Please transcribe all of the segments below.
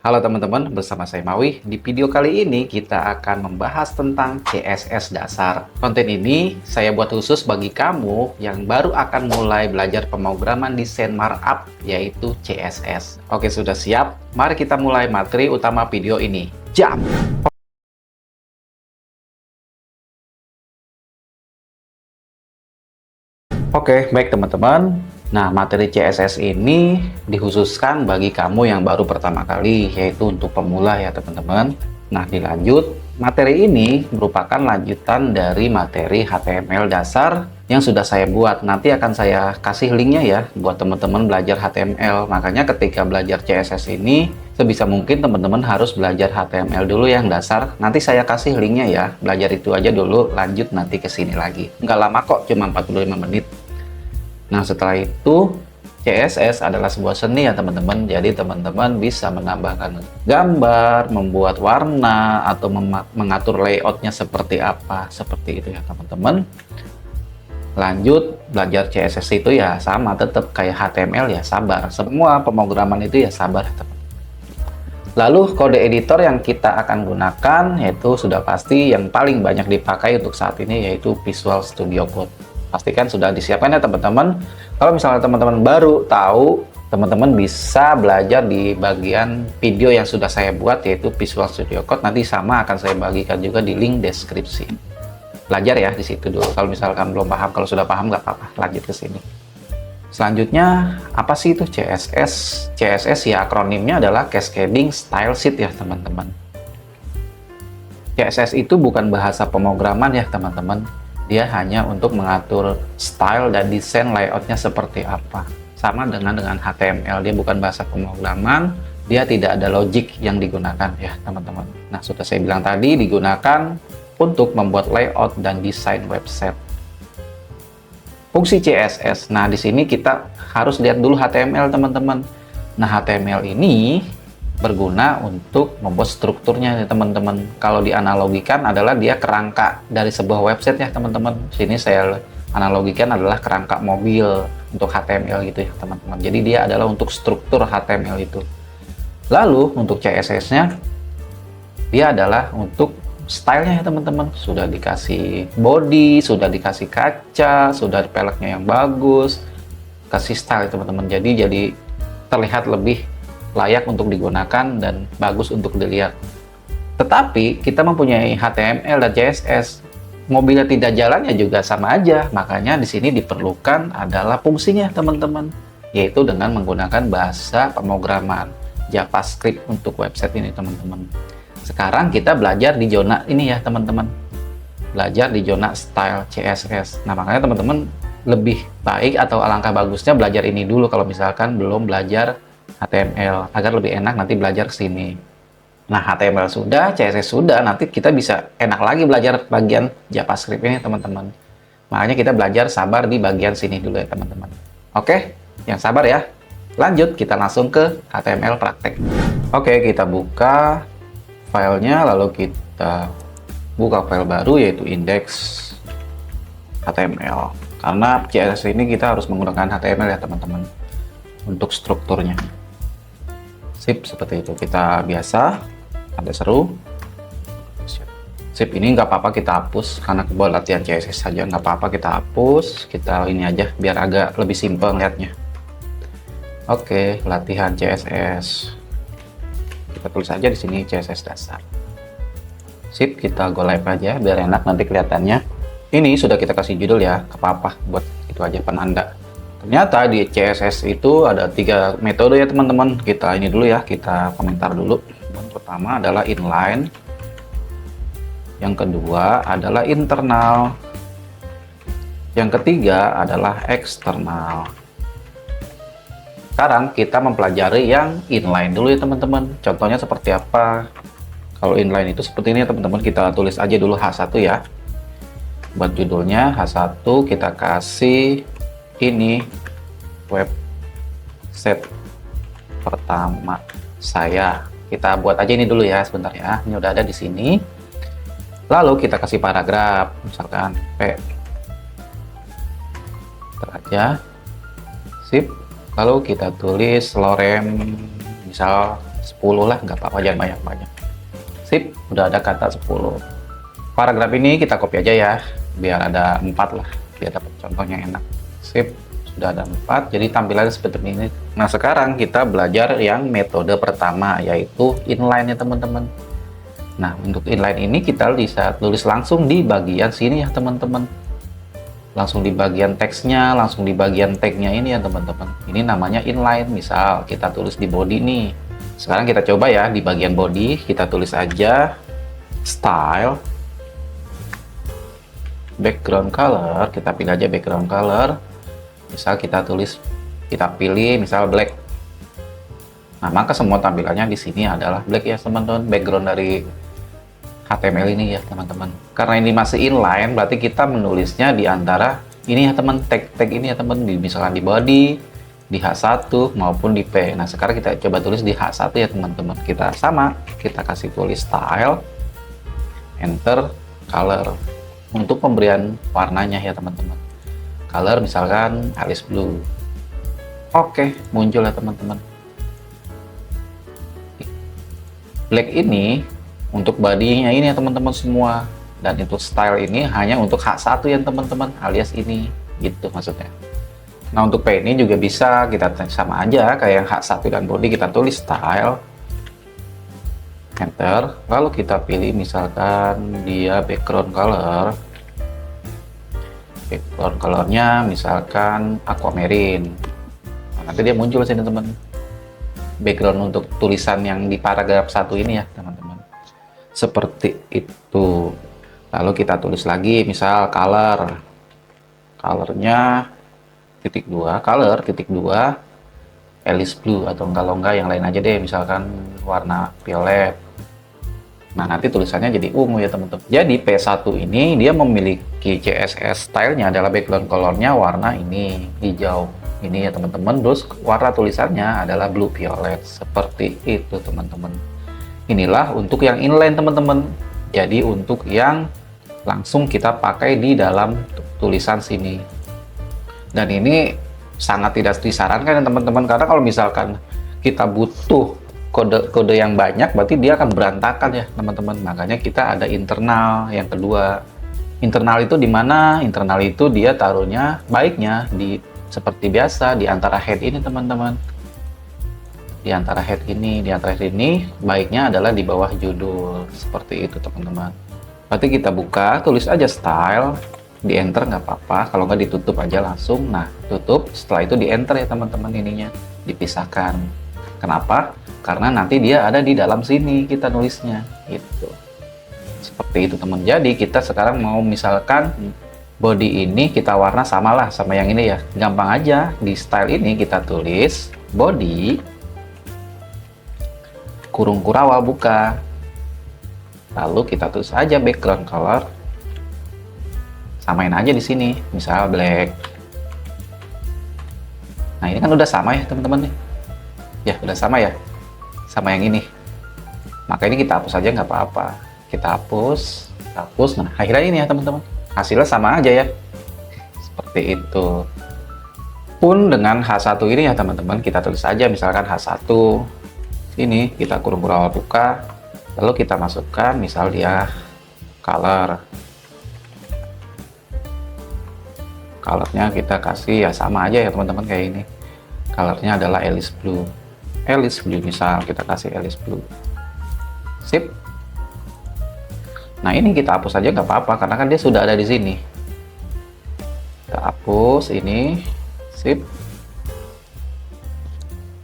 Halo teman-teman, bersama saya Mawi. Di video kali ini kita akan membahas tentang CSS dasar. Konten ini saya buat khusus bagi kamu yang baru akan mulai belajar pemrograman desain markup, yaitu CSS. Oke, sudah siap? Mari kita mulai materi utama video ini. Jam! Oke, baik teman-teman. Nah, materi CSS ini dikhususkan bagi kamu yang baru pertama kali, yaitu untuk pemula ya teman-teman. Nah, dilanjut, materi ini merupakan lanjutan dari materi HTML dasar yang sudah saya buat. Nanti akan saya kasih linknya ya, buat teman-teman belajar HTML. Makanya ketika belajar CSS ini, sebisa mungkin teman-teman harus belajar HTML dulu yang dasar. Nanti saya kasih linknya ya, belajar itu aja dulu, lanjut nanti ke sini lagi. Nggak lama kok, cuma 45 menit. Nah, setelah itu CSS adalah sebuah seni ya teman-teman. Jadi teman-teman bisa menambahkan gambar, membuat warna, atau mengatur layoutnya seperti apa. Seperti itu ya teman-teman. Lanjut, belajar CSS itu ya sama, tetap kayak HTML ya, sabar. Semua pemrograman itu ya sabar teman. Lalu kode editor yang kita akan gunakan yaitu sudah pasti yang paling banyak dipakai untuk saat ini, yaitu Visual Studio Code. Pastikan sudah disiapkan ya teman-teman. Kalau misalnya teman-teman baru tahu, teman-teman bisa belajar di bagian video yang sudah saya buat, yaitu Visual Studio Code. Nanti sama akan saya bagikan juga di link deskripsi. Belajar ya di situ dulu. Kalau misalkan belum paham, kalau sudah paham nggak apa-apa, lanjut ke sini. Selanjutnya, apa sih itu CSS? CSS ya akronimnya adalah Cascading Style Sheet ya teman-teman. CSS itu bukan bahasa pemrograman ya teman-teman. Dia hanya untuk mengatur style dan desain layoutnya seperti apa. Sama dengan HTML, dia bukan bahasa pemrograman, dia tidak ada logic yang digunakan ya teman-teman. Nah, sudah saya bilang tadi, digunakan untuk membuat layout dan desain website. Fungsi CSS, nah di sini kita harus lihat dulu HTML teman-teman. Nah, HTML ini berguna untuk membuat strukturnya ya teman-teman. Kalau dianalogikan adalah dia kerangka dari sebuah website ya teman-teman. Sini saya analogikan adalah kerangka mobil untuk HTML gitu ya teman-teman. Jadi dia adalah untuk struktur HTML itu. Lalu untuk CSS-nya, dia adalah untuk stylenya ya teman-teman. Sudah dikasih body, sudah dikasih kaca, sudah peleknya yang bagus, kasih style teman-teman. Jadi terlihat lebih layak untuk digunakan dan bagus untuk dilihat. Tetapi kita mempunyai HTML dan CSS, mobilnya tidak jalan ya juga sama aja. Makanya di sini diperlukan adalah fungsinya teman-teman, yaitu dengan menggunakan bahasa pemrograman JavaScript untuk website ini teman-teman. Sekarang kita belajar di zona ini ya teman-teman, belajar di zona style CSS. Nah, makanya teman-teman lebih baik atau alangkah bagusnya belajar ini dulu kalau misalkan belum belajar HTML, agar lebih enak nanti belajar ke sini. Nah, HTML sudah, CSS sudah, nanti kita bisa enak lagi belajar bagian JavaScript ini teman-teman. Makanya kita belajar sabar di bagian sini dulu ya teman-teman. Oke, yang sabar ya. Lanjut, kita langsung ke HTML praktek. Oke, kita buka filenya, lalu kita buka file baru yaitu index HTML. Karena CSS ini kita harus menggunakan HTML ya teman-teman untuk strukturnya. Sip, seperti itu. Kita biasa, ada seru. Sip, ini nggak apa-apa kita hapus, karena buat latihan CSS saja, nggak apa-apa kita hapus. Kita ini aja, biar agak lebih simpel lihatnya. Oke, latihan CSS. Kita tulis aja di sini CSS dasar. Sip, kita go live aja, biar enak nanti kelihatannya. Ini sudah kita kasih judul ya, nggak apa-apa, buat itu aja penanda. Ternyata di CSS itu ada 3 metode ya teman-teman. Kita ini dulu ya, kita komentar dulu. Yang pertama adalah inline. Yang kedua adalah internal. Yang ketiga adalah eksternal. Sekarang kita mempelajari yang inline dulu ya teman-teman. Contohnya seperti apa? Kalau inline itu seperti ini ya teman-teman. Kita tulis aja dulu H1 ya. Buat judulnya H1 kita kasih ini website pertama saya. Kita buat aja ini dulu ya sebentar ya. Ini udah ada di sini. Lalu kita kasih paragraf, misalkan P. Aja. Sip. Lalu kita tulis lorem misal 10 lah, nggak apa-apa, jangan banyak-banyak. Sip, udah ada kata 10. Paragraf ini kita copy aja ya, biar ada 4 lah, biar dapat contohnya enak. Sip, sudah ada 4, jadi tampilannya seperti ini. Nah, sekarang kita belajar yang metode pertama, yaitu inline ya teman-teman. Nah, untuk inline ini kita bisa tulis langsung di bagian sini ya teman-teman. Langsung di bagian teksnya, langsung di bagian tagnya ini ya teman-teman. Ini namanya inline. Misal kita tulis di body nih. Sekarang kita coba ya, di bagian body kita tulis aja style background color. Kita pilih aja background color. Misal kita pilih misal black. Nah, maka semua tampilannya di sini adalah black ya teman-teman, background dari HTML ini ya teman-teman. Karena ini masih inline, berarti kita menulisnya di antara ini ya teman, tag ini ya teman, misalkan di body, di H1 maupun di P. Nah, sekarang kita coba tulis di H1 ya teman-teman. Kita kasih tulis style, enter, color. Untuk pemberian warnanya ya teman-teman. Color misalkan Alice Blue. Oke, muncul ya teman-teman. Black ini untuk bodinya ini ya teman-teman semua, dan untuk style ini hanya untuk H1 ya teman-teman, alias ini gitu maksudnya. Nah, untuk P ini juga bisa kita sama aja kayak yang H1 dan body, kita tulis style, enter, lalu kita pilih misalkan dia background colornya misalkan aquamarine. Nah, nanti dia muncul sini teman, background untuk tulisan yang di paragraf 1 ini ya teman-teman. Seperti itu. Lalu kita tulis lagi misal colornya color titik 2 Alice Blue, atau kalau enggak yang lain aja deh, misalkan warna violet. Nah, nanti tulisannya jadi ungu ya teman-teman. Jadi P1 ini dia memiliki CSS stylenya adalah background colornya warna ini hijau ini ya teman-teman, terus warna tulisannya adalah blue violet. Seperti itu teman-teman. Inilah untuk yang inline teman-teman. Jadi untuk yang langsung kita pakai di dalam tulisan sini. Dan ini sangat tidak disarankan ya teman-teman, karena kalau misalkan kita butuh kode-kode yang banyak, berarti dia akan berantakan ya teman-teman. Makanya kita ada internal yang kedua. Internal itu di mana? Internal itu dia taruhnya baiknya di seperti biasa di antara head ini teman-teman. Di antara head ini baiknya adalah di bawah judul. Seperti itu teman-teman. Berarti kita buka, tulis aja style, di enter nggak apa-apa, kalau nggak ditutup aja langsung. Nah, tutup, setelah itu di enter ya teman-teman, ininya dipisahkan. Kenapa? Karena nanti dia ada di dalam sini kita nulisnya gitu. Seperti itu teman. Jadi kita sekarang mau misalkan body ini kita warna samalah sama yang ini ya, gampang aja. Di style ini kita tulis body kurung kurawal buka, lalu kita tulis aja background color, samain aja di sini misal black. Nah, ini kan udah sama ya teman-teman nih ya, udah sama ya sama yang ini, maka ini kita hapus aja nggak apa-apa. Kita hapus. Nah, akhirnya ini ya teman-teman, hasilnya sama aja ya, seperti itu. Pun dengan H1 ini ya teman-teman, kita tulis aja misalkan H1 ini, kita kurung kurawal buka, lalu kita masukkan misal dia colornya kita kasih ya sama aja ya teman-teman, kayak ini colornya adalah Alice Blue misal, kita kasih Alice Blue. Sip. Nah, ini kita hapus aja nggak apa-apa karena kan dia sudah ada di sini. Kita hapus ini. Sip.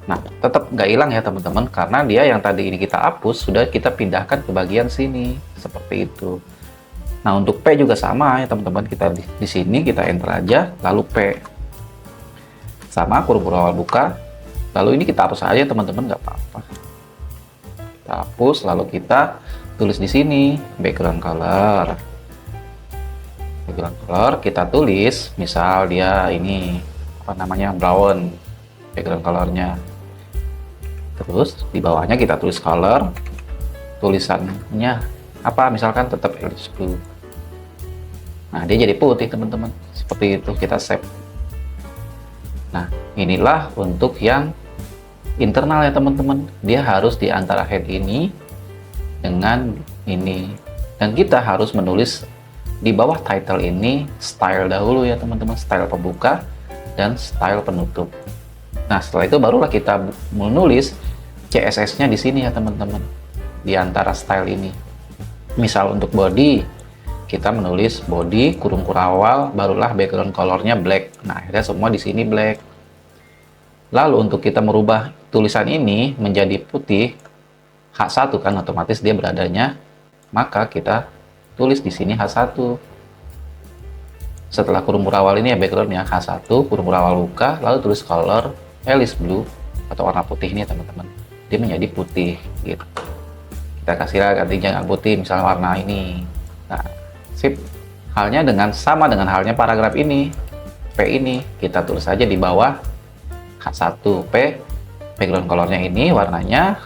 Nah, tetap nggak hilang ya teman-teman, karena dia yang tadi ini kita hapus sudah kita pindahkan ke bagian sini seperti itu. Nah, untuk P juga sama ya teman-teman, kita di sini kita enter aja, lalu P sama kurung kurawal buka, lalu ini kita hapus aja teman-teman, nggak apa-apa. Kita hapus, lalu kita tulis di sini background color. Background color kita tulis, misal dia ini apa namanya, brown background colornya. Terus di bawahnya kita tulis color, tulisannya apa, misalkan tetap Alice Blue. Nah, dia jadi putih teman-teman, seperti itu. Kita save. Nah, inilah untuk yang internal ya teman-teman. Dia harus di antara head ini dengan ini. Dan kita harus menulis di bawah title ini style dahulu ya teman-teman, style pembuka dan style penutup. Nah, setelah itu barulah kita menulis CSS-nya di sini ya teman-teman, di antara style ini. Misal untuk body, kita menulis body kurung kurawal, barulah background colornya black. Nah, akhirnya semua di sini black. Lalu untuk kita merubah tulisan ini menjadi putih, H1 kan otomatis dia beradanya, maka kita tulis di sini H1. Setelah kurung kurawal ini ya backgroundnya H1, kurung kurawal luka, lalu tulis color Alice blue atau warna putih ini teman-teman. Dia menjadi putih gitu. Kita kasih ganti jangan putih, misalnya warna ini. Nah, sip. Halnya sama dengan halnya paragraf ini. P ini kita tulis saja di bawah H1P, background colornya ini warnanya,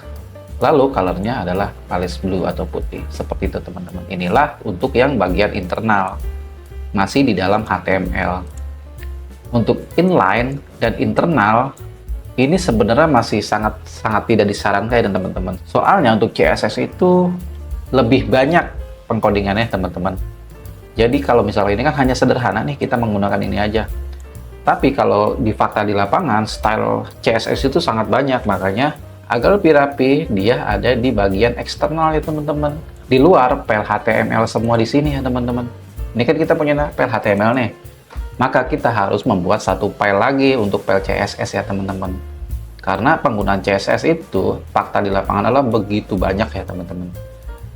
lalu colornya adalah Alice blue atau putih, seperti itu teman-teman. Inilah untuk yang bagian internal, masih di dalam HTML. Untuk inline dan internal ini sebenarnya masih sangat tidak disarankan ya teman-teman. Soalnya untuk CSS itu lebih banyak pengkodingannya teman-teman. Jadi kalau misalnya ini kan hanya sederhana nih, kita menggunakan ini aja. Tapi kalau di fakta di lapangan, style CSS itu sangat banyak, makanya agar lebih rapi, dia ada di bagian eksternal ya teman-teman. Di luar file HTML semua di sini ya teman-teman. Ini kan kita punya file HTML nih. Maka kita harus membuat satu file lagi untuk file CSS ya teman-teman. Karena penggunaan CSS itu, fakta di lapangan adalah begitu banyak ya teman-teman.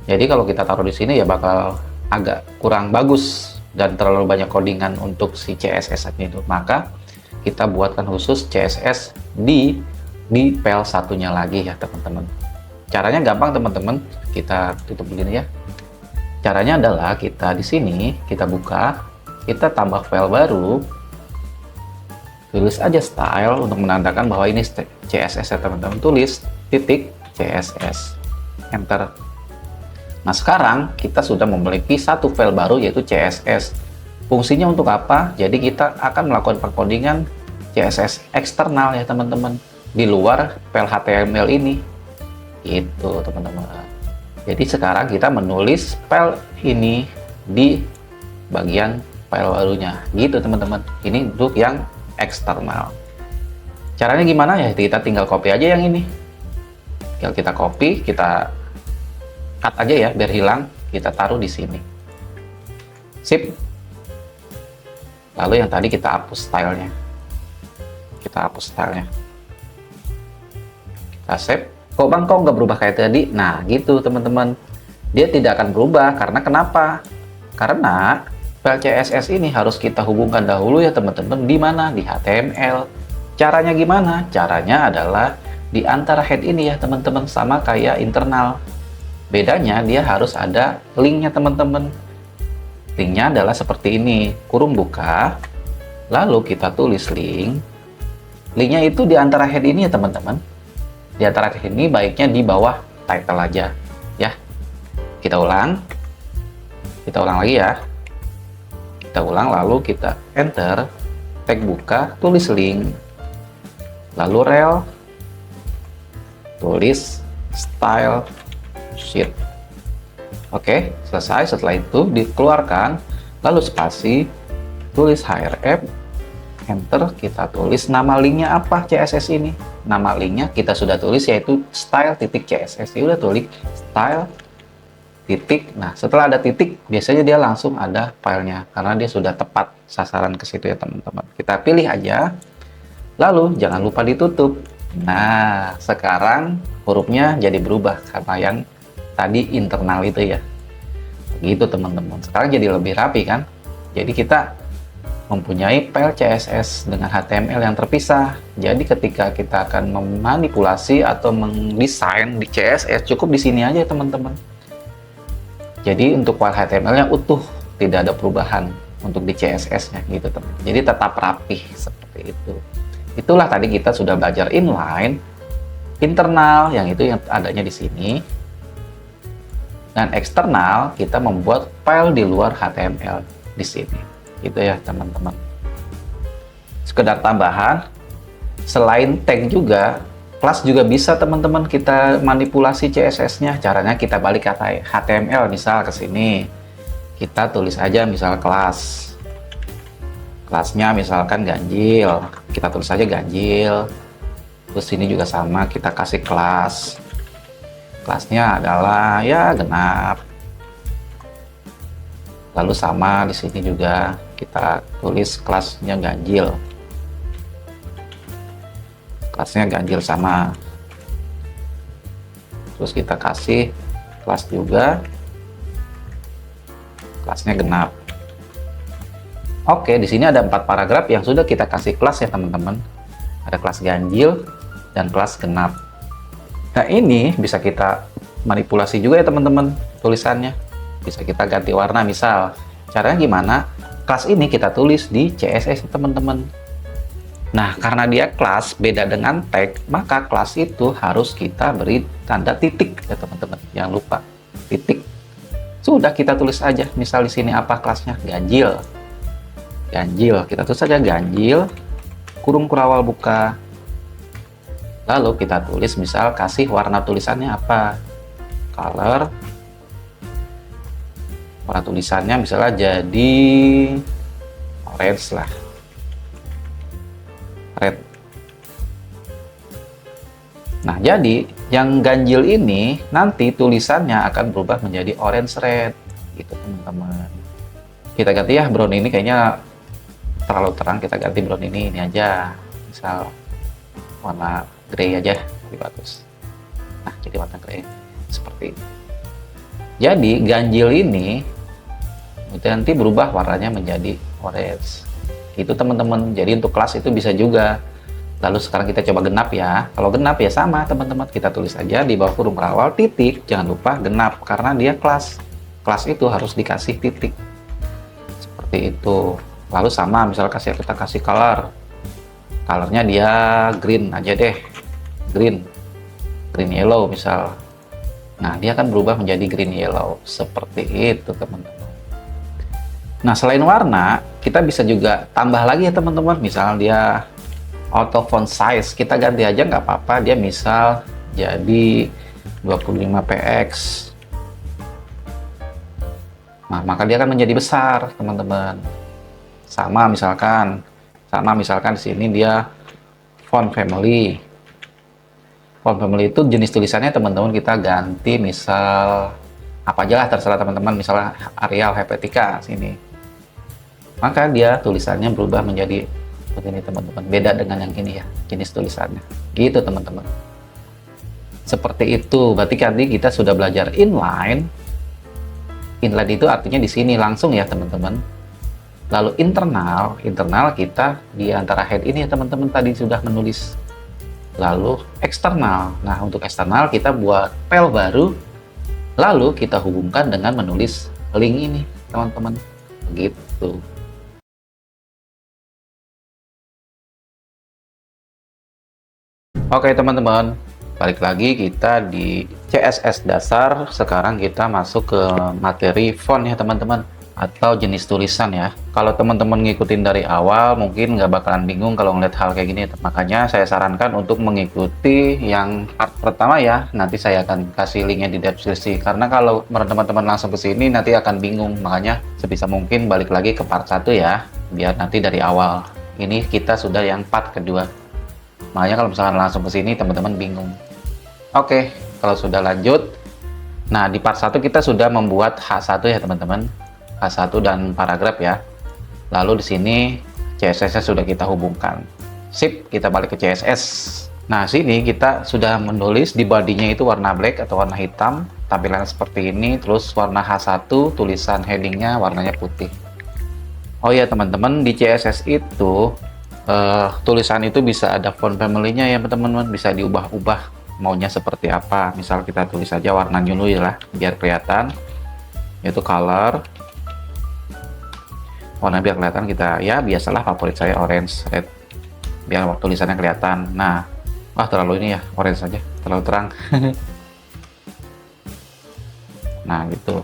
Jadi kalau kita taruh di sini ya bakal agak kurang bagus dan terlalu banyak codingan untuk si CSS itu. Maka kita buatkan khusus CSS di file satunya lagi ya teman-teman. Caranya gampang teman-teman, kita tutup begini ya. Caranya adalah kita di sini kita buka, kita tambah file baru, tulis aja style untuk menandakan bahwa ini CSS ya teman-teman. Tulis titik CSS, enter. Nah, sekarang kita sudah memiliki satu file baru yaitu CSS. Fungsinya untuk apa? Jadi kita akan melakukan pengkodingan CSS eksternal ya teman-teman, di luar file HTML ini. Gitu teman-teman. Jadi sekarang kita menulis file ini di bagian file barunya. Gitu teman-teman. Ini untuk yang eksternal. Caranya gimana ya? Kita tinggal copy aja yang ini. Tinggal kita copy, kita cut aja ya biar hilang, kita taruh di sini. Sip. Lalu yang tadi kita hapus stylenya. Kita hapus stylenya. Kita save. Kok bang kok nggak berubah kayak tadi? Nah gitu teman-teman. Dia tidak akan berubah karena kenapa? Karena file CSS ini harus kita hubungkan dahulu ya teman-teman. Di mana? Di HTML. Caranya gimana? Caranya adalah di antara head ini ya teman-teman, sama kayak internal. Bedanya dia harus ada linknya teman-teman. Linknya adalah seperti ini, kurung buka, lalu kita tulis link. Linknya itu di antara head ini ya teman-teman. Di antara head ini baiknya di bawah title aja ya. Kita ulang lagi ya. Kita ulang lalu kita enter, tag buka, tulis link, lalu rel, tulis style sheet. Oke, selesai. Setelah itu dikeluarkan, lalu spasi, tulis href, enter, kita tulis nama linknya apa CSS ini. Nama linknya kita sudah tulis yaitu style.css. Ya udah tulis style titik. Nah, setelah ada titik, biasanya dia langsung ada filenya karena dia sudah tepat sasaran ke situ ya teman-teman. Kita pilih aja, lalu jangan lupa ditutup. Nah, sekarang hurufnya jadi berubah karena yang tadi internal itu ya. Gitu teman-teman. Sekarang jadi lebih rapi kan? Jadi kita mempunyai file CSS dengan HTML yang terpisah. Jadi ketika kita akan memanipulasi atau mendesain di CSS, cukup di sini aja teman-teman. Jadi untuk file HTML-nya utuh, tidak ada perubahan untuk di CSS-nya gitu teman. Jadi tetap rapih seperti itu. Itulah tadi kita sudah belajar inline, internal yang itu yang adanya di sini. Dan eksternal kita membuat file di luar HTML di sini. Gitu ya teman-teman. Sekedar tambahan, selain tag juga Kelas juga bisa teman-teman kita manipulasi CSS-nya. Caranya kita balik ke HTML, misal ke sini. Kita tulis aja misal kelas. Kelasnya misalkan ganjil. Kita tulis aja ganjil. Terus sini juga sama, kita kasih kelas. Kelasnya adalah ya genap. Lalu sama di sini juga kita tulis kelasnya ganjil. Kelasnya ganjil sama. Terus kita kasih kelas juga. Kelasnya genap. Oke, di sini ada 4 paragraf yang sudah kita kasih kelas ya teman-teman. Ada kelas ganjil dan kelas genap. Nah, ini bisa kita manipulasi juga ya teman-teman tulisannya. Bisa kita ganti warna misal. Caranya gimana? Kelas ini kita tulis di CSS teman-teman. Nah, karena dia kelas beda dengan tag, maka kelas itu harus kita beri tanda titik ya teman-teman. Jangan lupa titik. Sudah kita tulis aja. Misal di sini apa kelasnya? Ganjil. Ganjil. Kita tulis saja ganjil. Kurung kurawal buka. Lalu kita tulis misal kasih warna tulisannya apa? Color. Warna tulisannya misalnya jadi orange lah. Red. Nah, jadi yang ganjil ini nanti tulisannya akan berubah menjadi orange red gitu teman-teman. Kita ganti ya, brown ini kayaknya terlalu terang, kita ganti brown ini aja. Misal warna grey aja, lebih bagus. Nah, jadi warna grey seperti ini. Jadi ganjil ini nanti berubah warnanya menjadi orange. Itu teman-teman. Jadi untuk kelas itu bisa juga. Lalu sekarang kita coba genap ya. Kalau genap ya sama teman-teman, kita tulis aja di bawah kurung berawal titik, jangan lupa genap karena dia kelas. Kelas itu harus dikasih titik. Seperti itu. Lalu sama misal kita kasih color. Colornya dia green aja deh. Green yellow misal. Nah, dia akan berubah menjadi green yellow. Seperti itu teman-teman. Nah, selain warna, kita bisa juga tambah lagi ya teman-teman. Misal dia auto font size, kita ganti aja nggak apa-apa. Dia misal jadi 25px. Nah, maka dia akan menjadi besar teman-teman. Sama misalkan di sini dia font family. Font family itu jenis tulisannya teman-teman kita ganti misal apa aja lah, terserah teman-teman. Misalnya Arial Helvetica sini. Maka dia tulisannya berubah menjadi begini teman-teman. Beda dengan yang ini ya, jenis tulisannya. Gitu teman-teman. Seperti itu. Berarti nanti kita sudah belajar inline. Inline itu artinya di sini langsung ya teman-teman. Lalu internal kita di antara head ini ya teman-teman, tadi sudah menulis. Lalu eksternal. Nah, untuk eksternal kita buat file baru. Lalu kita hubungkan dengan menulis link ini teman-teman. Begitu. Oke teman-teman, balik lagi kita di CSS dasar. Sekarang kita masuk ke materi font ya teman-teman, atau jenis tulisan ya. Kalau teman-teman ngikutin dari awal mungkin nggak bakalan bingung kalau ngeliat hal kayak gini. Makanya saya sarankan untuk mengikuti yang part pertama ya. Nanti saya akan kasih linknya di deskripsi. Karena kalau teman-teman langsung ke sini nanti akan bingung. Makanya sebisa mungkin balik lagi ke part 1 ya, biar nanti dari awal. Ini kita sudah yang part kedua. Makanya kalau misalkan langsung ke sini teman-teman bingung. Oke, kalau sudah lanjut. Nah, di part 1 kita sudah membuat H1 ya teman-teman. H1 dan paragraf ya. Lalu di sini CSS-nya sudah kita hubungkan. Sip, kita balik ke CSS. Nah, sini kita sudah menulis di bodinya itu warna black atau warna hitam. Tampilan seperti ini. Terus warna H1, tulisan headingnya warnanya putih. Oh ya teman-teman, di CSS itu tulisan itu bisa ada font family-nya ya teman-teman, bisa diubah-ubah maunya seperti apa. Misal kita tulis saja warna new lah biar kelihatan, yaitu color warna biar kelihatan. Kita ya biasalah favorit saya orange red biar tulisannya kelihatan. Nah, wah terlalu ini ya, orange saja terlalu terang. Nah gitu.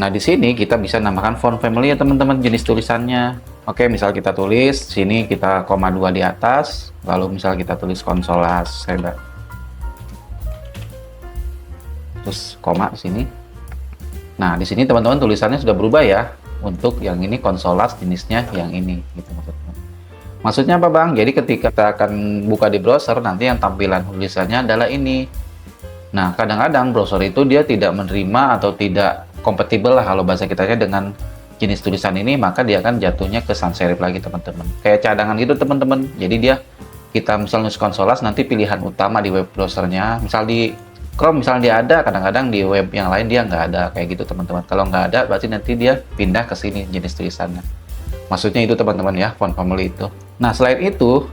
Nah, di sini kita bisa namakan font family ya teman-teman, jenis tulisannya. Oke, misal kita tulis sini kita koma 2 di atas, lalu misal kita tulis konsolas, terus koma di sini. Nah, di sini teman-teman tulisannya sudah berubah ya. Untuk yang ini konsolas jenisnya yang ini, gitu maksudnya. Maksudnya apa Bang? Jadi ketika kita akan buka di browser, nanti yang tampilan tulisannya adalah ini. Nah, kadang-kadang browser itu dia tidak menerima atau tidak kompatibel lah kalau bahasa kitanya dengan jenis tulisan ini, maka dia akan jatuhnya ke sans serif lagi teman-teman. Kayak cadangan gitu teman-teman. Jadi dia kita misalnya konsolas, nanti pilihan utama di web browsernya, misal di Chrome misalnya dia ada, kadang-kadang di web yang lain dia nggak ada, kayak gitu teman-teman. Kalau nggak ada, berarti nanti dia pindah ke sini jenis tulisannya. Maksudnya itu teman-teman ya, font family itu. Nah, selain itu,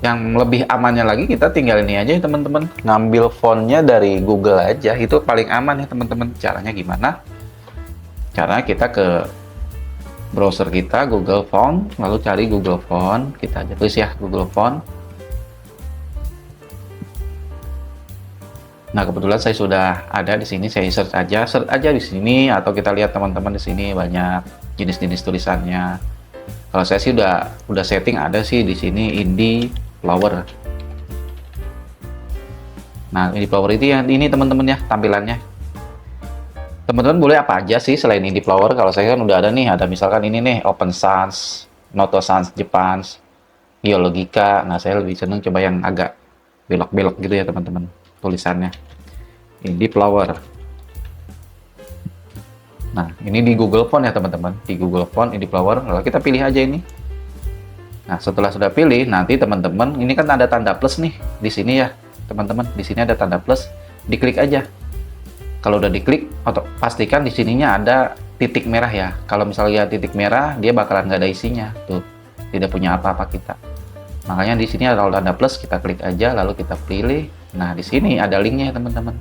yang lebih amannya lagi kita tinggal ini aja ya teman-teman, ngambil fontnya dari Google aja, itu paling aman ya teman-teman. Caranya gimana? Caranya kita ke browser kita, Google Font, lalu cari Google Font, kita aja tulis ya Google Font. Nah, kebetulan saya sudah ada di sini, saya search aja di sini, atau kita lihat teman-teman di sini banyak jenis-jenis tulisannya. Kalau saya sih udah setting ada sih di sini Indie Flower. Nah, Indie Flower itu yang ini teman-teman ya tampilannya. Teman-teman boleh apa aja sih selain Indie Flower? Kalau saya kan udah ada nih, ada misalkan ini nih Open Sans, Noto Sans Jepang, Biologika. Nah, saya lebih seneng coba yang agak belok-belok gitu ya teman-teman tulisannya. Indie Flower. Nah, ini di Google Font ya teman-teman, di Google Font Indie Flower. Lalu kita pilih aja ini. Nah, setelah sudah pilih, nanti teman-teman ini kan ada tanda plus nih di sini ya teman-teman. Di sini ada tanda plus, diklik aja. Kalau udah diklik, pastikan di sininya ada titik merah ya. Kalau misalnya titik merah, dia bakalan nggak ada isinya. Tuh, tidak punya apa-apa kita. Makanya di sini ada tanda plus, kita klik aja, lalu kita pilih. Nah, di sini ada linknya ya teman-teman.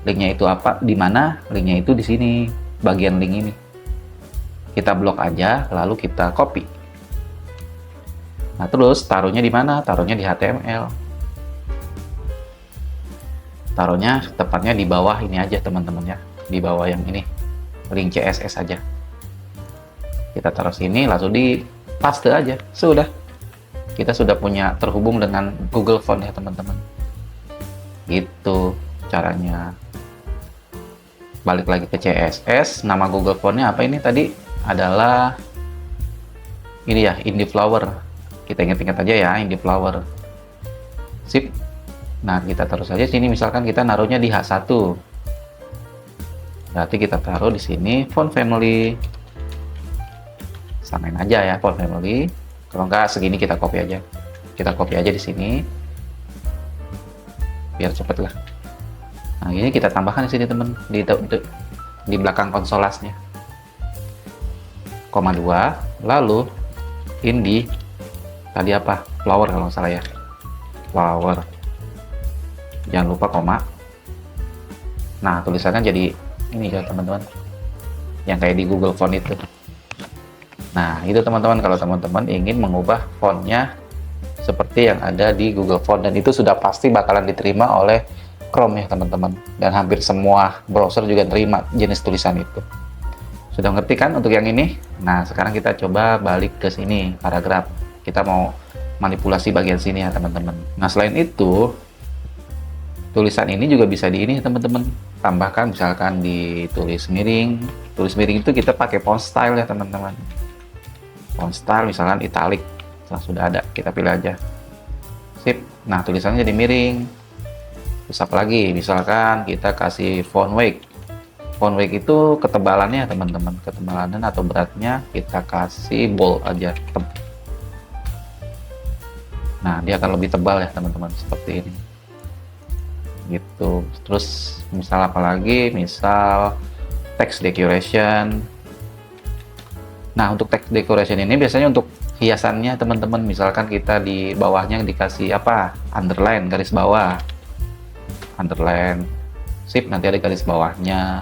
Linknya itu apa? Di mana? Linknya itu di sini, bagian link ini. Kita blok aja, lalu kita copy. Nah, terus taruhnya di mana? Taruhnya di HTML. Taruhnya tepatnya di bawah ini aja teman-teman ya, di bawah yang ini, link CSS aja. Kita taruh sini, langsung di paste aja, sudah. Kita sudah punya terhubung dengan Google Font ya teman-teman. Gitu caranya. Balik lagi ke CSS, nama Google Font-nya apa ini tadi? Adalah ini ya, Indie Flower. Kita ingat-ingat aja ya, Indie Flower. Sip. Nah, kita taruh saja sini, misalkan kita naruhnya di H1. Berarti kita taruh di sini font family. Samain aja ya font family. Kalau enggak segini kita copy aja. Kita copy aja di sini. Biar cepet lah. Nah, ini kita tambahkan di sini teman, di belakang konsolasnya. Koma 2, lalu Indie tadi apa? Flower kalau nggak salah ya. Flower. Jangan lupa koma. Nah, tulisannya jadi ini ya teman-teman, yang kayak di Google Font itu. Nah, itu teman-teman, kalau teman-teman ingin mengubah fontnya seperti yang ada di Google Font, dan itu sudah pasti bakalan diterima oleh Chrome ya teman-teman, dan hampir semua browser juga terima jenis tulisan itu. Sudah ngerti kan untuk yang ini? Nah, sekarang kita coba balik ke sini, paragraf. Kita mau manipulasi bagian sini ya teman-teman. Nah, selain itu tulisan ini juga bisa di ini teman-teman, tambahkan misalkan di tulis miring. Tulis miring itu kita pakai font style ya teman-teman. Font style misalkan italic. Nah, sudah ada, kita pilih aja. Sip. Nah, tulisannya jadi miring. Terus apa lagi? Misalkan kita kasih font weight. Font weight itu ketebalannya teman-teman, ketebalannya atau beratnya kita kasih bold aja. Nah, dia akan lebih tebal ya teman-teman, seperti ini. Gitu. Terus misal apa lagi? Misal text decoration. Nah, untuk text decoration ini biasanya untuk hiasannya teman-teman. Misalkan kita di bawahnya dikasih apa? Underline, garis bawah. Underline. Sip, nanti ada garis bawahnya.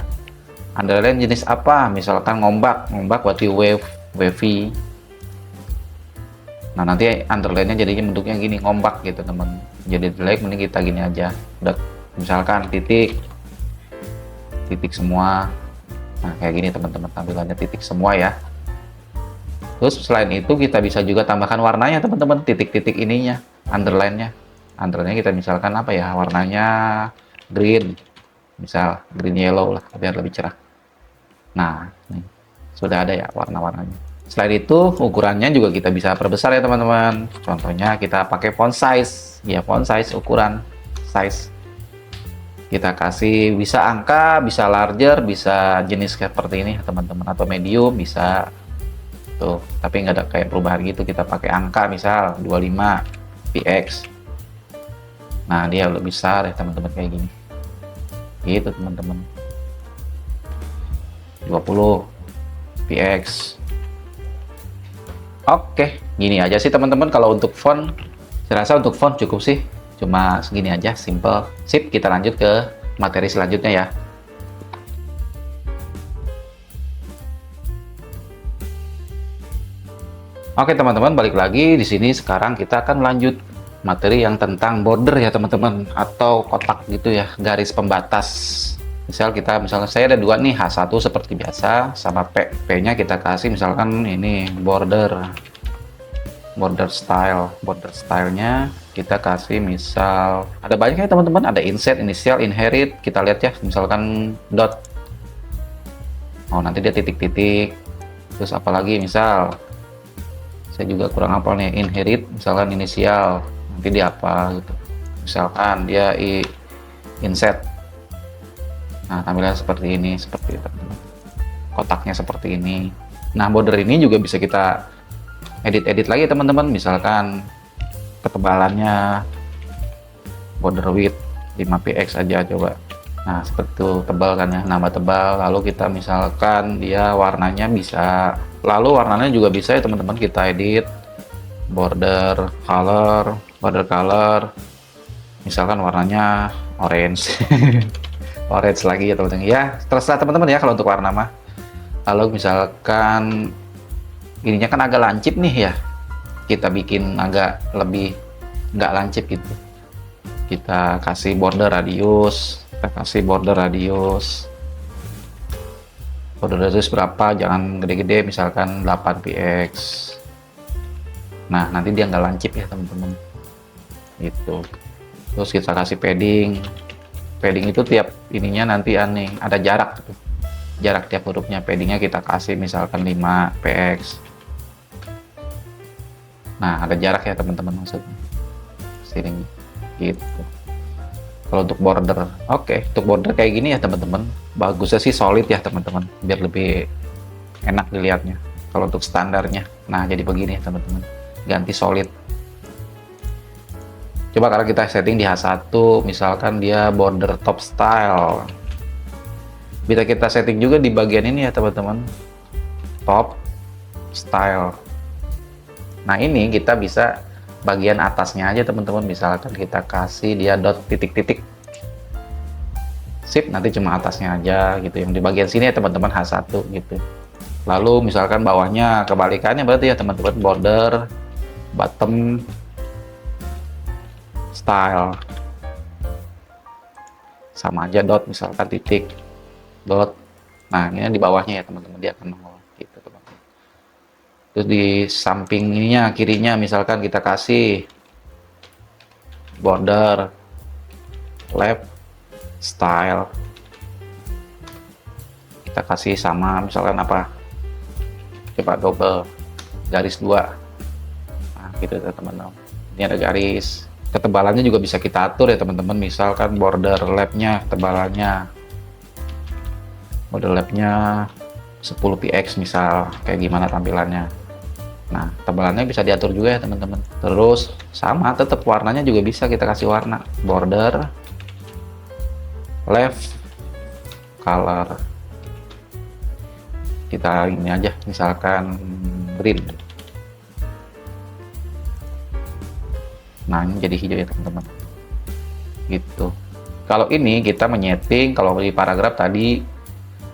Underline jenis apa? Misalkan ngombak berarti wavy. Nah, nanti underline-nya jadinya bentuknya gini, ngombak gitu teman. Jadi jelek, mending kita gini aja. Udah, misalkan titik semua. Nah, kayak gini teman-teman, tampilannya titik semua ya. Terus selain itu kita bisa juga tambahkan warnanya teman-teman, titik-titik ininya, underline-nya. Underline-nya kita misalkan apa ya, warnanya green, misal green yellow lah, biar lebih cerah. Nah, nih, sudah ada ya warna-warnanya. Selain itu, ukurannya juga kita bisa perbesar ya teman-teman. Contohnya kita pakai font size, ya font size, ukuran size. Kita kasih bisa angka, bisa larger, bisa jenis seperti ini teman-teman, atau medium bisa. Tuh, tapi nggak ada kayak perubahan gitu. Kita pakai angka misal 25 px. Nah, dia lebih besar ya teman-teman, kayak gini. Gitu teman-teman. 20 px. Oke, gini aja sih teman-teman. Kalau untuk font, saya rasa untuk font cukup sih. Cuma segini aja, simple. Sip, kita lanjut ke materi selanjutnya ya. Oke teman-teman, balik lagi di sini. Sekarang kita akan lanjut materi yang tentang border ya teman-teman, atau kotak gitu ya, garis pembatas. Misalnya saya ada dua nih, H1 seperti biasa, sama P-nya kita kasih misalkan ini border stylenya kita kasih misal ada banyak ya teman-teman, ada inset, inisial, inherit. Kita lihat ya, misalkan dot. Oh, nanti dia titik-titik. Terus apalagi misal saya juga kurang hafal nih, inherit misalkan inisial, nanti dia apa gitu, misalkan dia inset. Nah, tampilannya seperti ini, seperti itu, kotaknya seperti ini. Nah, border ini juga bisa kita edit lagi teman-teman, misalkan ketebalannya border width 5px aja coba. Nah, seperti itu, tebal kan ya, nambah tebal. Lalu kita misalkan dia warnanya bisa, lalu warnanya juga bisa ya teman-teman, kita edit border color, misalkan warnanya orange. Orange lagi ya teman-teman ya, terserah teman-teman ya kalau untuk warna mah. Lalu misalkan ininya kan agak lancip nih ya, kita bikin agak lebih nggak lancip gitu, kita kasih border radius. Border radius berapa, jangan gede-gede, misalkan 8px. Nah, nanti dia nggak lancip ya teman-teman gitu. Terus kita kasih padding itu tiap ininya nanti aneh ada jarak gitu. Jarak tiap hurufnya, paddingnya kita kasih misalkan 5px. Nah, ada jarak ya teman-teman, maksudnya sini gitu. Kalau untuk border, untuk border kayak gini ya teman-teman, bagusnya sih solid ya teman-teman, biar lebih enak dilihatnya. Kalau untuk standarnya, nah jadi begini ya teman-teman, ganti solid. Coba karena kita setting di H1, misalkan dia border top style, bisa kita setting juga di bagian ini ya teman-teman, top style. Nah, ini kita bisa bagian atasnya aja teman-teman, misalkan kita kasih dia dot titik-titik. Sip, nanti cuma atasnya aja gitu, yang di bagian sini ya teman-teman, H1 gitu. Lalu misalkan bawahnya kebalikannya berarti ya teman-teman, border bottom style, sama aja dot, misalkan titik dot. Nah, ini di bawahnya ya teman-teman, dia akan nongol gitu teman-teman. Terus di samping ininya, kirinya misalkan kita kasih border left style, kita kasih sama misalkan apa, coba double garis 2. Nah, gitu ya teman-teman, ini ada garis. Ketebalannya juga bisa kita atur ya teman-teman, misalkan border left-nya, ketebalannya border left-nya 10px misal, kayak gimana tampilannya. Nah, tebalannya bisa diatur juga ya teman-teman. Terus sama, tetap warnanya juga bisa kita kasih warna, border left color, kita ini aja misalkan green. Nah, ini jadi hijau ya teman-teman gitu. Kalau ini kita menyeting, kalau di paragraf tadi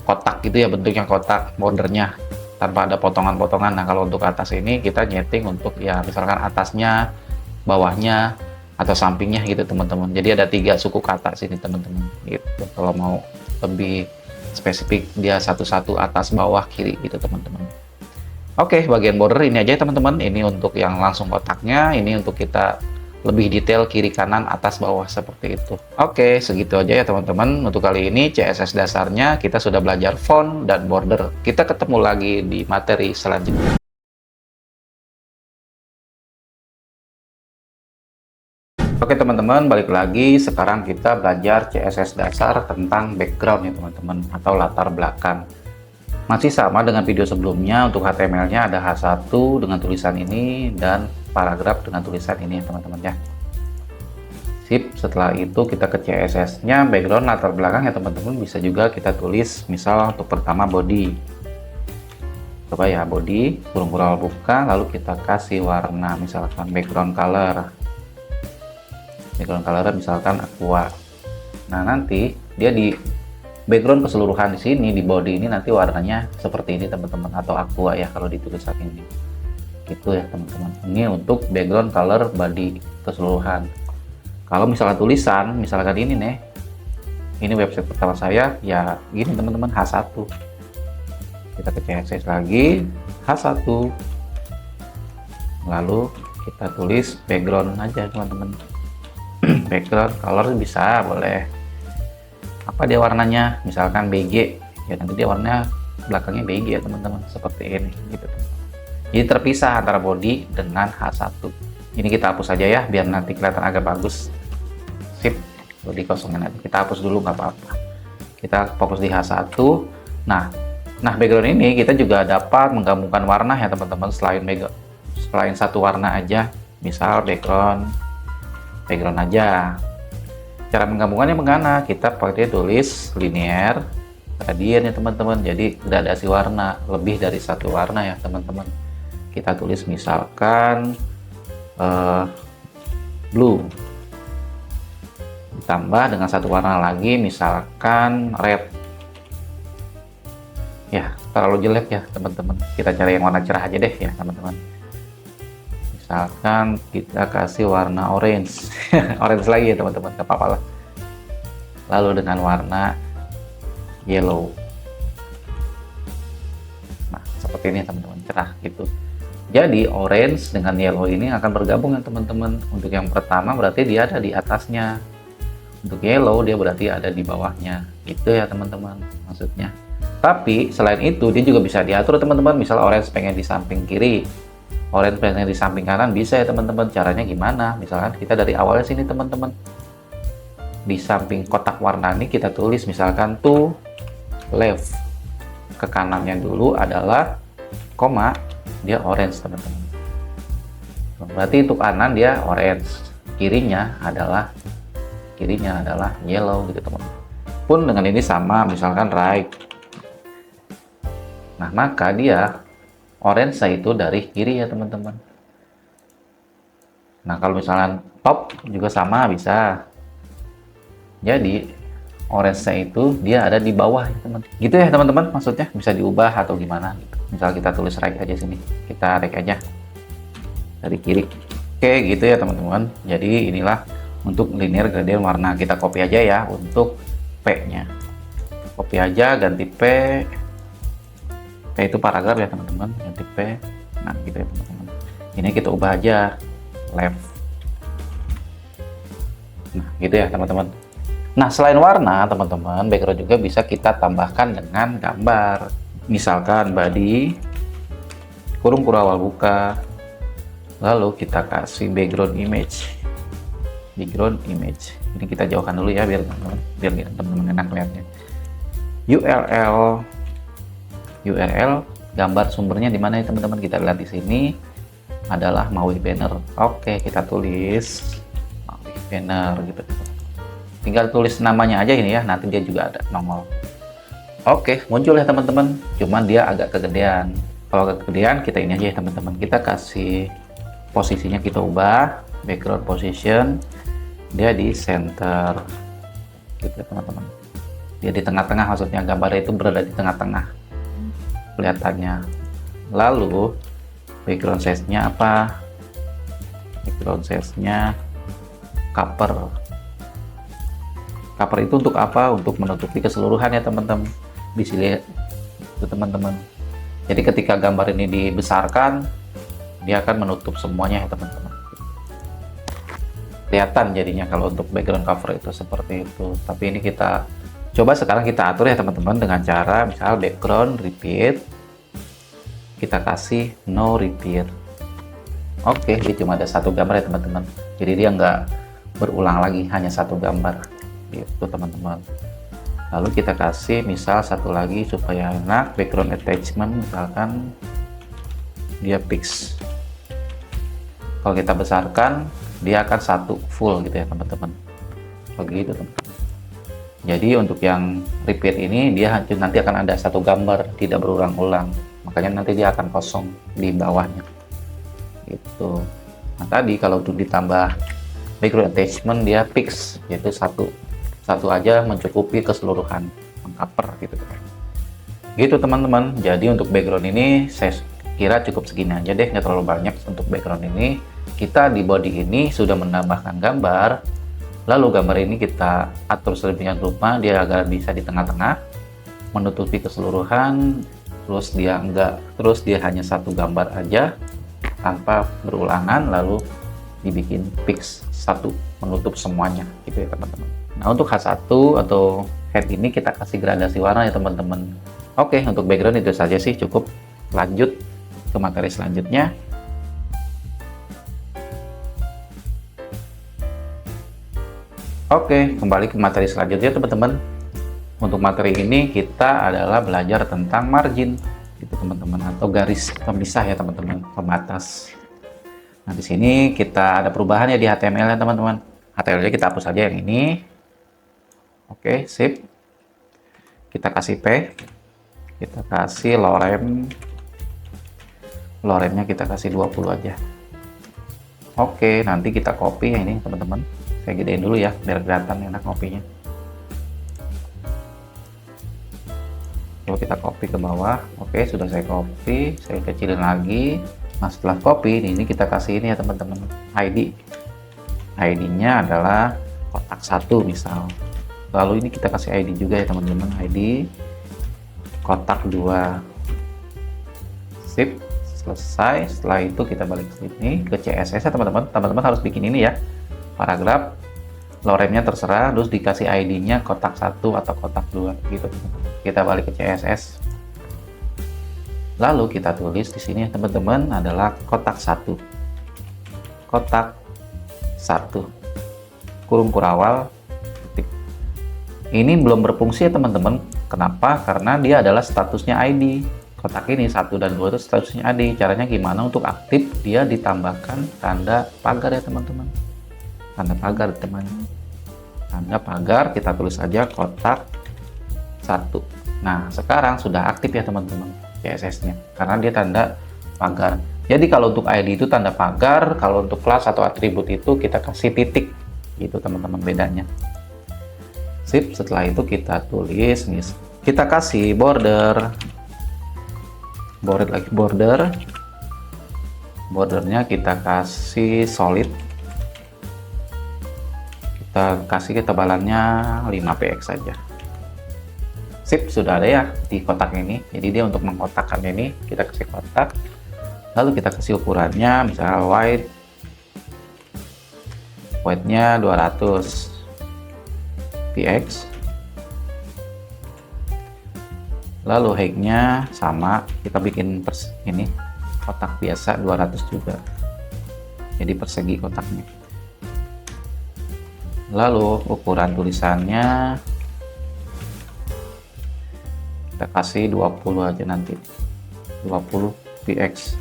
kotak gitu ya, bentuknya kotak, bordernya tanpa ada potongan-potongan. Nah, kalau untuk atas ini kita nyeting untuk ya misalkan atasnya, bawahnya, atau sampingnya gitu teman-teman. Jadi ada 3 suku kata sini teman-teman gitu, kalau mau lebih spesifik dia satu-satu atas bawah kiri gitu teman-teman. Oke, bagian border ini aja ya teman-teman. Ini untuk yang langsung kotaknya, ini untuk kita lebih detail kiri kanan atas bawah seperti itu. Oke, segitu aja ya teman-teman. Untuk kali ini CSS dasarnya kita sudah belajar font dan border. Kita ketemu lagi di materi selanjutnya. Oke teman-teman, balik lagi. Sekarang kita belajar CSS dasar tentang background ya teman-teman, atau latar belakang. Masih sama dengan video sebelumnya. Untuk HTML-nya ada H1 dengan tulisan ini dan paragraf dengan tulisan ini ya teman-teman ya. Sip, setelah itu kita ke CSS-nya, background latar belakang ya teman-teman. Bisa juga kita tulis misal untuk pertama body. Coba ya, body, kurung kurang buka, lalu kita kasih warna misalkan background color. Background color misalkan aqua. Nah, nanti dia di background keseluruhan di sini di body ini nanti warnanya seperti ini teman-teman, atau aqua ya kalau di tulisan ini gitu ya teman-teman. Ini untuk background color body keseluruhan. Kalau misalkan tulisan misalkan ini nih, ini website pertama saya ya gini teman-teman, H1. Kita ke CSS lagi, H1, lalu kita tulis background aja teman-teman. Background color bisa boleh apa dia warnanya, misalkan BG ya, nanti dia warnanya belakangnya BG ya teman-teman, seperti ini gitu. Jadi terpisah antara body dengan H1. Ini kita hapus aja ya biar nanti kelihatan agak bagus. Sip, body kosongnya nanti kita hapus dulu nggak apa-apa, kita fokus di H1. Nah background ini kita juga dapat menggabungkan warna ya teman-teman, selain satu warna aja, misal background aja. Cara menggabungkannya bagaimana? Kita pakai tulis linear gradient ya teman-teman. Jadi gradasi warna lebih dari satu warna ya teman-teman. Kita tulis misalkan blue ditambah dengan satu warna lagi misalkan red. Ya terlalu jelek ya teman-teman. Kita cari yang warna cerah aja deh ya teman-teman. Misalkan kita kasih warna orange. Orange lagi ya teman-teman, gak apa-apa lah. Lalu dengan warna yellow. Nah seperti ini teman-teman, cerah gitu. Jadi orange dengan yellow ini akan bergabung ya teman-teman. Untuk yang pertama berarti dia ada di atasnya, untuk yellow dia berarti ada di bawahnya gitu ya teman-teman maksudnya. Tapi selain itu dia juga bisa diatur teman-teman. Misal orange pengen di samping kiri, orange pengen di samping kanan, bisa ya teman-teman. Caranya gimana? Misalkan kita dari awalnya sini teman-teman, di samping kotak warna ini kita tulis misalkan to left, ke kanannya dulu adalah koma, dia orange teman-teman. Berarti untuk kanan dia orange, kirinya adalah yellow gitu teman-teman. Pun dengan ini sama, misalkan right. Nah maka dia orange itu dari kiri ya teman-teman. Nah kalau misalnya top juga sama bisa. Jadi orange itu dia ada di bawah ya teman-teman. Gitu ya teman-teman maksudnya, bisa diubah atau gimana gitu. Misal kita tulis right aja sini, kita right aja dari kiri. Oke gitu ya teman-teman. Jadi inilah untuk linear gradient warna. Kita copy aja ya untuk P-nya. Copy aja, ganti P. P itu paragraf ya teman-teman, ganti P. Nah gitu ya teman-teman. Ini kita ubah aja left. Nah gitu ya teman-teman. Nah selain warna teman-teman, background juga bisa kita tambahkan dengan gambar. Misalkan body, kurung awal buka, lalu kita kasih background image. Ini kita jauhkan dulu ya biar teman-teman enak lihatnya. URL gambar sumbernya di mana ya teman-teman, kita lihat di sini adalah Maui Banner. Oke, kita tulis Maui Banner gitu. Tinggal tulis namanya aja ini ya, nanti dia juga ada nongol. Oke, muncul ya teman-teman, cuman dia agak kegedean. Kalau kegedean kita ini aja ya teman-teman, kita kasih posisinya, kita ubah background position, dia di center gitu ya teman-teman. Dia di tengah-tengah, maksudnya gambarnya itu berada di tengah-tengah kelihatannya. Lalu background size-nya apa? Background size-nya cover. Cover itu untuk apa? Untuk menutupi keseluruhan ya teman-teman. Bisa lihat itu teman-teman. Jadi ketika gambar ini dibesarkan, dia akan menutup semuanya ya teman-teman. Kelihatan jadinya kalau untuk background cover itu seperti itu. Tapi ini kita coba sekarang kita atur ya teman-teman dengan cara misal background repeat, kita kasih no repeat. Oke, dia cuma ada satu gambar ya teman-teman. Jadi dia nggak berulang lagi, hanya satu gambar gitu teman-teman. Lalu kita kasih misal satu lagi supaya enak, background attachment misalkan dia fix. Kalau kita besarkan dia akan satu full gitu ya teman-teman. Begitu teman-teman. Jadi untuk yang repeat ini dia nanti akan ada satu gambar, tidak berulang-ulang. Makanya nanti dia akan kosong di bawahnya. Gitu. Nah tadi kalau untuk ditambah background attachment dia fix, yaitu satu aja mencukupi keseluruhan cover gitu. Gitu teman-teman. Jadi untuk background ini saya kira cukup segini aja deh, nggak terlalu banyak untuk background ini. Kita di body ini sudah menambahkan gambar, lalu gambar ini kita atur sedemikian rupa dia agar bisa di tengah-tengah menutupi keseluruhan, terus dia hanya satu gambar aja tanpa berulangan, lalu dibikin fix satu menutup semuanya gitu ya teman-teman. Nah untuk H1 atau head ini kita kasih gradasi warna ya teman-teman. Oke, untuk background itu saja sih, cukup. Lanjut ke materi selanjutnya. Oke, kembali ke materi selanjutnya teman-teman. Untuk materi ini kita adalah belajar tentang margin gitu teman-teman, atau garis pemisah ya teman-teman, pembatas. Nah di sini kita ada perubahan ya di HTML ya teman-teman. HTML-nya kita hapus saja yang ini. Oke, sip. Kita kasih P. Kita kasih lorem. Loremnya kita kasih 20 aja. Oke, nanti kita copy ya ini teman-teman. Saya gedein dulu ya biar kelihatan enak kopinya. Lalu kita copy ke bawah. Oke, sudah saya copy, saya kecilin lagi. Nah setelah copy ini kita kasih ini ya teman-teman, ID nya adalah kotak 1 misal. Lalu ini kita kasih ID juga ya teman-teman, ID kotak 2. Sip, selesai. Setelah itu kita balik ke sini ke CSS ya teman-teman. Teman-teman harus bikin ini ya, paragraf, loremnya terserah, terus dikasih ID-nya kotak 1 atau kotak 2 gitu. Kita balik ke CSS. Lalu kita tulis di sini teman-teman adalah kotak 1. Kotak 1. Kurung kurawal titik. Ini belum berfungsi ya teman-teman. Kenapa? Karena dia adalah statusnya ID. Kotak ini 1 dan 2 itu statusnya ID. Caranya gimana untuk aktif? Dia ditambahkan tanda pagar ya teman-teman. Tanda pagar teman-teman. Tanda pagar kita tulis aja kotak 1. Nah sekarang sudah aktif ya teman-teman CSS-nya karena dia tanda pagar. Jadi kalau untuk ID itu tanda pagar, kalau untuk kelas atau atribut itu kita kasih titik gitu teman-teman bedanya. Sip, setelah itu kita tulis nih, kita kasih border lagi, bordernya kita kasih solid, kita kasih ketebalannya 5px saja. Sip, sudah ada ya di kotak ini. Jadi dia untuk mengkotakkan ini kita kasih kotak, lalu kita kasih ukurannya misalnya width-nya 200 px, lalu height-nya sama, kita bikin ini kotak biasa 200 juga, jadi persegi kotaknya. Lalu ukuran tulisannya kita kasih 20 aja nanti, 20 px.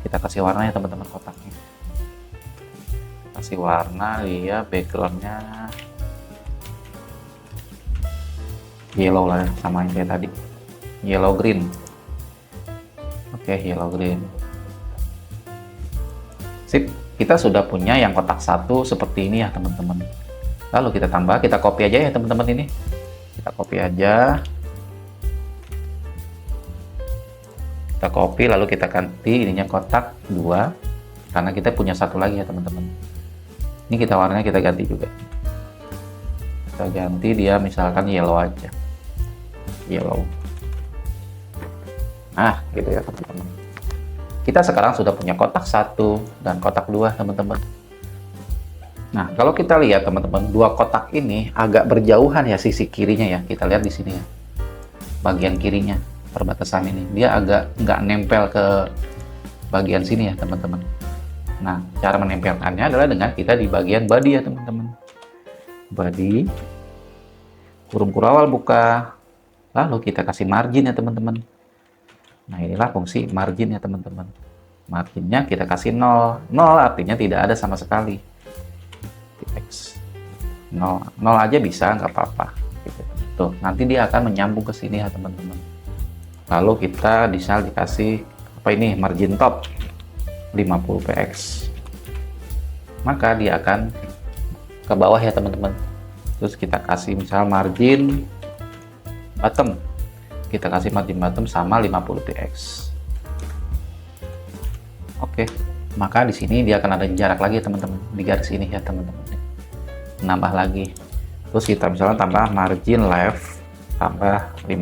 Kita kasih warnanya teman-teman kotaknya, kasih warna dia backgroundnya yellow lah, sama yang kayak tadi, yellow green. Oke, yellow green. Sip, kita sudah punya yang kotak 1 seperti ini ya teman-teman. Lalu kita tambah, kita copy aja ya teman-teman, ini kita copy aja, kita copy lalu kita ganti ininya kotak 2 karena kita punya satu lagi ya teman-teman. Ini kita warnanya kita ganti juga, kita ganti dia misalkan yellow aja. yellow. Nah, gitu ya teman-teman. Kita sekarang sudah punya kotak 1 dan kotak 2, teman-teman. Nah, kalau kita lihat teman-teman, dua kotak ini agak berjauhan ya sisi kirinya ya. Kita lihat di sini ya. Bagian kirinya, perbatasan ini. Dia agak nggak nempel ke bagian sini ya, teman-teman. Nah, cara menempelkannya adalah dengan kita di bagian body ya, teman-teman. Body, kurung kurawal buka, lalu kita kasih margin ya, teman-teman. Nah, inilah fungsi margin ya, teman-teman. Marginnya kita kasih 0. 0 artinya tidak ada sama sekali. X 0 aja bisa, nggak apa-apa gitu. Tuh, nanti dia akan menyambung ke sini ya, teman-teman. Lalu kita misal dikasih apa ini, margin top 50 px, maka dia akan ke bawah ya, teman-teman. Terus kita kasih misal margin bottom, kita kasih margin bottom sama 50 px. Oke, maka di sini dia akan ada jarak lagi, teman-teman, di garis ini ya, teman-teman. Nambah lagi. Terus kita misalnya tambah margin left tambah 50.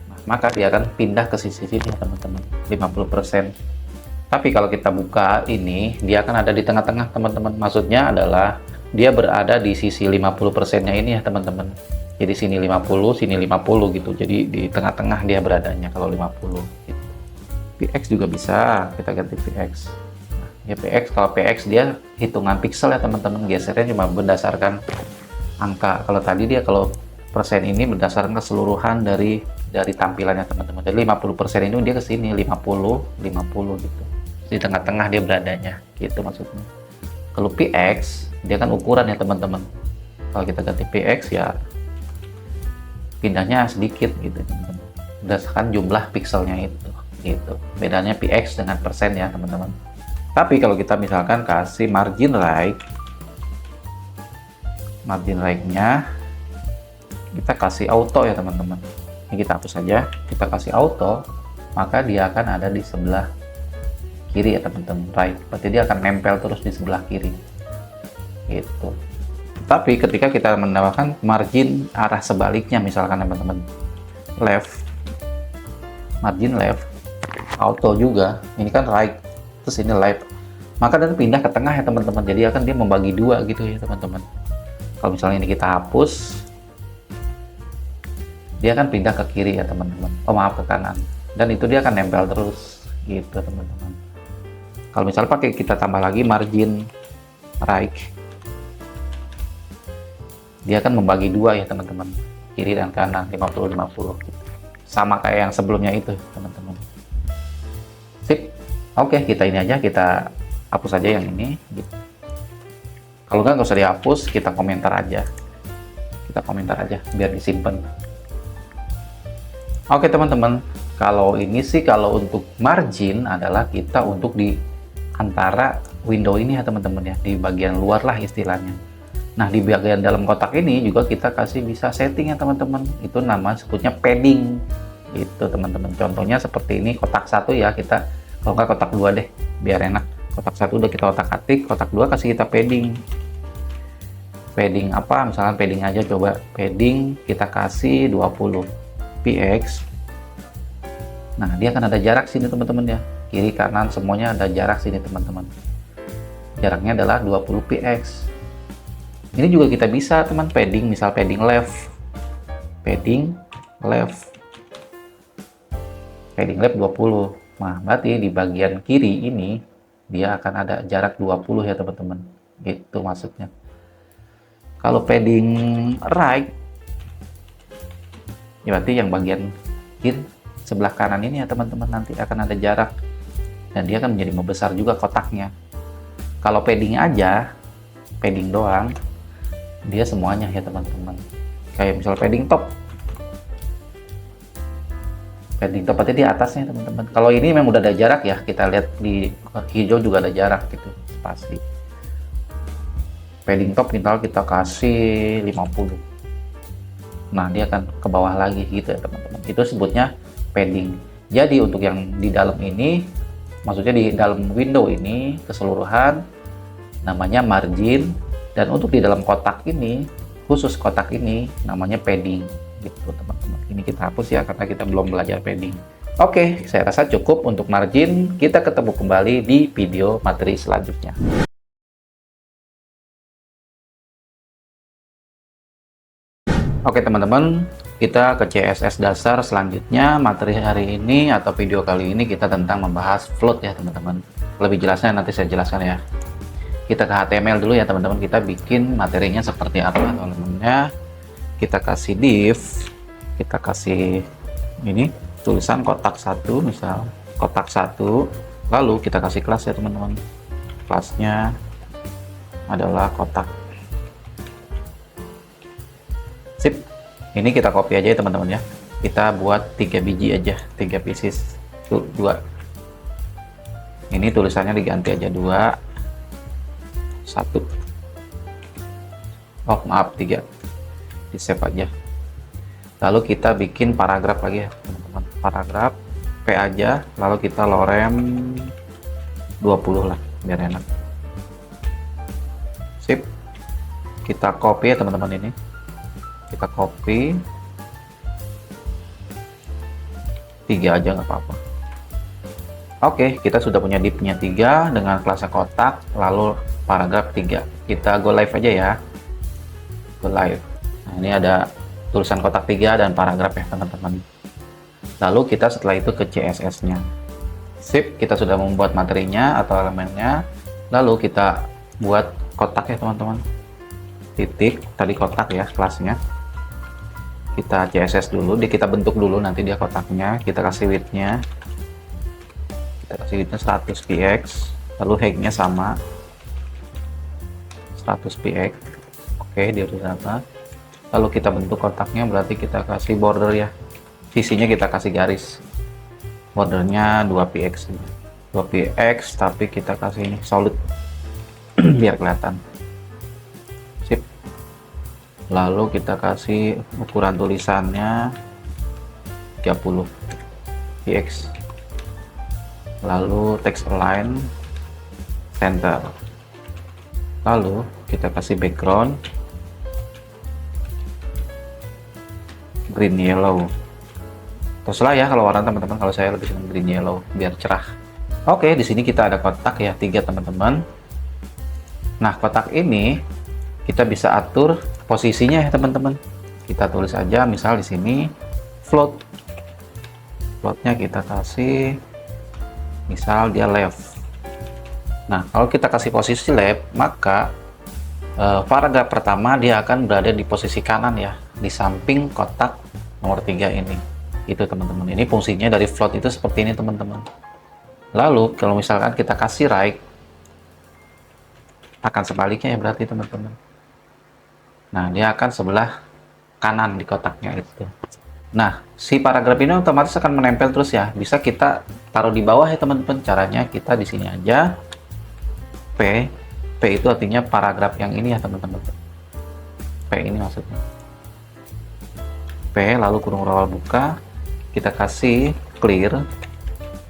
Nah, maka dia akan pindah ke sisi sini ya, teman-teman, 50%. Tapi kalau kita buka ini, dia akan ada di tengah-tengah, teman-teman. Maksudnya adalah dia berada di sisi 50%-nya ini ya, teman-teman. Jadi sini 50, sini 50 gitu. Jadi di tengah-tengah dia beradanya kalau 50 gitu. PX juga bisa, kita ganti PX. Nah, ya PX, kalau PX dia hitungan pixel ya, teman-teman. Gesernya cuma berdasarkan angka. Kalau tadi dia kalau persen ini berdasarkan keseluruhan dari tampilannya, teman-teman. Jadi 50% ini dia ke sini 50 gitu. Di tengah-tengah dia beradanya gitu maksudnya. Kalau PX dia kan ukuran ya, teman-teman. Kalau kita ganti PX ya pindahnya sedikit gitu, teman-teman. Berdasarkan jumlah pixelnya itu gitu. Bedanya PX dengan persen ya, teman-teman. Tapi kalau kita misalkan kasih margin right, margin right-nya kita kasih auto ya, teman-teman. Ini kita hapus saja, kita kasih auto, maka dia akan ada di sebelah kiri ya, teman-teman, right. Berarti dia akan nempel terus di sebelah kiri gitu. Tapi ketika kita menambahkan margin arah sebaliknya, misalkan teman-teman, left, margin left, auto juga, ini kan right, terus ini left, maka nanti pindah ke tengah ya, teman-teman. Jadi akan dia membagi dua gitu ya, teman-teman. Kalau misalnya ini kita hapus, dia akan pindah ke kiri ya, teman-teman. Oh maaf, ke kanan. Dan itu dia akan nempel terus gitu, teman-teman. Kalau misalnya pakai kita tambah lagi margin right, dia akan membagi dua ya, teman-teman, kiri dan kanan 50-50 gitu. Sama kayak yang sebelumnya itu, teman-teman. Sip. Oke, kita ini aja, kita hapus aja yang ini gitu. Kalau nggak usah dihapus, kita komentar aja, biar disimpan. Oke, teman-teman, kalau ini sih, kalau untuk margin adalah kita untuk di antara window ini ya, teman-teman ya, di bagian luar lah istilahnya. Nah, di bagian dalam kotak ini juga kita kasih bisa setting ya, teman-teman. Itu nama sebutnya padding gitu, teman-teman. Contohnya seperti ini, kotak 1 ya, kita kalau nggak kotak 2 deh biar enak. Kotak 1 udah kita otak-atik, kotak 2 kasih kita padding. Padding apa? Misalnya padding aja, coba padding kita kasih 20 px. Nah, dia akan ada jarak sini, teman-teman ya. Kiri kanan semuanya ada jarak sini, teman-teman. Jaraknya adalah 20 px. Ini juga kita bisa, teman, padding, misal padding left, padding left 20. Nah, berarti di bagian kiri ini dia akan ada jarak 20 ya, teman-teman. Gitu maksudnya. Kalau padding right, ya berarti yang bagian kiri sebelah kanan ini ya, teman-teman, nanti akan ada jarak dan dia akan menjadi membesar juga kotaknya. Kalau padding aja, padding doang, dia semuanya ya, teman-teman. Kayak misal padding top berarti di atasnya, teman-teman. Kalau ini memang udah ada jarak ya, kita lihat di hijau juga ada jarak gitu, pasti. Padding top kita kasih 50. Nah, dia akan ke bawah lagi gitu ya, teman-teman. Itu sebutnya padding. Jadi untuk yang di dalam ini, maksudnya di dalam window ini keseluruhan namanya margin, dan untuk di dalam kotak ini, khusus kotak ini namanya padding gitu, teman-teman. Ini kita hapus ya karena kita belum belajar padding. Oke, saya rasa cukup untuk margin. Kita ketemu kembali di video materi selanjutnya. Oke teman-teman, kita ke CSS dasar selanjutnya. Materi hari ini atau video kali ini kita tentang membahas float ya teman-teman. Lebih jelasnya nanti saya jelaskan ya. Kita ke HTML dulu ya teman-teman. Kita bikin materinya seperti apa elemennya. Kita kasih div, kita kasih ini tulisan kotak 1 misal, kotak 1, lalu kita kasih kelas ya teman-teman. Kelasnya adalah kotak. Sip. Ini kita copy aja ya teman-teman ya. Kita buat 3 biji aja, 3 pieces. Tuh, 2. Ini tulisannya diganti aja 2, 1. Oh, maaf 3. Di save aja. Lalu kita bikin paragraf lagi ya teman-teman. Paragraf P aja, lalu kita lorem 20 lah biar enak. Sip. Kita copy ya teman-teman ini. Kita copy 3 aja nggak apa-apa. Oke, kita sudah punya divnya 3 dengan kelasnya kotak, lalu paragraf 3. Kita go live aja ya. Go live. Nah, ini ada tulisan kotak 3 dan paragraf ya teman-teman. Lalu kita setelah itu ke CSS-nya. Sip, kita sudah membuat materinya atau elemennya. Lalu kita buat kotak ya teman-teman. Titik, tadi kotak ya kelasnya. Kita CSS dulu, kita bentuk dulu nanti dia kotaknya. Kita kasih width-nya. Kita kasih width-nya 100 px. Lalu height-nya sama 100 px. Oke, dia udah apa? Lalu kita bentuk kotaknya, berarti kita kasih border ya. Sisinya kita kasih garis. Bordernya 2px. 2px, tapi kita kasih ini solid biar kelihatan. Sip. Lalu kita kasih ukuran tulisannya 30 px. Lalu text align center. Lalu kita kasih background green yellow. Terserah ya kalau warna teman-teman, kalau saya lebih senang green yellow biar cerah. Oke, di sini kita ada kotak ya 3 teman-teman. Nah, kotak ini kita bisa atur posisinya ya teman-teman. Kita tulis aja misal di sini float. Floatnya kita kasih misal dia left. Nah, kalau kita kasih posisi left, maka paragraf pertama dia akan berada di posisi kanan ya, di samping kotak nomor 3 ini. Itu teman-teman. Ini fungsinya dari float itu seperti ini teman-teman. Lalu kalau misalkan kita kasih right, akan sebaliknya ya berarti teman-teman. Nah, dia akan sebelah kanan di kotaknya itu. Nah, si paragraf ini otomatis akan menempel terus ya. Bisa kita taruh di bawah ya teman-teman. Caranya kita di sini aja P. P itu artinya paragraf yang ini ya teman-teman. P ini maksudnya. P lalu kurung rawal buka. Kita kasih clear.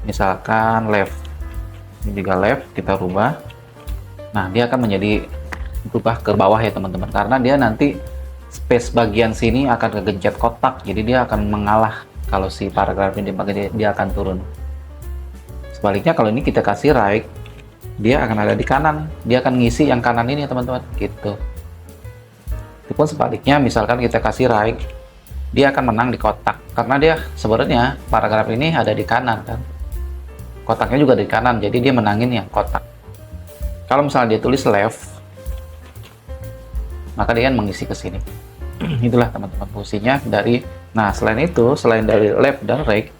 Misalkan left. Ini juga left, kita rubah. Nah, dia akan menjadi berubah ke bawah ya teman-teman, karena dia nanti space bagian sini akan kegencet kotak, jadi dia akan mengalah. Kalau si paragraf ini dipakai, dia akan turun. Sebaliknya kalau ini kita kasih right, dia akan ada di kanan, dia akan ngisi yang kanan ini ya teman-teman, gitu. Itu pun sebaliknya, misalkan kita kasih right, dia akan menang di kotak, karena dia sebenarnya paragraf ini ada di kanan kan, kotaknya juga di kanan, jadi dia menangin yang kotak. Kalau misalnya dia tulis left, maka dia akan mengisi ke sini. Itulah teman-teman fungsinya dari. Nah, selain itu, selain dari left dan right,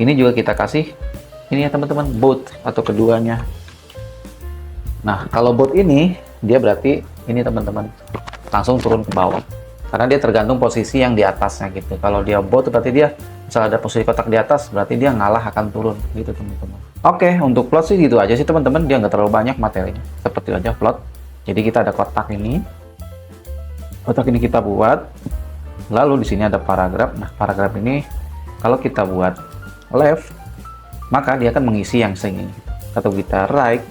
ini juga kita kasih ini ya teman-teman, both atau keduanya. Nah, kalau both ini dia berarti ini teman-teman langsung turun ke bawah, karena dia tergantung posisi yang di atasnya gitu. Kalau dia both berarti dia misalnya ada posisi kotak di atas, berarti dia ngalah akan turun gitu teman-teman. Oke, untuk plot sih gitu aja sih teman-teman, dia nggak terlalu banyak materinya, seperti aja plot. Jadi kita ada kotak ini kita buat, lalu di sini ada paragraf. Nah, paragraf ini kalau kita buat left, maka dia akan mengisi yang sini. Atau kita right,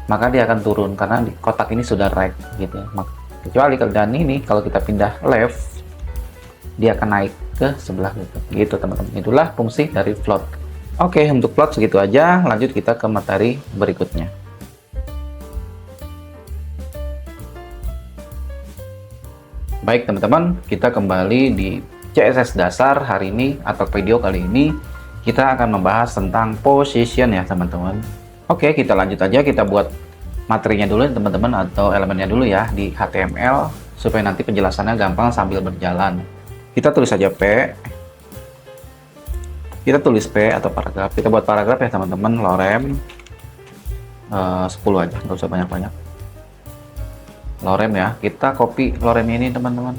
maka dia akan turun karena di kotak ini sudah right gitu. Kecuali kalau dan ini kalau kita pindah left, dia akan naik ke sebelah gitu teman-teman. Itulah fungsi dari float. Oke, untuk float segitu aja. Lanjut kita ke materi berikutnya. Baik teman-teman, kita kembali di CSS dasar hari ini atau video kali ini. Kita akan membahas tentang position ya teman-teman. Oke, kita lanjut aja, kita buat materinya dulu teman-teman, atau elemennya dulu ya di HTML supaya nanti penjelasannya gampang sambil berjalan. Kita tulis saja P, kita tulis P atau paragraf. Kita buat paragraf ya teman-teman, lorem 10 aja, nggak usah banyak-banyak. Lorem ya, kita copy lorem ini teman-teman.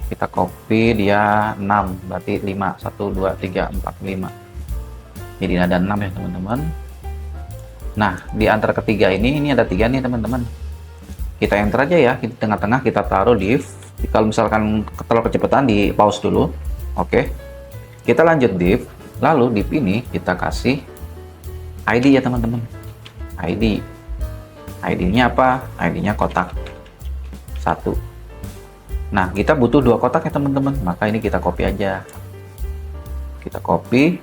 Kita copy dia 6, berarti 5, 1, 2, 3, 4, 5. Jadi ada 6 ya teman-teman. Nah, di antara ketiga ini ada 3 nih teman-teman. Kita enter aja ya, di tengah-tengah kita taruh div. Kalau misalkan terlalu kecepatan, di pause dulu. Oke, kita lanjut div. Lalu div ini kita kasih ID ya teman-teman. ID-nya apa? ID-nya kotak 1. Nah, kita butuh 2 kotak ya teman-teman, maka ini kita copy aja. Kita copy,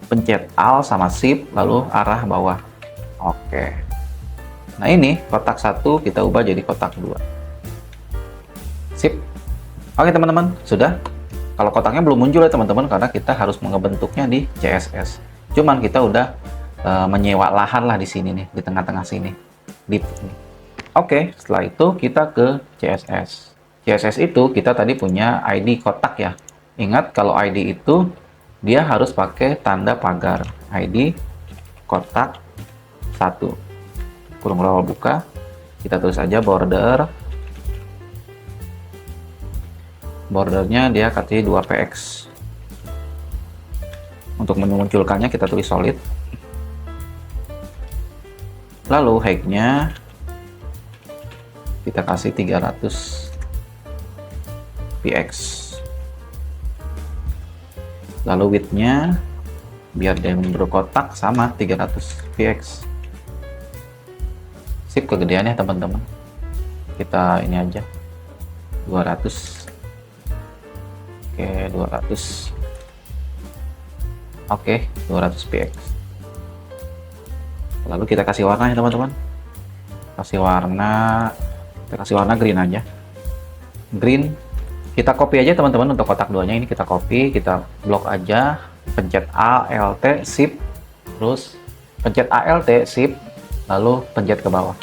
pencet Alt sama Shift, lalu arah bawah. Oke. Nah, ini kotak 1 kita ubah jadi kotak 2. Sip. Oke teman-teman, sudah. Kalau kotaknya belum muncul ya teman-teman, karena kita harus ngebentuknya di CSS. Cuman kita udah menyewa lahan lah di sini nih, di tengah-tengah sini. Oke, setelah itu kita ke CSS. CSS itu kita tadi punya ID kotak ya. Ingat kalau ID itu dia harus pakai tanda pagar. ID kotak 1. Kurung bawah buka. Kita tulis saja border. Bordernya dia katanya 2px. Untuk memunculkannya kita tulis solid. Lalu height-nya kita kasih 300 px. Lalu width-nya biar dia berkotak sama 300 px. Sip, kegedeannya teman-teman. Kita ini aja 200. Oke, 200. Oke, 200 px. Lalu kita kasih warna ya teman-teman. Kita kasih warna green aja. Green. Kita copy aja teman-teman untuk kotak 2-nya ini, kita copy, kita blok aja, pencet Alt Shift, terus pencet Alt Shift, lalu pencet ke bawah.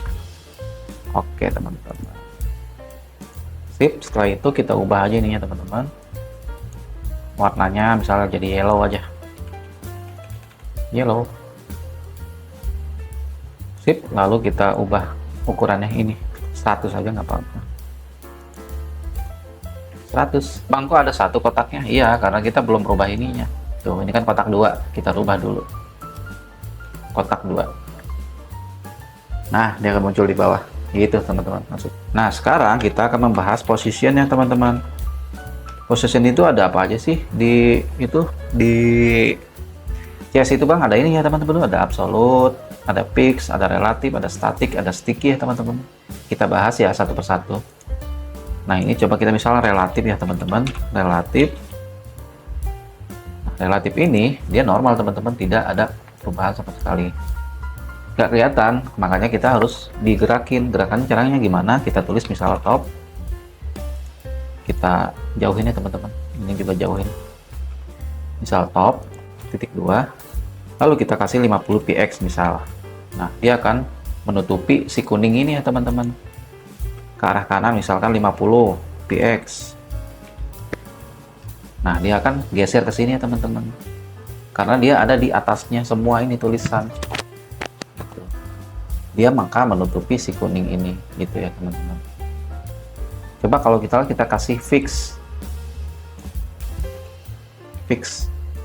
Oke teman-teman. Sip, setelah itu kita ubah aja ininya teman-teman. Warnanya misalnya jadi yellow aja. Yellow. Sip, lalu kita ubah ukurannya ini 100 aja nggak apa-apa. 100. Bang, kok ada 1 kotaknya? Iya, karena kita belum rubah ininya. Tuh, ini kan kotak 2, kita rubah dulu. Kotak 2. Nah, dia akan muncul di bawah. Gitu, teman-teman. Masuk. Nah, sekarang kita akan membahas positionnya, teman-teman. Position itu ada apa aja sih di CSS itu Bang? Ada ini ya teman-teman, ada absolute, ada fix, ada relatif, ada static, ada sticky ya teman-teman. Kita bahas ya satu persatu. Nah, ini coba kita misalnya relatif ya teman-teman. Relatif. Nah, relatif ini dia normal teman-teman, tidak ada perubahan sama sekali. Nggak kelihatan, makanya kita harus digerakin. Gerakan caranya gimana? Kita tulis misal top. Kita jauhin ya teman-teman, ini juga jauhin, misal top titik 2, lalu kita kasih 50 px misal. Nah, dia akan menutupi si kuning ini ya teman-teman, ke arah kanan misalkan 50 px. Nah, dia akan geser ke sini ya teman-teman, karena dia ada di atasnya semua ini tulisan gitu. Dia maka menutupi si kuning ini gitu ya teman-teman. Coba kalau kita kasih fix.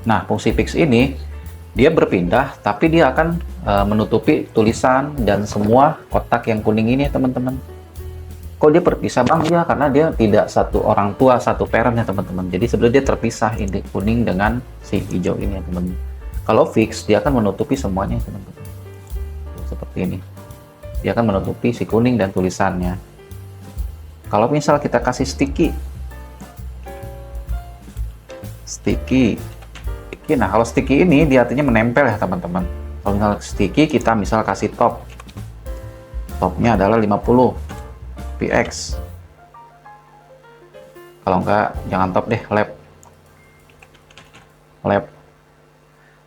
Nah, fungsi fix ini dia berpindah, tapi dia akan menutupi tulisan dan semua kotak yang kuning ini ya teman-teman. Kok dia berpisah Bang? Ya, karena dia tidak satu orang tua, satu parent ya teman-teman. Jadi sebenarnya dia terpisah, ini kuning dengan si hijau ini ya teman-teman. Kalau fix, dia akan menutupi semuanya teman-teman. Seperti ini. Dia akan menutupi si kuning dan tulisannya. Kalau misal kita kasih sticky, nah kalau sticky ini dia artinya menempel ya teman-teman. Kalau misal sticky kita misal kasih topnya adalah 50 px. Kalau enggak jangan top deh, lap.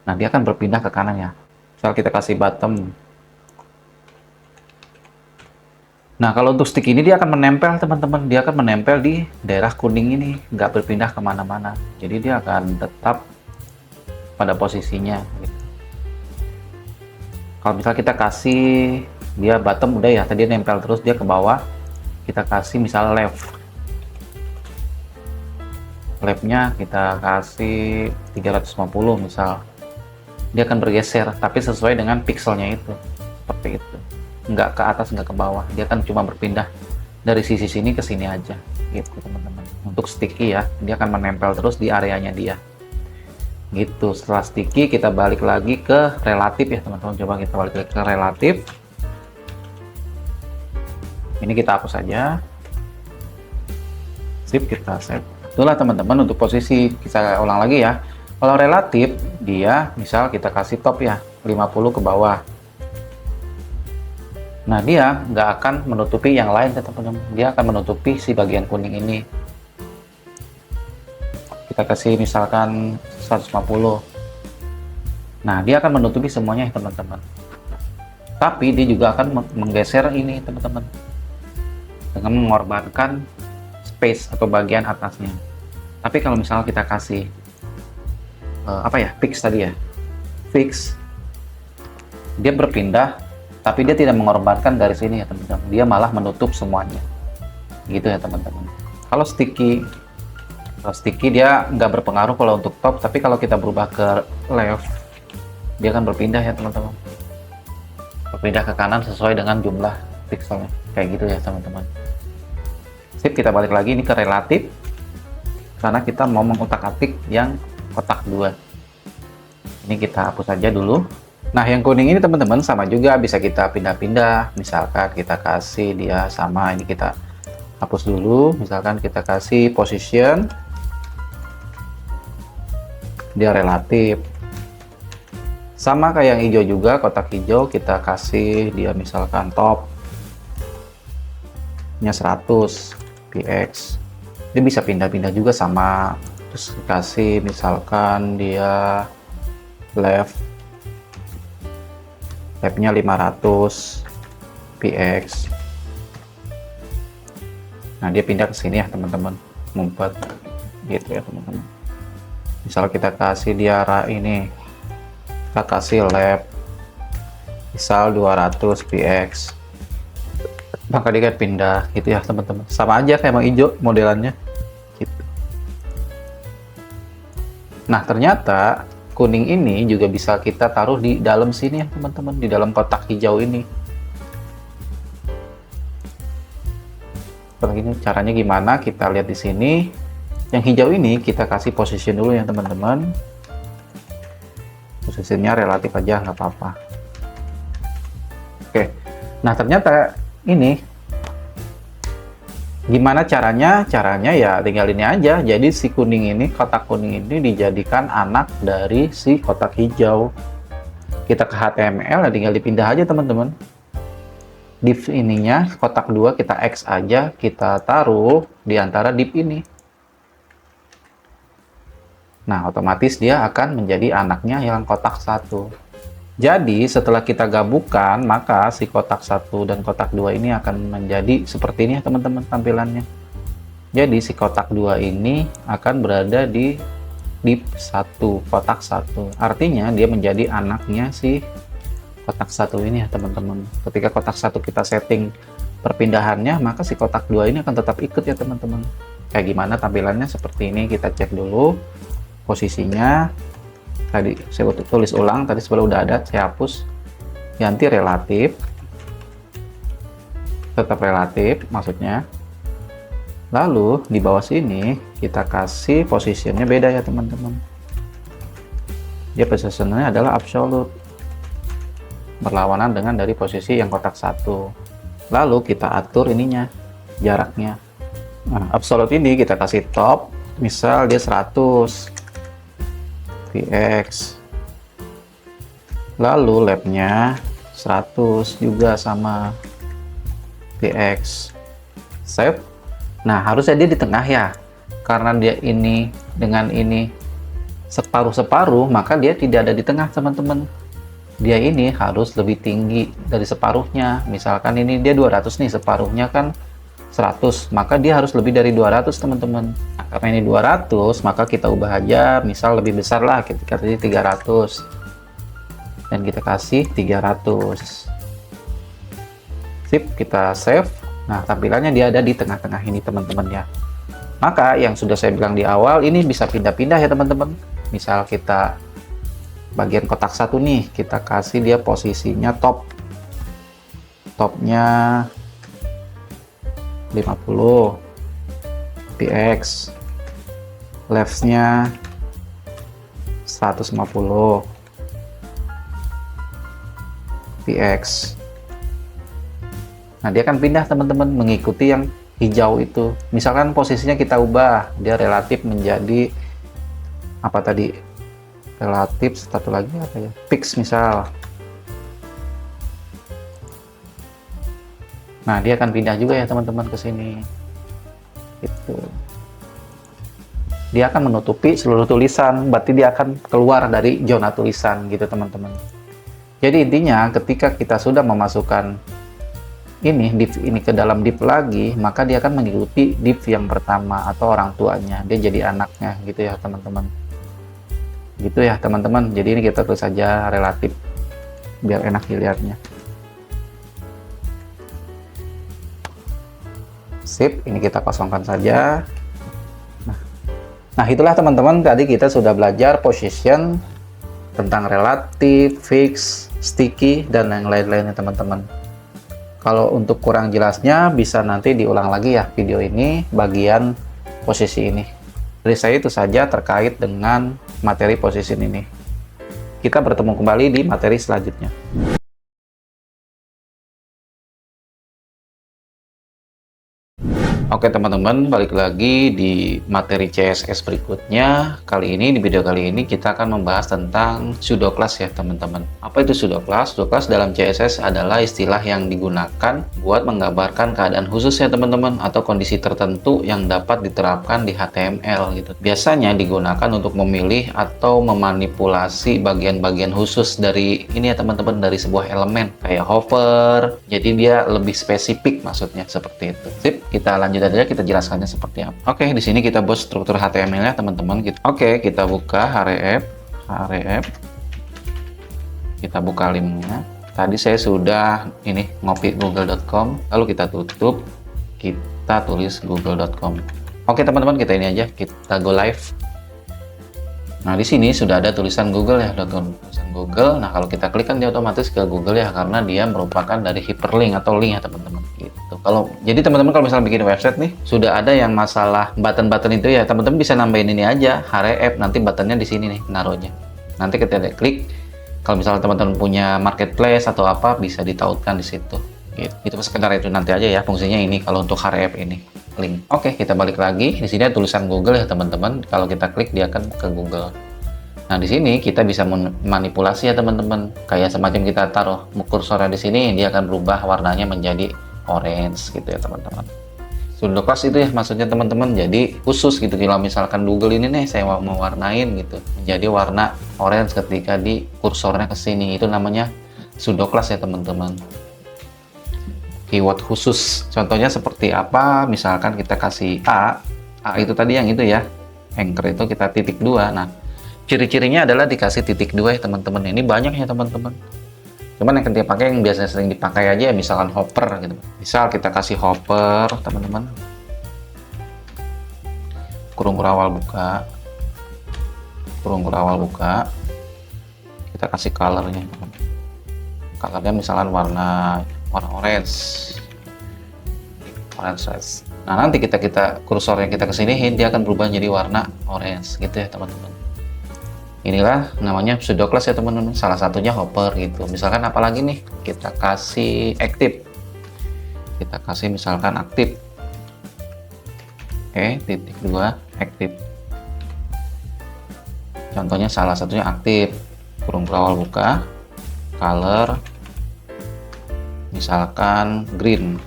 Nah dia akan berpindah ke kanan ya. Misal kita kasih bottom. Nah kalau untuk stick ini dia akan menempel teman-teman, dia akan menempel di daerah kuning ini, nggak berpindah kemana-mana. Jadi dia akan tetap pada posisinya gitu. Kalau misal kita kasih dia bottom udah ya, tadi nempel terus dia ke bawah, kita kasih misal lapnya kita kasih 350 misal, dia akan bergeser tapi sesuai dengan pixelnya itu, seperti itu, nggak ke atas nggak ke bawah, dia akan cuma berpindah dari sisi sini ke sini aja gitu teman-teman. Untuk sticky ya, dia akan menempel terus di areanya dia gitu. Setelah sticky kita balik lagi ke relatif ya teman-teman, coba kita balik lagi ke relatif. Ini kita hapus saja, sip, kita save. Itulah teman-teman untuk posisi, kita ulang lagi ya. Kalau relatif dia misal kita kasih top ya 50 ke bawah, nah dia nggak akan menutupi yang lain teman-teman, dia akan menutupi si bagian kuning ini. Kita kasih misalkan 150, nah dia akan menutupi semuanya teman-teman, tapi dia juga akan menggeser ini teman-teman dengan mengorbankan space atau bagian atasnya. Tapi kalau misalnya kita kasih fix tadi ya, fix, dia berpindah tapi dia tidak mengorbankan garis ini ya teman-teman, dia malah menutup semuanya gitu ya teman-teman. Kalau sticky dia nggak berpengaruh kalau untuk top, tapi kalau kita berubah ke left dia akan berpindah ya teman-teman, berpindah ke kanan sesuai dengan jumlah pixelnya kayak gitu ya teman-teman. Sip, kita balik lagi ini ke relatif karena kita mau mengutak-atik yang kotak 2. Ini kita hapus saja dulu. Nah yang kuning ini teman-teman sama juga bisa kita pindah-pindah, misalkan kita kasih dia sama, ini kita hapus dulu, misalkan kita kasih position dia relatif, sama kayak yang hijau juga, kotak hijau kita kasih dia misalkan topnya 100 px, dia bisa pindah-pindah juga sama. Terus kasih misalkan dia lapnya 500 px, nah dia pindah ke sini ya teman-teman, ngumpet gitu ya teman-teman. Misal kita kasih dia arah ini, kita kasih lap misal 200 px, maka dia pindah gitu ya teman-teman, sama aja kayak yang hijau modelannya gitu. Nah ternyata kuning ini juga bisa kita taruh di dalam sini ya teman-teman, di dalam kotak hijau ini. Seperti ini caranya gimana, kita lihat di sini. Yang hijau ini kita kasih position dulu ya teman-teman, posisinya relatif aja nggak apa-apa. Oke, nah ternyata ini gimana caranya ya tinggal ini aja. Jadi si kuning ini, kotak kuning ini dijadikan anak dari si kotak hijau. Kita ke HTML ya tinggal dipindah aja teman-teman, div ininya kotak 2 kita X aja, kita taruh di antara div ini. Nah otomatis dia akan menjadi anaknya yang kotak 1. Jadi setelah kita gabungkan, maka si kotak 1 dan kotak 2 ini akan menjadi seperti ini ya teman-teman tampilannya. Jadi si kotak 2 ini akan berada di div 1, kotak 1. Artinya dia menjadi anaknya si kotak 1 ini ya teman-teman. Ketika kotak 1 kita setting perpindahannya, maka si kotak 2 ini akan tetap ikut ya teman-teman. Kayak gimana tampilannya seperti ini, kita cek dulu posisinya. Tadi saya tulis ulang, tadi sebelah udah ada, saya hapus, ganti relatif, tetap relatif maksudnya. Lalu di bawah sini kita kasih posisinya beda ya teman-teman, dia positionnya adalah absolute, berlawanan dengan dari posisi yang kotak 1. Lalu kita atur ininya, jaraknya Nah, absolute ini kita kasih top, misal dia 100 px, lalu labnya 100 juga sama px, save. Nah, harusnya dia di tengah ya, karena dia ini dengan ini separuh-separuh, maka dia tidak ada di tengah teman-teman. Dia ini harus lebih tinggi dari separuhnya. Misalkan ini dia 200 nih, separuhnya kan 100, maka dia harus lebih dari 200 teman-teman. Nah, karena ini 200, maka kita ubah aja, misal lebih besar lah, kita kasih 300 dan kita kasih 300. Sip, kita save. Nah, tampilannya dia ada di tengah-tengah ini teman-teman ya. Maka yang sudah saya bilang di awal, ini bisa pindah-pindah ya teman-teman. Misal kita bagian kotak satu nih, kita kasih dia posisinya top, topnya 50 px, leftnya 150 px. Nah, dia akan pindah teman-teman mengikuti yang hijau itu. Misalkan posisinya kita ubah, dia relatif menjadi apa tadi, relatif satu lagi apa ya, fix misal. Nah, dia akan pindah juga ya teman-teman ke sini gitu. Dia akan menutupi seluruh tulisan, berarti dia akan keluar dari zona tulisan gitu teman-teman. Jadi intinya ketika kita sudah memasukkan ini div ini ke dalam div lagi, maka dia akan mengikuti div yang pertama atau orang tuanya, dia jadi anaknya gitu ya teman-teman. Gitu ya teman-teman. Jadi ini kita tulis saja relatif biar enak dilihatnya. Sip, ini kita kosongkan saja. Nah, itulah teman-teman, tadi kita sudah belajar position, tentang relatif, fix, sticky, dan yang lain-lainnya teman-teman. Kalau untuk kurang jelasnya bisa nanti diulang lagi ya video ini bagian posisi ini. Dari saya itu saja terkait dengan materi position ini. Kita bertemu kembali di materi selanjutnya. Oke teman-teman, balik lagi di materi CSS berikutnya. Kali ini, di video kali ini kita akan membahas tentang pseudo class ya teman-teman. Apa itu pseudo class? Pseudo class dalam CSS adalah istilah yang digunakan buat menggambarkan keadaan khusus ya teman-teman, atau kondisi tertentu yang dapat diterapkan di HTML gitu. Biasanya digunakan untuk memilih atau memanipulasi bagian-bagian khusus dari ini ya teman-teman, dari sebuah elemen kayak hover. Jadi dia lebih spesifik maksudnya, seperti itu. Sip, kita lanjut aja, kita jelaskannya seperti apa. Oke, di sini kita buat struktur HTML-nya teman-teman. Oke, kita buka href, kita buka linknya. Tadi saya sudah ini ngopi google.com, lalu kita tutup, kita tulis google.com. Oke teman-teman, kita ini aja, kita go live. Nah, di sini sudah ada tulisan Google ya, tulisan Google. Nah, kalau kita klik kan dia otomatis ke Google ya, karena dia merupakan dari hyperlink atau link ya teman-teman. Gitu. Jadi teman-teman kalau misalnya bikin website nih, sudah ada yang masalah button-button itu ya, teman-teman bisa nambahin ini aja, href, nanti buttonnya di sini nih, naruhnya. Nanti ketika klik, kalau misalnya teman-teman punya marketplace atau apa, bisa ditautkan di situ. Gitu. Itu sekedar itu nanti aja ya, fungsinya ini kalau untuk href ini. Link. Oke, kita balik lagi. Di sini ada tulisan Google ya teman-teman. Kalau kita klik dia akan ke Google. Nah, di sini kita bisa manipulasi ya teman-teman. Kayak semacam kita taruh kursornya di sini, dia akan berubah warnanya menjadi orange gitu ya teman-teman. Pseudo class itu ya maksudnya teman-teman. Jadi khusus gitu. Kalau misalkan Google ini nih saya mau warnain gitu, menjadi warna orange ketika di kursornya ke sini. Itu namanya pseudo class ya teman-teman. Keyword khusus, contohnya seperti apa? Misalkan kita kasih A itu tadi yang itu ya, anchor itu kita titik 2. Nah, ciri-cirinya adalah dikasih titik 2 ya teman-teman. Ini banyak ya teman-teman. Cuman yang kita pakai, yang biasanya sering dipakai aja ya, misalkan hopper gitu. Misal kita kasih hopper teman-teman, kurung kurawal buka, kita kasih colornya. Colornya misalkan warna orange. Nah, nanti kita kursor yang kita kesini, dia akan berubah jadi warna orange gitu ya teman-teman. Inilah namanya pseudo class ya teman-teman. Salah satunya hopper gitu. Misalkan apalagi nih, kita kasih active, kita kasih misalkan aktif. titik 2 aktif. Contohnya salah satunya aktif, kurung berawal buka, color, misalkan green.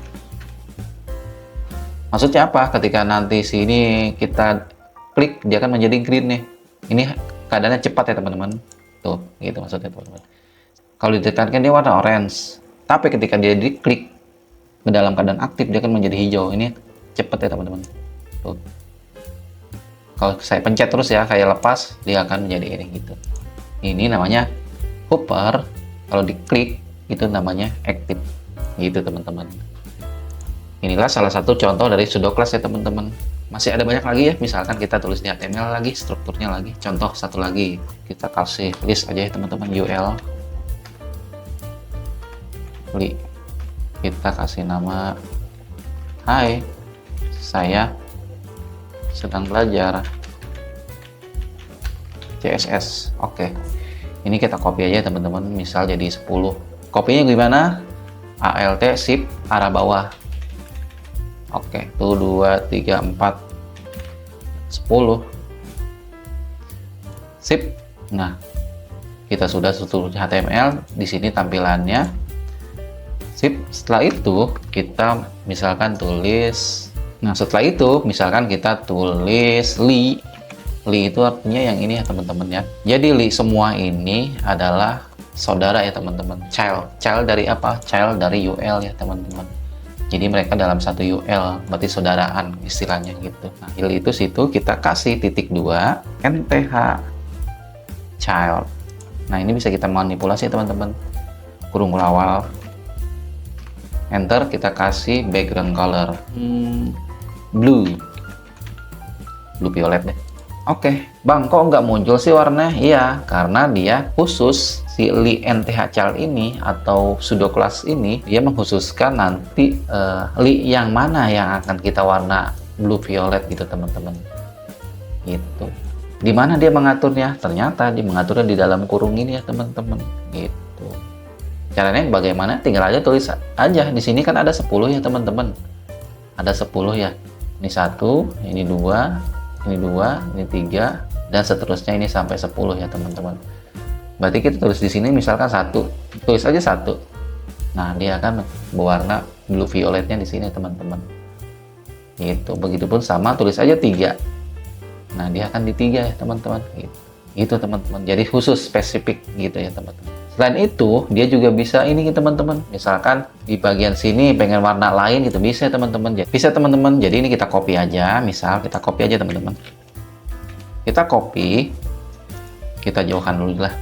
Maksudnya apa? Ketika nanti sini kita klik, dia akan menjadi green nih. Ini keadaannya cepat ya teman-teman. Tuh, gitu maksudnya teman-teman. Kalau ditekankan dia warna orange, tapi ketika dia diklik ke dalam keadaan aktif, dia akan menjadi hijau. Ini cepat ya teman-teman. Tuh. Kalau saya pencet terus ya, kayak lepas, dia akan menjadi ini gitu. Ini namanya hover. Kalau diklik, itu namanya aktif. Gitu teman-teman. Inilah salah satu contoh dari pseudo class ya teman-teman. Masih ada banyak lagi ya, misalkan kita tulis di HTML lagi, strukturnya lagi. Contoh satu lagi, kita kasih list aja ya teman-teman, UL. Kita kasih nama, hai, saya sedang belajar CSS. Oke, ini kita copy aja teman-teman, misal jadi 10. Kopinya gimana? Alt shift arah bawah. Oke, tuh 2 3 4 10 sip. Nah, kita sudah struktur HTML di sini tampilannya. Sip. Setelah itu kita misalkan tulis. Nah, setelah itu misalkan kita tulis li. Li itu artinya yang ini ya teman-teman ya. Jadi li semua ini adalah saudara ya teman-teman. Child dari apa? Child dari UL ya teman-teman. Jadi mereka dalam satu UL, berarti saudaraan istilahnya gitu. Nah, li itu situ kita kasih titik 2 NTH child. Nah, ini bisa kita manipulasi teman-teman. Kurung berawal. Enter, kita kasih background color blue violet deh. Oke, Bang, kok nggak muncul sih warnanya? Iya, karena dia khusus si li NTH child ini atau pseudo class ini, dia mengkhususkan nanti li yang mana yang akan kita warna blue violet gitu teman-teman. Gitu. Di mana dia mengaturnya? Ternyata dia mengaturnya di dalam kurung ini ya teman-teman. Gitu. Caranya bagaimana? Tinggal aja tulis aja. Di sini kan ada 10 ya teman-teman. Ada 10 ya. Ini 1, ini 2, ini 2, ini 3, dan seterusnya ini sampai 10 ya teman-teman. Berarti kita tulis di sini misalkan 1. Tulis aja 1. Nah, dia akan berwarna blue violetnya di sini teman-teman. Gitu. Begitupun sama tulis aja 3. Nah, dia akan di 3 ya teman-teman. Gitu teman-teman. Jadi khusus spesifik gitu ya teman-teman. Selain itu, dia juga bisa ini teman-teman. Misalkan di bagian sini pengen warna lain gitu, bisa teman-teman. Bisa teman-teman. Jadi ini kita copy aja. Misal kita copy aja teman-teman. Kita copy. Kita jauhkan dulu lah.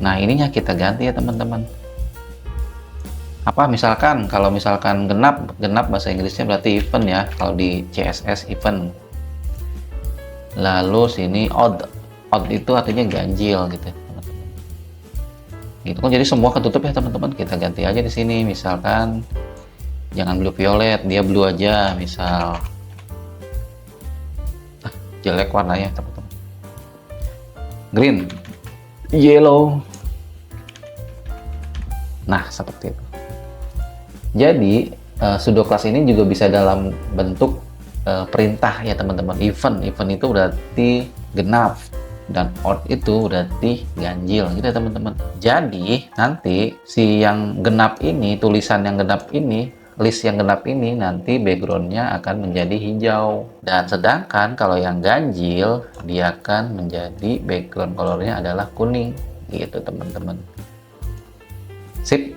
Nah, ininya kita ganti ya teman-teman. Apa misalkan kalau misalkan genap bahasa Inggrisnya berarti event ya. Kalau di CSS event. Lalu sini odd itu artinya ganjil gitu. Gitu kan, jadi semua ketutup ya teman-teman. Kita ganti aja di sini, misalkan jangan blue violet, dia blue aja, misal. Jelek warnanya teman-teman. Green, yellow. Nah, seperti itu. Jadi pseudo class ini juga bisa dalam bentuk perintah ya teman-teman. Event itu berarti genap, dan odd itu berarti ganjil gitu ya teman-teman. Jadi nanti si yang genap ini, tulisan yang genap ini, list yang genap ini nanti backgroundnya akan menjadi hijau, dan sedangkan kalau yang ganjil dia akan menjadi background colornya adalah kuning gitu teman-teman. Sip,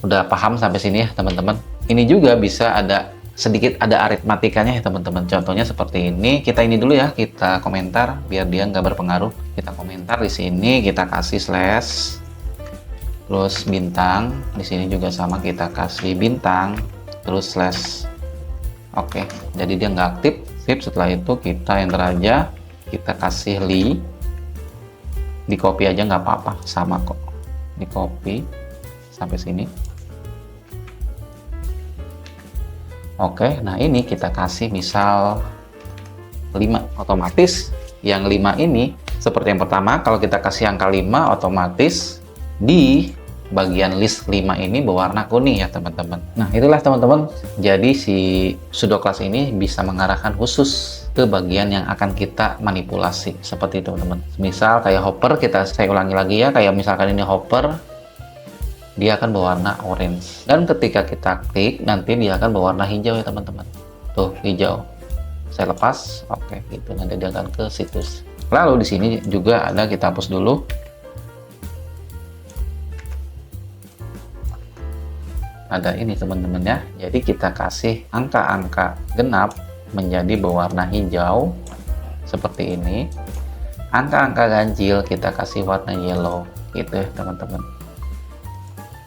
udah paham sampai sini ya teman-teman. Ini juga bisa sedikit ada aritmatikanya ya teman-teman. Contohnya seperti ini. Kita ini dulu ya, kita komentar biar dia nggak berpengaruh. Kita komentar di sini, kita kasih slash, terus bintang. Di sini juga sama, kita kasih bintang, terus slash. Oke, jadi dia nggak aktif. Sip, setelah itu kita enter aja. Kita kasih li. Di copy aja nggak apa-apa, sama kok. Di copy sampai sini. Oke, nah ini kita kasih misal 5, otomatis yang 5 ini seperti yang pertama, kalau kita kasih angka 5 otomatis di bagian list 5 ini berwarna kuning ya teman-teman. Nah, itulah teman-teman, jadi si pseudo class ini bisa mengarahkan khusus ke bagian yang akan kita manipulasi seperti itu teman-teman. Misal kayak hopper, saya ulangi lagi ya, kayak misalkan ini hopper, dia akan berwarna orange, dan ketika kita klik nanti dia akan berwarna hijau ya teman-teman. Tuh hijau, saya lepas, oke gitu, nanti dia akan ke situs. Lalu di sini juga ada, kita hapus dulu, ada ini teman-teman ya. Jadi kita kasih angka-angka genap menjadi berwarna hijau seperti ini. Angka-angka ganjil kita kasih warna yellow gitu ya teman-teman.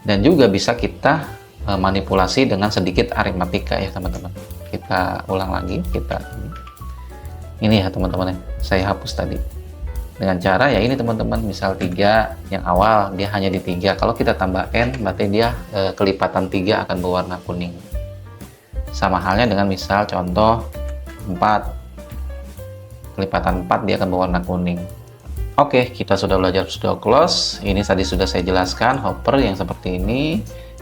Dan juga bisa kita manipulasi dengan sedikit aritmatika ya teman-teman. Kita ulang lagi, ini ya teman-teman ya, saya hapus tadi dengan cara ya ini teman-teman. Misal 3 yang awal dia hanya di 3, kalau kita tambah n berarti dia kelipatan 3 akan berwarna kuning. Sama halnya dengan misal contoh 4, kelipatan 4 dia akan berwarna kuning. Oke, kita sudah belajar pseudo close. Ini tadi sudah saya jelaskan, hopper yang seperti ini.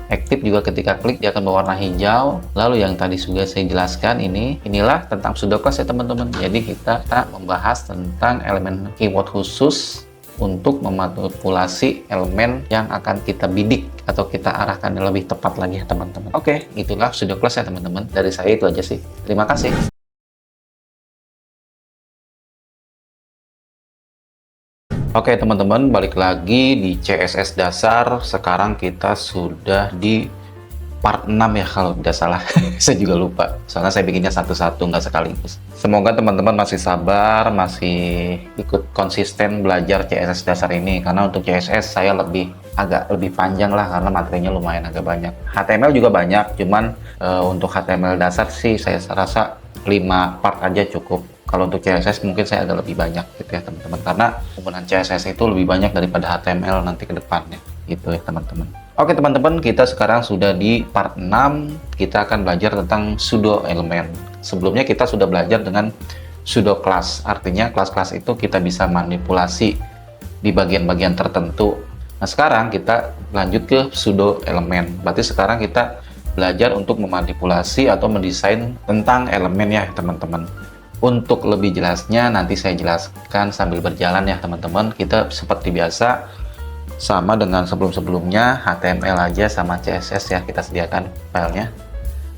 Aktif juga ketika klik dia akan berwarna hijau. Lalu yang tadi sudah saya jelaskan inilah tentang pseudo close ya teman-teman. Jadi kita membahas tentang elemen keyword khusus untuk memanipulasi elemen yang akan kita bidik atau kita arahkan lebih tepat lagi ya teman-teman. Oke, itulah pseudo close ya teman-teman. Dari saya itu aja sih. Terima kasih. Oke teman-teman, balik lagi di CSS dasar. Sekarang kita sudah di part 6 ya kalau tidak salah. Saya juga lupa, soalnya saya bikinnya satu-satu nggak sekaligus. Semoga teman-teman masih sabar, masih ikut konsisten belajar CSS dasar ini, karena untuk CSS saya agak lebih panjang lah, karena materinya lumayan agak banyak. HTML juga banyak, cuman untuk HTML dasar sih saya rasa 5 part aja cukup. Kalau untuk CSS mungkin saya agak lebih banyak gitu ya teman-teman, karena penggunaan CSS itu lebih banyak daripada HTML nanti ke depannya gitu ya teman-teman. Oke teman-teman, kita sekarang sudah di part 6. Kita akan belajar tentang pseudo element. Sebelumnya kita sudah belajar dengan pseudo class, artinya kelas-kelas itu kita bisa manipulasi di bagian-bagian tertentu. Nah sekarang kita lanjut ke pseudo element, berarti sekarang kita belajar untuk memanipulasi atau mendesain tentang elemen ya teman-teman. Untuk lebih jelasnya nanti saya jelaskan sambil berjalan ya teman-teman. Kita seperti biasa sama dengan sebelum-sebelumnya, HTML aja sama CSS ya kita sediakan filenya.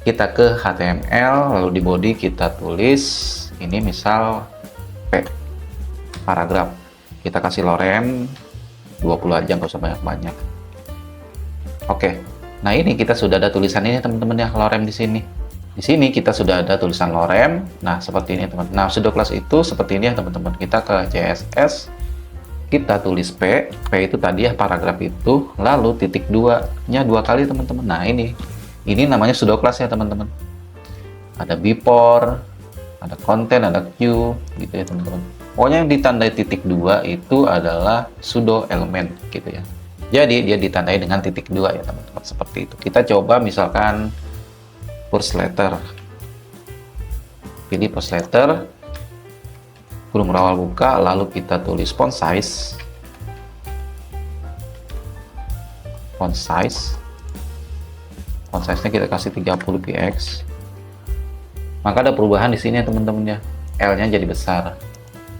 Kita ke HTML, lalu di body kita tulis ini misal P, paragraf. Kita kasih lorem 20 aja, nggak usah banyak-banyak. Oke, nah ini kita sudah ada tulisan ini teman-teman ya, lorem di sini. Di sini kita sudah ada tulisan lorem. Nah seperti ini teman-teman. Nah pseudo class itu seperti ini ya teman-teman. Kita ke CSS, kita tulis P itu tadi ya paragraf itu, lalu titik 2-nya 2 kali teman-teman. Nah ini namanya pseudo class ya teman-teman. Ada before, ada content, ada Q gitu ya teman-teman. Pokoknya yang ditandai titik 2 itu adalah pseudo element gitu ya. Jadi dia ditandai dengan titik 2 ya teman-teman, seperti itu. Kita coba misalkan first letter, pilih first letter, kurung berawal buka, lalu kita tulis font size, font size-nya kita kasih 30 px. Maka ada perubahan di sini ya teman-teman ya, L-nya jadi besar.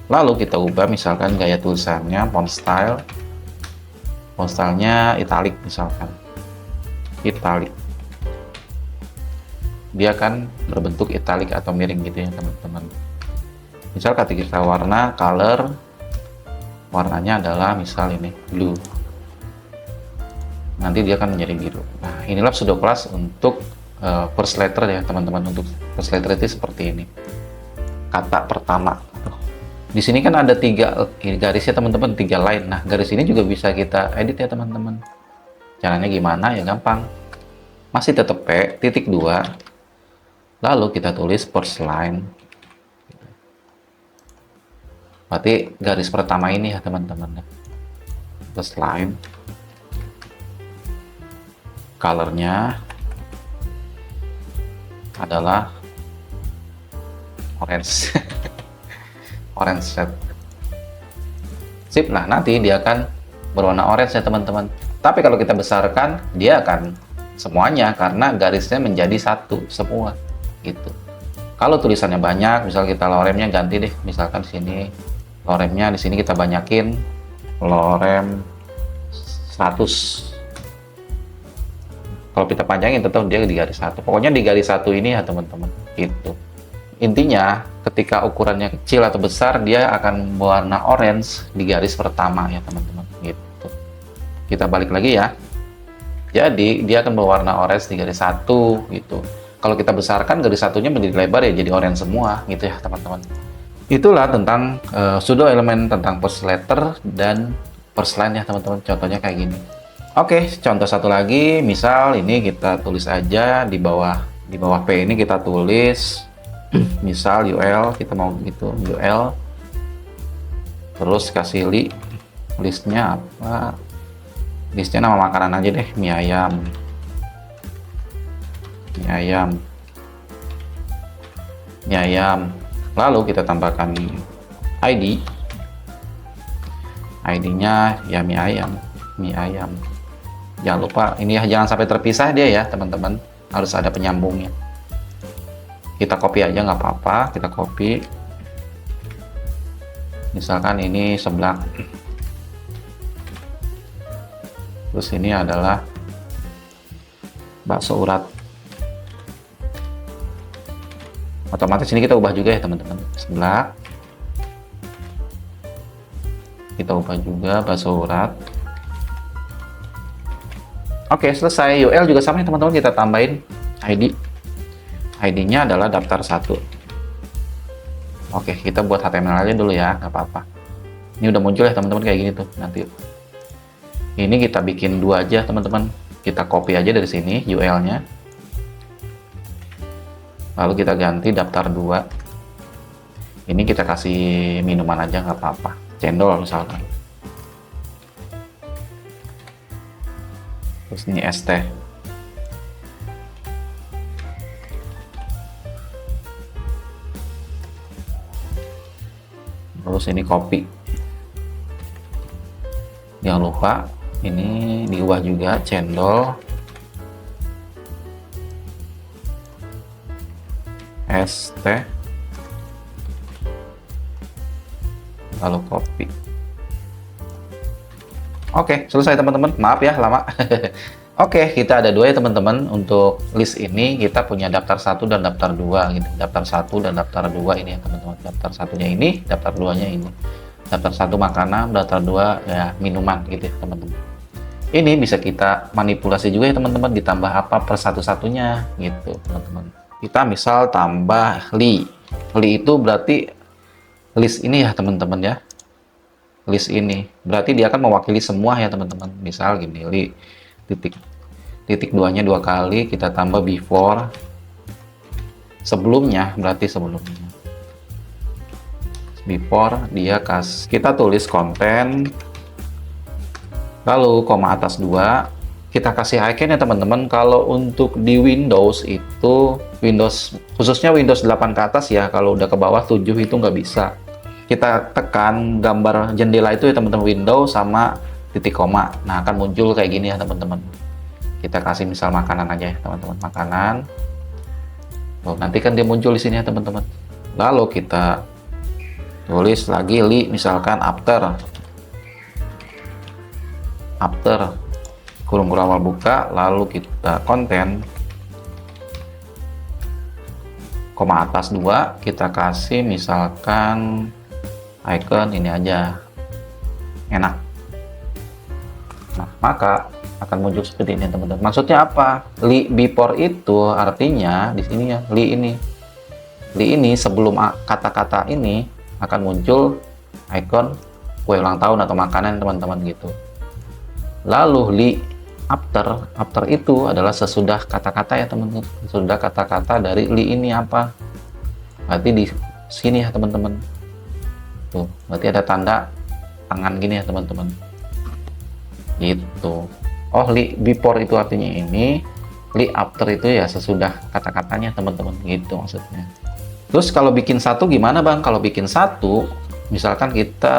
Lalu kita ubah misalkan gaya tulisannya, font style-nya italic misalkan, italic. Dia akan berbentuk italic atau miring gitu ya teman-teman. Misal ketika warna, color, warnanya adalah misal ini blue, nanti dia akan menjadi biru. Nah inilah pseudo class untuk first letter ya teman-teman. Untuk first letter itu seperti ini, kata pertama. Di sini kan ada 3 garisnya teman-teman, 3 line. Nah garis ini juga bisa kita edit ya teman-teman. Caranya gimana ya, gampang, masih tetap P, titik 2, lalu kita tulis first line. Berarti garis pertama ini ya teman-teman, first line. Colornya adalah orange. Orange set. Sip. Nah nanti dia akan berwarna orange ya teman-teman. Tapi kalau kita besarkan, dia akan semuanya, karena garisnya menjadi satu semua gitu. Kalau tulisannya banyak, misal kita loremnya ganti deh, misalkan di sini loremnya di sini kita banyakin lorem 100. Kalau kita panjangin tetap dia di garis 1. Pokoknya di garis 1 ini ya teman-teman, gitu. Intinya ketika ukurannya kecil atau besar, dia akan berwarna orange di garis pertama ya teman-teman, gitu. Kita balik lagi ya. Jadi dia akan berwarna orange di garis 1 gitu. Kalau kita besarkan garis satunya menjadi lebar ya jadi orange semua gitu ya teman-teman. Itulah tentang pseudo elemen tentang first letter dan first line ya teman-teman. Contohnya kayak gini. Oke, contoh satu lagi, misal ini kita tulis aja di bawah P ini kita tulis misal UL, kita mau gitu UL, terus kasih listnya apa? Listnya nama makanan aja deh, mie ayam, lalu kita tambahkan ID-nya ya mie ayam. Jangan lupa ini ya, jangan sampai terpisah dia ya teman-teman, harus ada penyambungnya. Kita copy aja nggak apa-apa, kita copy misalkan ini seblak, terus ini adalah bakso urat. Otomatis ini kita ubah juga ya teman-teman, seblak kita ubah juga bakso urat. Oke, selesai. UL juga sama ya teman-teman, kita tambahin ID-nya adalah daftar 1. Oke, kita buat HTML aja dulu ya, nggak apa-apa. Ini udah muncul ya teman-teman kayak gini tuh. Nanti ini kita bikin 2 aja teman-teman, kita copy aja dari sini UL-nya, lalu kita ganti daftar 2. Ini kita kasih minuman aja nggak apa-apa, cendol misalkan. Terus ini ST. Terus ini kopi. Jangan lupa ini diubah juga cendol. ST. Lalu kopi. Oke, selesai teman-teman. Maaf ya lama. Oke, kita ada 2 ya teman-teman. Untuk list ini kita punya daftar 1 dan daftar 2 gitu. Daftar 1 dan daftar 2 ini ya teman-teman. Daftar satunya ini, daftar 2-nya ini. Daftar 1 makanan, daftar 2 ya minuman gitu ya teman-teman. Ini bisa kita manipulasi juga ya teman-teman, ditambah apa per satu-satunya gitu teman-teman. Kita misal tambah li itu berarti list ini ya teman-teman ya. List ini berarti dia akan mewakili semua ya teman-teman. Misal gini, titik 2-nya 2 kali, kita tambah before sebelumnya, berarti sebelumnya before dia kita tulis konten, lalu koma atas 2 kita kasih icon ya teman-teman. Kalau untuk di Windows itu khususnya Windows 8 ke atas ya, kalau udah ke bawah 7 itu nggak bisa. Kita tekan gambar jendela itu ya teman-teman, Windows sama titik koma, nah akan muncul kayak gini ya teman-teman. Kita kasih misal makanan aja ya teman-teman, makanan. Loh, nanti kan dia muncul di sini ya teman-teman. Lalu kita tulis lagi misalkan after kurung awal buka, lalu kita konten koma atas 2 kita kasih misalkan icon ini aja, enak. Nah, maka akan muncul seperti ini teman-teman. Maksudnya apa? Before itu artinya di sini ya, li ini sebelum kata-kata ini akan muncul icon kue ulang tahun atau makanan teman-teman gitu. Lalu after itu adalah sesudah kata-kata ya teman-teman. Sesudah kata-kata dari li ini apa? Berarti di sini ya teman-teman. Tuh, berarti ada tanda tangan gini ya teman-teman. Gitu. Oh, before itu artinya ini, after itu ya sesudah kata-katanya teman-teman, gitu maksudnya. Terus kalau bikin satu gimana Bang? Kalau bikin satu, misalkan kita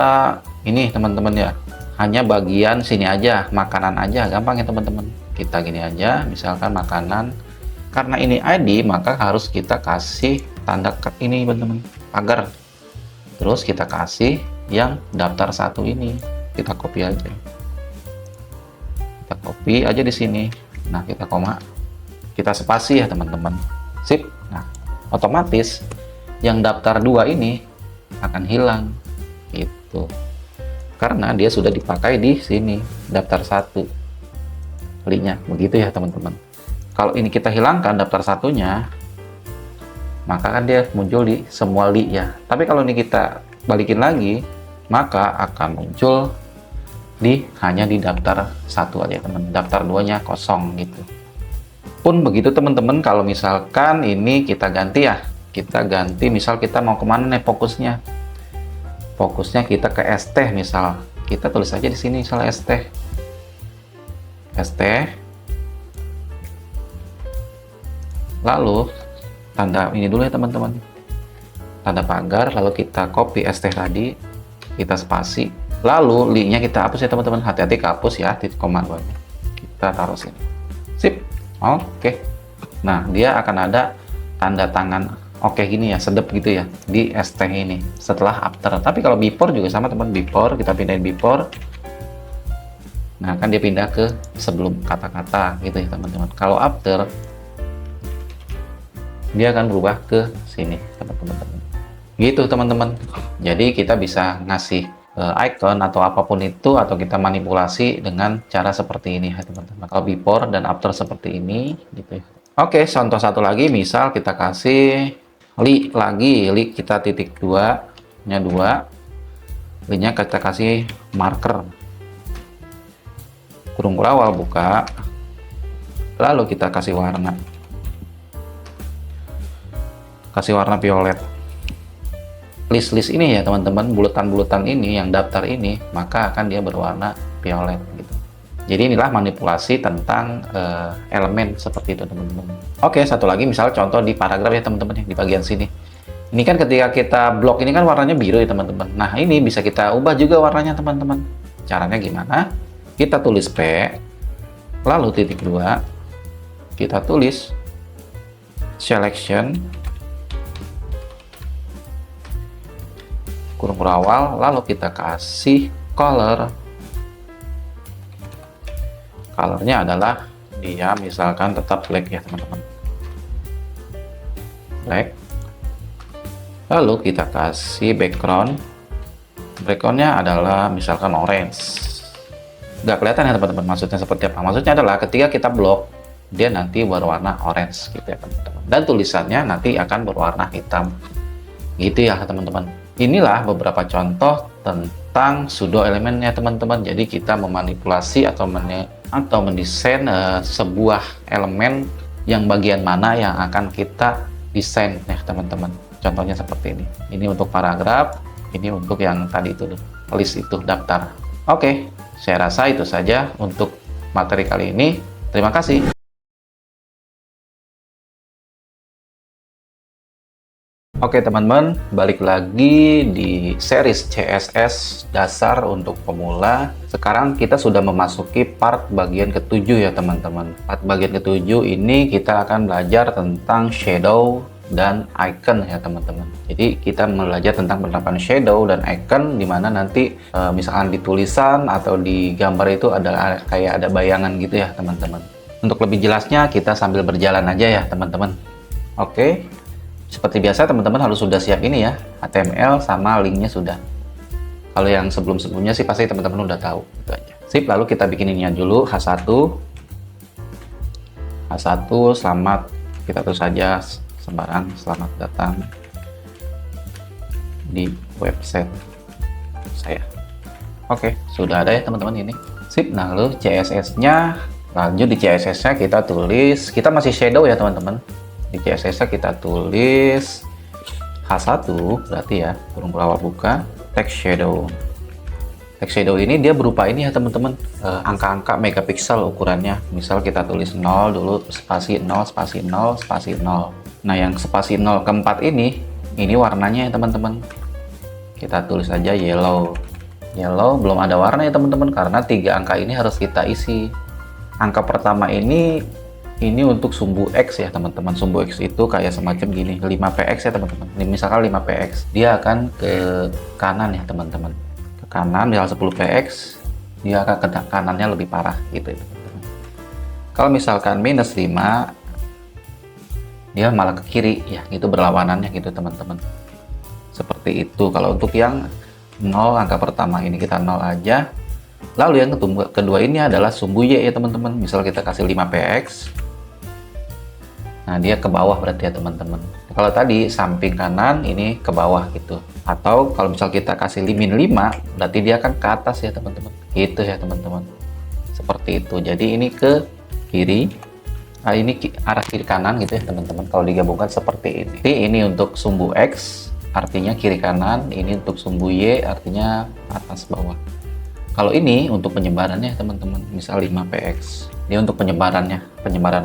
ini teman-teman ya, hanya bagian sini aja, makanan aja, gampang ya teman-teman. Kita gini aja, misalkan makanan. Karena ini ID, maka harus kita kasih tanda ini teman-teman, pagar. Terus kita kasih yang daftar 1 ini, kita copy aja. Kita copy aja di sini. Nah, kita koma, kita spasi ya teman-teman. Sip. Nah, otomatis yang daftar 2 ini akan hilang gitu. Karena dia sudah dipakai di sini, daftar 1. Linknya begitu ya teman-teman. Kalau ini kita hilangkan daftar 1-nya, maka kan dia muncul di semua link ya. Tapi kalau ini kita balikin lagi, maka akan muncul hanya di daftar 1 aja teman. Daftar 2-nya kosong gitu. Pun begitu teman-teman, kalau misalkan ini kita ganti ya. Kita ganti, misal kita mau kemana nih fokusnya. Fokusnya kita ke ST misal. Kita tulis aja di sini misal ST. ST. Lalu tanda ini dulu ya teman-teman, tanda pagar, lalu kita copy ST tadi, kita spasi, lalu linknya kita hapus ya teman-teman. Hati-hati kehapus ya, titik koma 2 kita taruh sini. Sip. Oke. Nah, dia akan ada tanda tangan oke gini ya, sedep gitu ya di ST ini setelah after. Tapi kalau before juga sama teman, before kita pindahin before. Nah, kan dia pindah ke sebelum kata-kata gitu ya teman-teman. Kalau after dia akan berubah ke sini teman-teman. Gitu teman-teman. Jadi kita bisa ngasih icon atau apapun itu, atau kita manipulasi dengan cara seperti ini ya teman-teman. Kalau before dan after seperti ini gitu ya. Oke, contoh satu lagi, misal kita kasih li lagi, li kita titik 2 nya 2, li nya kita kasih marker kurung kurawal buka, lalu kita kasih warna. Kasih warna violet. List-list ini ya teman-teman, bulutan-bulutan ini yang daftar ini, maka akan dia berwarna violet gitu. Jadi inilah manipulasi tentang elemen seperti itu teman-teman. Oke, satu lagi misal contoh di paragraf ya teman-teman, di bagian sini. Ini kan ketika kita blok ini kan warnanya biru ya teman-teman. Nah, ini bisa kita ubah juga warnanya teman-teman. Caranya gimana? Kita tulis P, lalu titik 2, kita tulis selection kurung kurawal, lalu kita kasih color. Colornya adalah dia misalkan tetap black ya teman-teman, black. Lalu kita kasih background. Backgroundnya adalah misalkan orange. Nggak kelihatan ya teman-teman maksudnya seperti apa. Maksudnya adalah ketika kita blok, dia nanti berwarna orange gitu ya teman-teman. Dan tulisannya nanti akan berwarna hitam. Gitu ya teman-teman. Inilah beberapa contoh tentang pseudo elemennya teman-teman. Jadi kita memanipulasi atau mendesain sebuah elemen yang bagian mana yang akan kita desain ya teman-teman. Contohnya seperti ini. Ini untuk paragraf, ini untuk yang tadi itu list itu daftar. Oke, saya rasa itu saja untuk materi kali ini. Terima kasih. Oke teman-teman, balik lagi di series CSS dasar untuk pemula. Sekarang kita sudah memasuki part bagian ke-7 ya teman-teman. Part bagian ke-7 ini kita akan belajar tentang shadow dan icon ya teman-teman. Jadi kita belajar tentang penerapan shadow dan icon, dimana nanti misalkan di tulisan atau di gambar itu ada kayak ada bayangan gitu ya teman-teman. Untuk lebih jelasnya kita sambil berjalan aja ya teman-teman. Oke. Seperti biasa teman-teman harus sudah siap ini ya, HTML sama linknya sudah. Kalau yang sebelum-sebelumnya sih pasti teman-teman udah tahu, itu aja. Sip, lalu kita bikin ininya dulu, H1. H1, selamat, kita tulis saja sembarang, selamat datang di website saya. Oke, sudah ada ya teman-teman ini. Sip, nah lalu CSS-nya, lanjut di CSS-nya kita tulis, kita masih shadow ya teman-teman. Di CSS kita tulis H1 berarti ya, kurung kurawal buka, text shadow. Text shadow ini dia berupa ini ya teman-teman, angka-angka megapiksel ukurannya. Misal kita tulis 0 dulu, spasi 0, spasi 0, spasi 0. Nah yang spasi 0 keempat ini warnanya ya teman-teman. Kita tulis aja yellow. Yellow belum ada warna ya teman-teman, karena 3 angka ini harus kita isi. Angka pertama ini Ini untuk sumbu X ya teman-teman. Sumbu X itu kayak semacam gini, 5px ya teman-teman. Misalkan 5px, dia akan ke kanan ya teman-teman. Ke kanan, misal 10px, dia akan ke kanannya lebih parah gitu ya teman-teman. Kalau misalkan minus 5, dia malah ke kiri ya, itu berlawanannya gitu teman-teman. Seperti itu. Kalau untuk yang 0, angka pertama ini kita 0 aja. Lalu yang kedua ini adalah sumbu Y ya teman-teman. Misal kita kasih 5px, nah dia ke bawah berarti ya teman-teman. Kalau tadi samping kanan, ini ke bawah gitu. Atau kalau misal kita kasih min 5, berarti dia akan ke atas ya teman-teman. Gitu ya teman-teman. Seperti itu. Jadi ini ke kiri, nah ini arah kiri kanan gitu ya teman-teman. Kalau digabungkan seperti ini. Jadi ini untuk sumbu X, artinya kiri kanan. Ini untuk sumbu Y, artinya atas bawah. Kalau ini untuk penyebarannya teman-teman, misal 5px, dia untuk penyebaran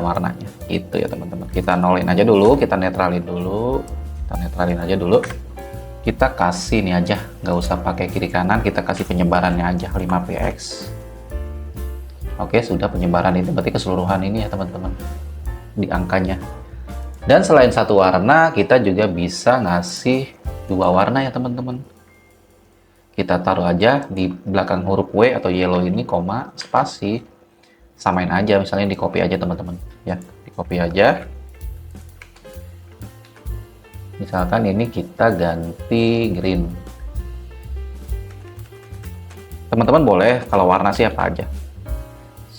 warnanya, itu ya teman-teman. Kita nolin aja dulu, kita netralin aja dulu. Kita kasih nih aja, nggak usah pakai kiri kanan, kita kasih penyebarannya aja 5px. Oke, sudah penyebaran itu berarti keseluruhan ini ya teman-teman, di angkanya. Dan selain satu warna, kita juga bisa ngasih 2 warna ya teman-teman. Kita taruh aja di belakang huruf W atau yellow ini, koma, spasi, samain aja, misalnya di copy aja teman-teman ya, di copy aja. Misalkan ini kita ganti green. Teman-teman boleh kalau warna siapa aja.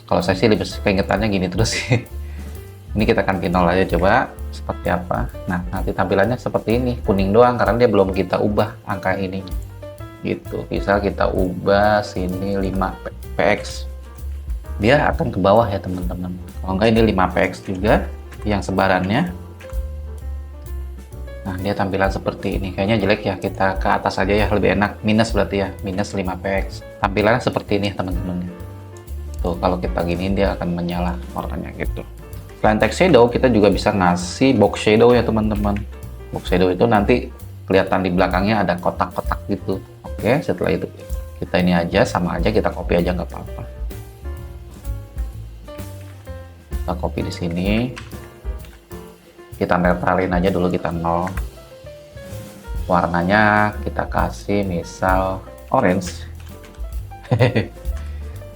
Kalau saya sih lebih keingetannya gini terus sih. Ini kita ganti 0 aja, coba seperti apa. Nah, nanti tampilannya seperti ini, kuning doang karena dia belum kita ubah angka ini. Gitu, bisa kita ubah sini 5px, dia akan ke bawah ya teman-teman. Kalau enggak ini 5px juga yang sebarannya. Nah, dia tampilan seperti ini. Kayaknya jelek ya, kita ke atas aja ya, lebih enak. Minus berarti ya, minus 5px. Tampilannya seperti ini teman-teman. Tuh, kalau kita gini dia akan menyala warnanya gitu. Selain text shadow, kita juga bisa ngasih box shadow ya teman-teman. Box shadow itu nanti kelihatan di belakangnya ada kotak-kotak gitu. Oke, setelah itu kita ini aja, sama aja, kita copy aja nggak apa-apa. Kita copy di sini, kita netralin aja dulu, kita 0. Warnanya kita kasih misal orange.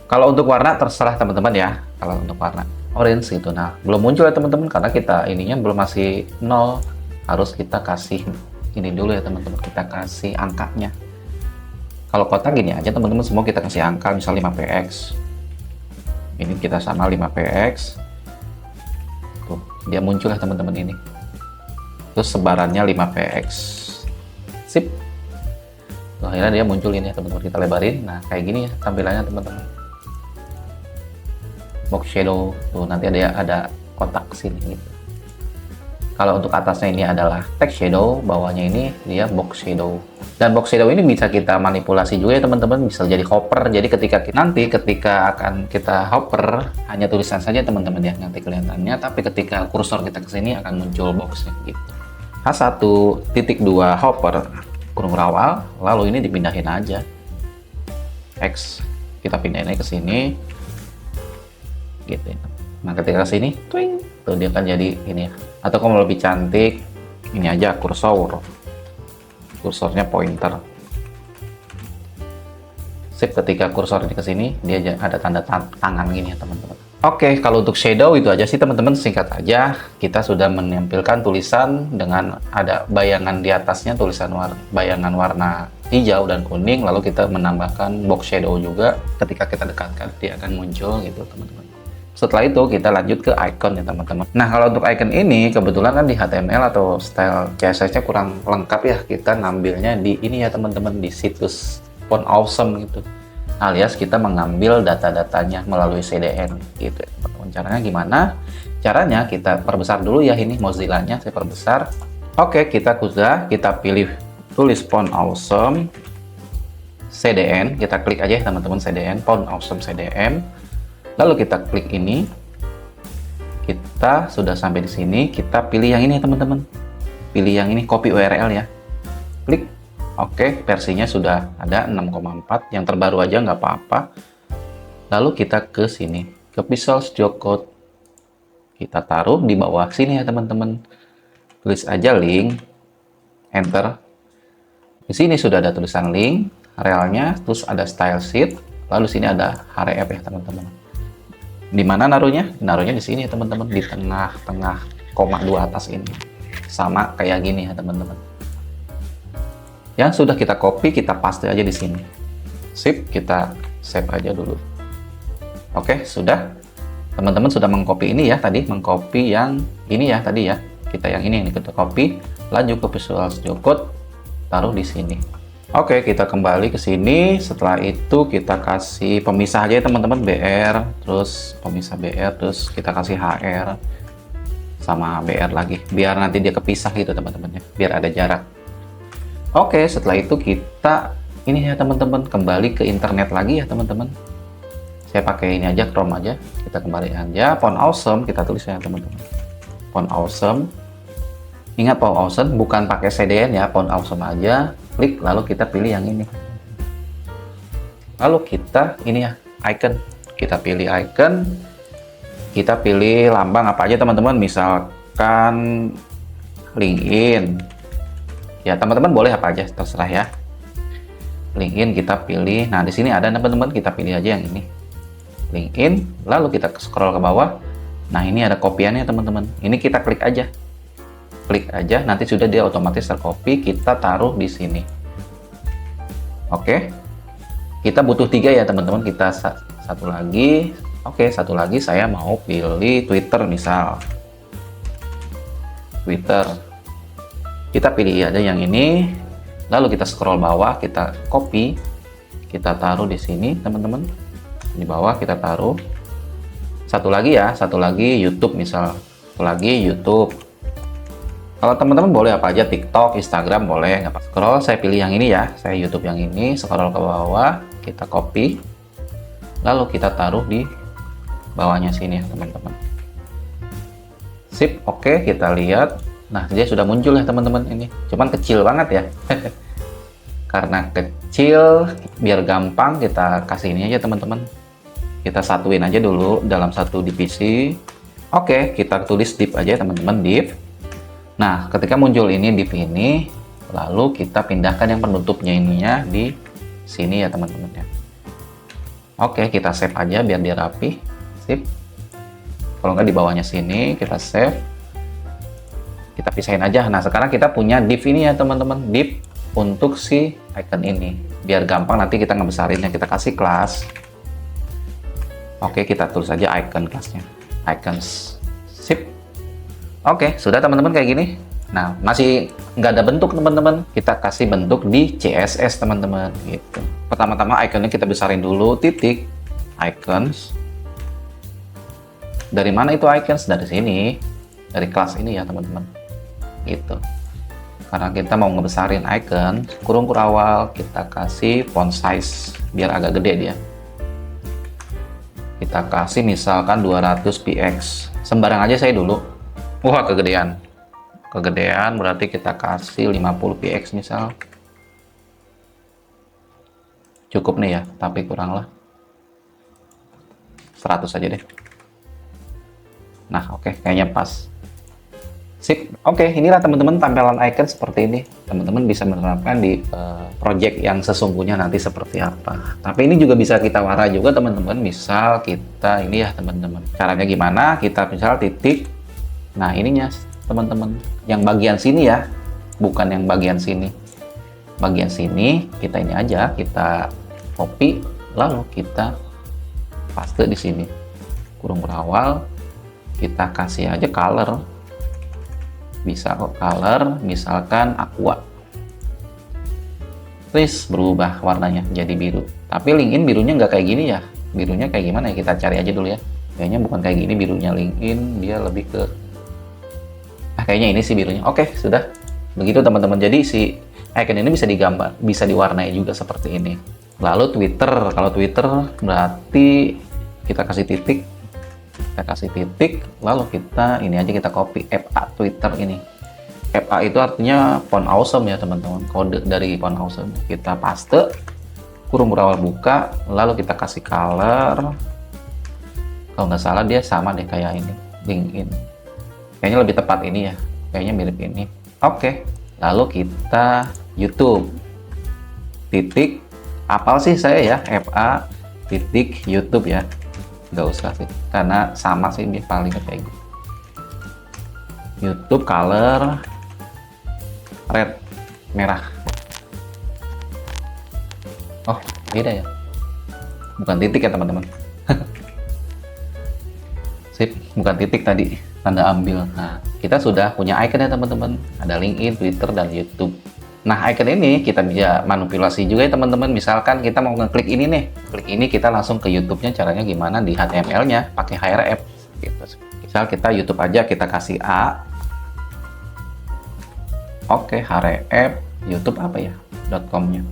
Kalau untuk warna terserah teman-teman ya. Kalau untuk warna orange gitu, nah belum muncul ya teman-teman karena kita ininya belum, masih 0. Harus kita kasih ini dulu ya teman-teman, kita kasih angkanya. Kalau kotak gini aja teman-teman, semua kita kasih angka, misal 5px. Ini kita sama 5px. Tuh, dia muncul ya teman-teman ini. Terus sebarannya 5px. Sip. Tuh, akhirnya dia muncul ini ya teman-teman, kita lebarin. Nah, kayak gini ya tampilannya teman-teman. Box shadow. Tuh, nanti ada kotak sini gitu. Kalau untuk atasnya ini adalah text shadow, bawahnya ini dia box shadow. Dan box shadow ini bisa kita manipulasi juga ya teman-teman, bisa jadi hopper. Jadi ketika akan kita hopper, hanya tulisan saja teman-teman ya, nanti kelihatannya. Tapi ketika kursor kita ke sini akan muncul boxnya gitu. H1.2 hopper kurung rawal, lalu ini dipindahin aja. X kita pindahin aja ke sini. Gitu. Nah, ketika ke sini, twing, tuh dia akan jadi ini ya. Atau kalau lebih cantik, ini aja kursornya pointer. Sip, ketika kursor ini ke sini, dia ada tanda tangan gini ya teman-teman. Oke, kalau untuk shadow itu aja sih teman-teman, singkat aja. Kita sudah menampilkan tulisan dengan ada bayangan di atasnya, tulisan bayangan warna hijau dan kuning, lalu kita menambahkan box shadow juga. Ketika kita dekatkan, dia akan muncul gitu teman-teman. Setelah itu kita lanjut ke icon ya teman-teman. Nah, kalau untuk icon ini kebetulan kan di HTML atau style CSS-nya kurang lengkap ya. Kita ngambilnya di ini ya teman-teman, di situs Font Awesome gitu. Alias kita mengambil data-datanya melalui CDN gitu ya teman-teman. Caranya gimana? Caranya kita perbesar dulu ya, ini Mozilla-nya saya perbesar. Oke, kita pilih tulis Font Awesome CDN, kita klik aja ya teman-teman, CDN, Font Awesome CDN. Lalu kita klik ini, kita sudah sampai di sini, kita pilih yang ini teman-teman, pilih yang ini, copy URL ya, klik, oke, versinya sudah ada 6,4, yang terbaru aja nggak apa-apa. Lalu kita ke sini, ke Visual Studio Code, Kita taruh di bawah sini ya teman-teman. Tulis aja link, enter. Di sini sudah ada tulisan link, relnya, terus ada style sheet, lalu sini ada href ya teman-teman. Di mana naruhnya? Naruhnya di sini ya teman-teman, di tengah-tengah koma 2 atas ini. Sama kayak gini ya teman-teman. Yang sudah kita copy, kita paste aja di sini. Sip, kita save aja dulu. Oke, sudah. Teman-teman sudah mengcopy ini ya tadi, mengcopy yang ini ya tadi ya. Kita yang ini kita copy, lanjut ke Visual Studio Code, taruh di sini. Oke, kita kembali ke sini. Setelah itu kita kasih pemisah aja ya teman-teman, BR, terus pemisah BR, terus kita kasih HR sama BR lagi, biar nanti dia kepisah gitu teman-teman ya, biar ada jarak. Oke, setelah itu kita ini ya teman-teman, kembali ke internet lagi ya teman-teman. Saya pakai ini aja, Chrome aja. Kita kembali aja, font awesome, kita tulis ya teman-teman. Font awesome. Ingat font awesome bukan pakai CDN ya, font awesome aja. Klik, lalu kita pilih yang ini. Lalu kita ini ya, icon. Kita pilih icon. Kita pilih lambang apa aja teman-teman, misalkan LinkedIn. Ya teman-teman boleh apa aja, terserah ya. LinkedIn kita pilih. Nah di sini ada teman-teman, kita pilih aja yang ini. LinkedIn, lalu kita scroll ke bawah. Nah ini ada kopiannya teman-teman, ini kita klik aja, nanti sudah dia otomatis tercopy. Kita taruh di sini. Oke, kita butuh 3 ya teman-teman, kita satu lagi. Oke, satu lagi saya mau pilih Twitter misal, Twitter, kita pilih aja yang ini, lalu kita scroll bawah, kita copy, kita taruh di sini teman-teman. Di bawah kita taruh. Satu lagi ya, satu lagi YouTube misal, satu lagi YouTube. Kalau teman-teman boleh apa aja, TikTok, Instagram boleh, nggak apa. Scroll, saya pilih yang ini ya, saya YouTube yang ini. Scroll ke bawah, kita copy, lalu kita taruh di bawahnya sini ya teman-teman. Sip, oke, kita lihat. Nah dia sudah muncul ya teman-teman ini, cuman kecil banget ya. Karena kecil, biar gampang kita kasih ini aja teman-teman. Kita satuin aja dulu dalam satu divisi. Oke, kita tulis div aja teman-teman, div. Nah, ketika muncul ini div ini, lalu kita pindahkan yang penutupnya ininya di sini ya teman-teman ya. Oke, kita save aja biar dia rapi. Sip. Kalau nggak di bawahnya sini, kita save. Kita pisahin aja. Nah, sekarang kita punya div ini ya teman-teman, div untuk si icon ini. Biar gampang nanti kita ngebesarinnya, kita kasih kelas. Oke, kita tulis aja icon kelasnya, icons. Sip. Oke, sudah teman-teman kayak gini. Nah, masih nggak ada bentuk teman-teman, kita kasih bentuk di CSS teman-teman gitu. Pertama-tama iconnya kita besarin dulu, titik icons. Dari mana itu icons? Dari sini, dari kelas ini ya teman-teman gitu. Karena kita mau ngebesarin icon, kurung kurawal, kita kasih font size biar agak gede dia. Kita kasih misalkan 200 px, sembarang aja saya dulu. Wah, kegedean berarti kita kasih 50 px misal. Cukup nih ya, tapi kurang lah 100 aja deh. Nah oke, kayaknya pas. Sip, oke, inilah teman-teman tampilan icon seperti ini. Teman-teman bisa menerapkan di project yang sesungguhnya nanti seperti apa. Tapi ini juga bisa kita warai juga teman-teman. Misal kita ini ya teman-teman. Caranya gimana? Kita misal titik. Nah ininya teman-teman, yang bagian sini ya, bukan yang bagian sini. Bagian sini kita ini aja, kita copy, lalu kita paste di sini. Kurung berawal, kita kasih aja color. Bisa kok color, misalkan aqua. Please berubah warnanya jadi biru. Tapi LinkedIn birunya nggak kayak gini ya. Birunya kayak gimana ya? Kita cari aja dulu ya. Kayaknya bukan kayak gini birunya LinkedIn, dia lebih ke kayaknya ini sih birunya. Oke, sudah. Begitu teman-teman. Jadi si icon ini bisa digambar, bisa diwarnai juga seperti ini. Lalu Twitter. Kalau Twitter berarti kita kasih titik. Kita kasih titik, lalu kita ini aja kita copy FA Twitter ini. FA itu artinya font awesome ya teman-teman, kode dari font awesome. Kita paste, kurung berawal buka, lalu kita kasih color. Kalau nggak salah dia sama deh kayak ini. LinkedIn. Kayaknya lebih tepat ini ya, kayaknya mirip ini. Oke, lalu kita YouTube. Titik, apal sih saya ya, FA titik YouTube ya. Nggak usah sih, karena sama sih paling kayak gitu. YouTube color red, merah. Oh, beda ya. Bukan titik ya teman-teman. Sip, bukan titik tadi, tanda ambil. Nah, kita sudah punya icon ya teman-teman. Ada LinkedIn, Twitter, dan YouTube. Nah, icon ini kita bisa manipulasi juga ya teman-teman. Misalkan kita mau ngeklik ini nih. Klik ini kita langsung ke YouTube-nya, caranya gimana di HTML-nya pakai href gitu. Misal kita YouTube aja, kita kasih A. Oke, href YouTube apa ya? .com-nya.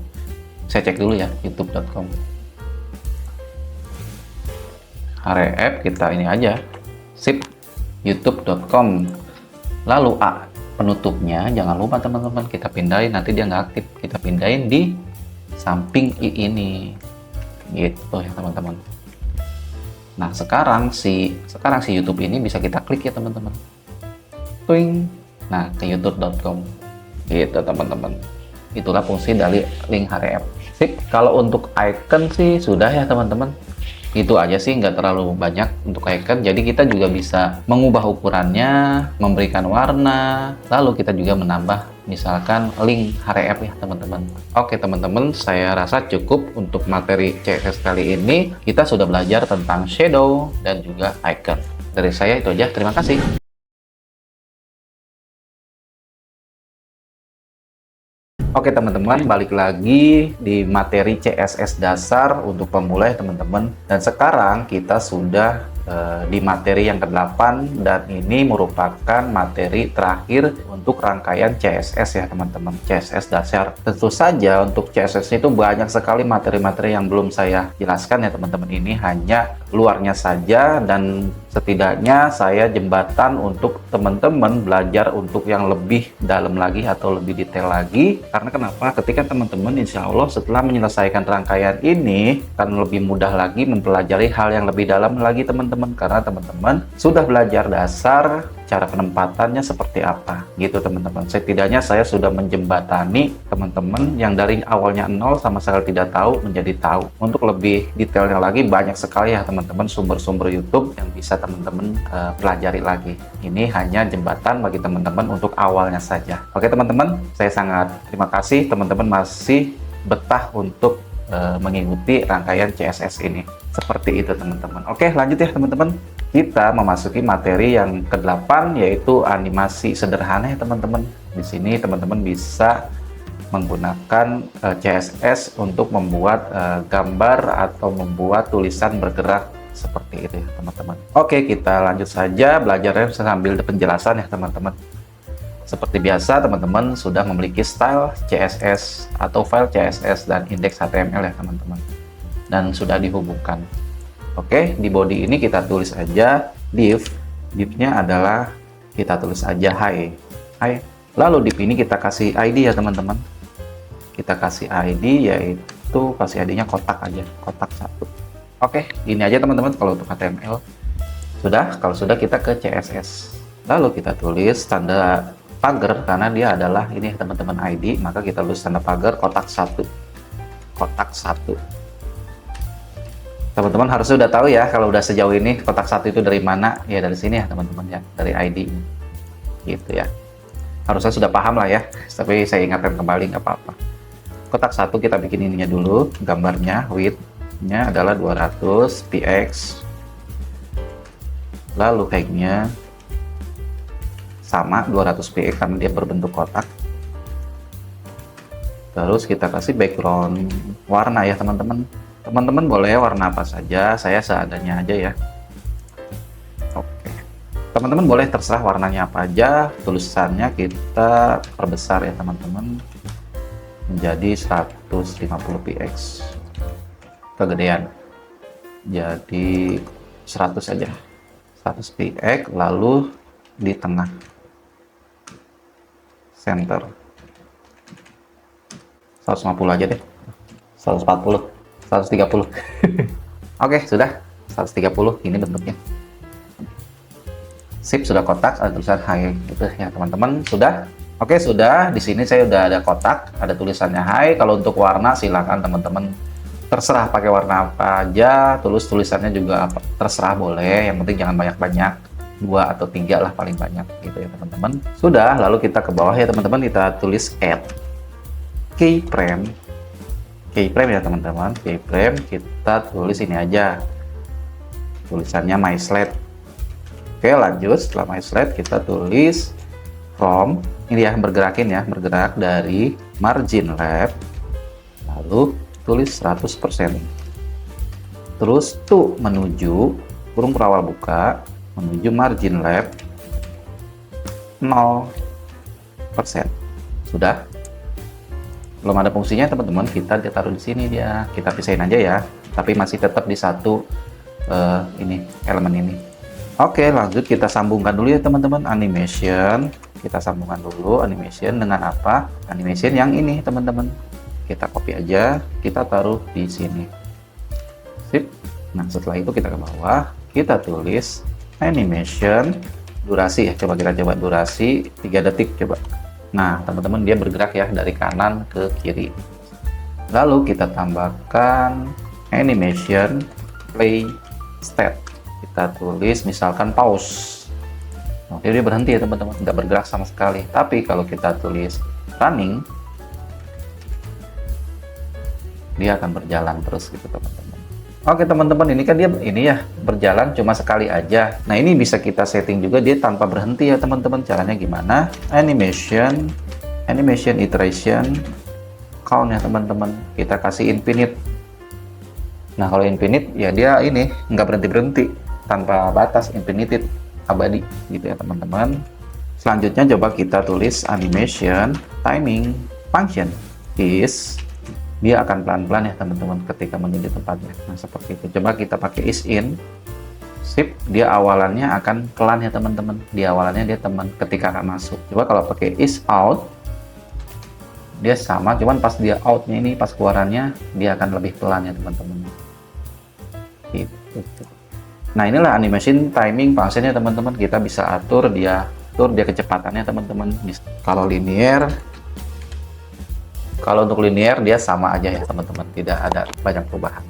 Saya cek dulu ya, youtube.com. href kita ini aja. Sip, youtube.com. Lalu A penutupnya, jangan lupa teman-teman, kita pindahin, nanti dia nggak aktif. Kita pindahin di samping I ini, gitu ya teman-teman. Nah, sekarang si YouTube ini bisa kita klik ya teman-teman. Twing. Nah, ke youtube.com, gitu teman-teman. Itulah fungsi dari link href. Sip, kalau untuk icon sih sudah ya teman-teman. Itu aja sih, nggak terlalu banyak untuk icon. Jadi kita juga bisa mengubah ukurannya, memberikan warna, lalu kita juga menambah misalkan link href ya teman-teman. Oke teman-teman, saya rasa cukup untuk materi CSS kali ini. Kita sudah belajar tentang shadow dan juga icon. Dari saya itu aja, terima kasih. Oke teman-teman, balik lagi di materi CSS dasar untuk pemula ya teman-teman. Dan sekarang kita sudah di materi yang ke-8 dan ini merupakan materi terakhir untuk rangkaian CSS ya teman-teman. CSS dasar. Tentu saja untuk CSS itu banyak sekali materi-materi yang belum saya jelaskan ya teman-teman. Ini hanya luarnya saja dan setidaknya saya jembatan untuk teman-teman belajar untuk yang lebih dalam lagi atau lebih detail lagi. Karena kenapa? Ketika teman-teman insya Allah setelah menyelesaikan rangkaian ini akan lebih mudah lagi mempelajari hal yang lebih dalam lagi teman-teman, karena teman-teman sudah belajar dasar cara penempatannya seperti apa gitu teman-teman. Setidaknya saya sudah menjembatani teman-teman yang dari awalnya nol sama sekali tidak tahu menjadi tahu. Untuk lebih detailnya lagi banyak sekali ya teman-teman sumber-sumber YouTube yang bisa teman-teman pelajari lagi. Ini hanya jembatan bagi teman-teman untuk awalnya saja. Oke teman-teman, saya sangat terima kasih teman-teman masih betah untuk mengikuti rangkaian CSS ini. Seperti itu teman-teman. Oke, lanjut ya teman-teman. Kita memasuki materi yang ke-8 yaitu animasi sederhana ya teman-teman. Di sini teman-teman bisa menggunakan CSS untuk membuat gambar atau membuat tulisan bergerak seperti itu ya teman-teman. Oke, kita lanjut saja belajarnya sambil penjelasan ya teman-teman. Seperti biasa, teman-teman sudah memiliki style CSS atau file CSS dan indeks HTML ya teman-teman, dan sudah dihubungkan. Oke, di body ini kita tulis aja div-nya adalah kita tulis aja hi. Lalu div ini kita kasih ID ya teman-teman. Kita kasih ID, yaitu kasih ID-nya kotak aja, kotak 1. Oke, ini aja teman-teman kalau untuk HTML. Sudah, kalau sudah kita ke CSS. Lalu kita tulis tanda pagar karena dia adalah ini teman-teman ID, maka kita tulis tanda pagar kotak 1. Kotak 1. Teman-teman harusnya udah tahu ya kalau udah sejauh ini kotak 1 itu dari mana? Ya dari sini ya teman-teman ya, dari ID. Gitu ya. Harusnya sudah paham lah ya, tapi saya ingatkan kembali nggak apa-apa. Kotak 1 kita bikin ininya dulu, gambarnya width-nya adalah 200 px. Lalu height-nya sama 200 px karena dia berbentuk kotak. Terus kita kasih background warna ya teman-teman. Teman-teman boleh warna apa saja, saya seadanya aja ya. Oke, teman-teman boleh terserah warnanya apa aja. Tulisannya kita perbesar ya teman-teman, menjadi 150 px. Kegedean jadi 100 saja, 100 px. Lalu di tengah center 150 aja deh, 140, 130. Oke, sudah 130 ini bentuknya. Sip, sudah kotak, ada tulisan hai gitu ya teman-teman. Sudah? Oke, sudah. Di sini saya udah ada kotak, ada tulisannya hai. Kalau untuk warna silakan teman-teman terserah pakai warna apa aja, tulisannya juga terserah boleh, yang penting jangan banyak-banyak, 2 atau 3 lah paling banyak gitu ya teman-teman. Sudah, lalu kita ke bawah ya teman-teman, kita tulis add keyframe ya teman-teman. Keyframe kita tulis ini aja, tulisannya my slide. Oke, lanjut. Setelah my slide kita tulis from, ini ya, bergerak dari margin left, lalu tulis 100%, terus to menuju kurung perawal buka menuju margin left 0%. Sudah? Belum ada fungsinya teman-teman, kita taruh di sini dia, kita pisahin aja ya, tapi masih tetap di satu ini elemen ini. Oke, lanjut kita sambungkan dulu ya teman-teman, animation. Kita sambungkan dulu animation dengan apa? Animation yang ini teman-teman. Kita copy aja, kita taruh di sini. Sip. Nah, setelah itu kita ke bawah, kita tulis animation durasi ya. Coba kita coba durasi 3 detik coba. Nah, teman-teman dia bergerak ya dari kanan ke kiri. Lalu kita tambahkan animation play state. Kita tulis misalkan pause. Oke, dia berhenti ya teman-teman, nggak bergerak sama sekali. Tapi kalau kita tulis running, dia akan berjalan terus gitu teman-teman. Oke teman-teman, ini kan dia ini ya berjalan cuma sekali aja. Nah, ini bisa kita setting juga dia tanpa berhenti ya teman-teman. Caranya gimana? Animation iteration count ya teman-teman. Kita kasih infinite. Nah, kalau infinite ya dia ini nggak berhenti tanpa batas, infinite abadi gitu ya teman-teman. Selanjutnya coba kita tulis animation timing function is, dia akan pelan-pelan ya teman-teman ketika menuju tempatnya. Nah, seperti itu. Coba kita pakai is in. Sip, dia awalannya akan pelan ya teman-teman. Di awalannya dia ketika akan masuk. Coba kalau pakai is out, dia sama, cuman pas dia outnya ini, pas keluarannya dia akan lebih pelan ya teman-teman. Gitu. Nah, inilah animation timing functionnya teman-teman. Kita bisa atur dia kecepatannya teman-teman. Kalau linear, kalau untuk linear dia sama aja ya teman-teman, tidak ada banyak perubahan.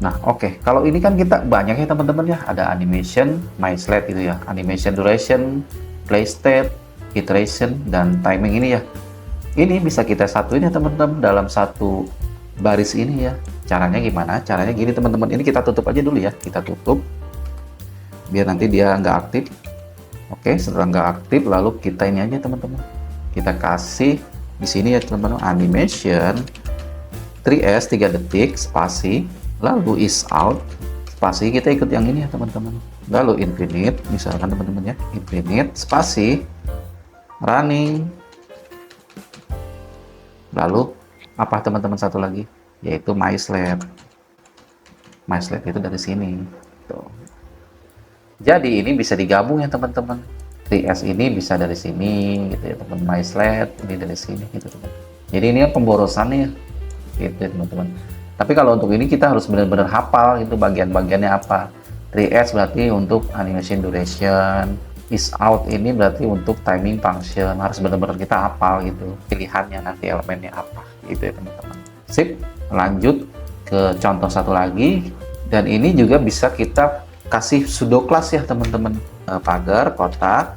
Nah, oke. Kalau ini kan kita banyak ya teman-teman ya, ada animation, my slide itu ya, animation duration, play state, iteration, dan timing ini ya. Ini bisa kita satuin ya teman-teman dalam satu baris ini ya. Caranya gimana? Caranya gini teman-teman. Ini kita tutup aja dulu ya, kita tutup biar nanti dia nggak aktif. Oke, setelah nggak aktif, lalu kita ini aja teman-teman, kita kasih di sini ya teman-teman, animation 3s 3 detik spasi, lalu is out spasi, kita ikut yang ini ya teman-teman, lalu infinite misalkan teman-teman ya, infinite spasi running, lalu apa teman-teman satu lagi, yaitu my slide itu dari sini tuh. Jadi ini bisa digabung ya teman-teman, 3S ini bisa dari sini gitu ya teman, my slide ini dari sini gitu teman. Jadi ini pemborosannya gitu ya teman-teman. Tapi kalau untuk ini kita harus benar-benar hafal itu bagian-bagiannya apa. 3S berarti untuk animation duration, is out ini berarti untuk timing function, harus benar-benar kita hafal gitu pilihannya, nanti elemennya apa gitu ya teman-teman. Sip, lanjut ke contoh satu lagi, dan ini juga bisa kita kasih pseudo class ya teman-teman, pagar kotak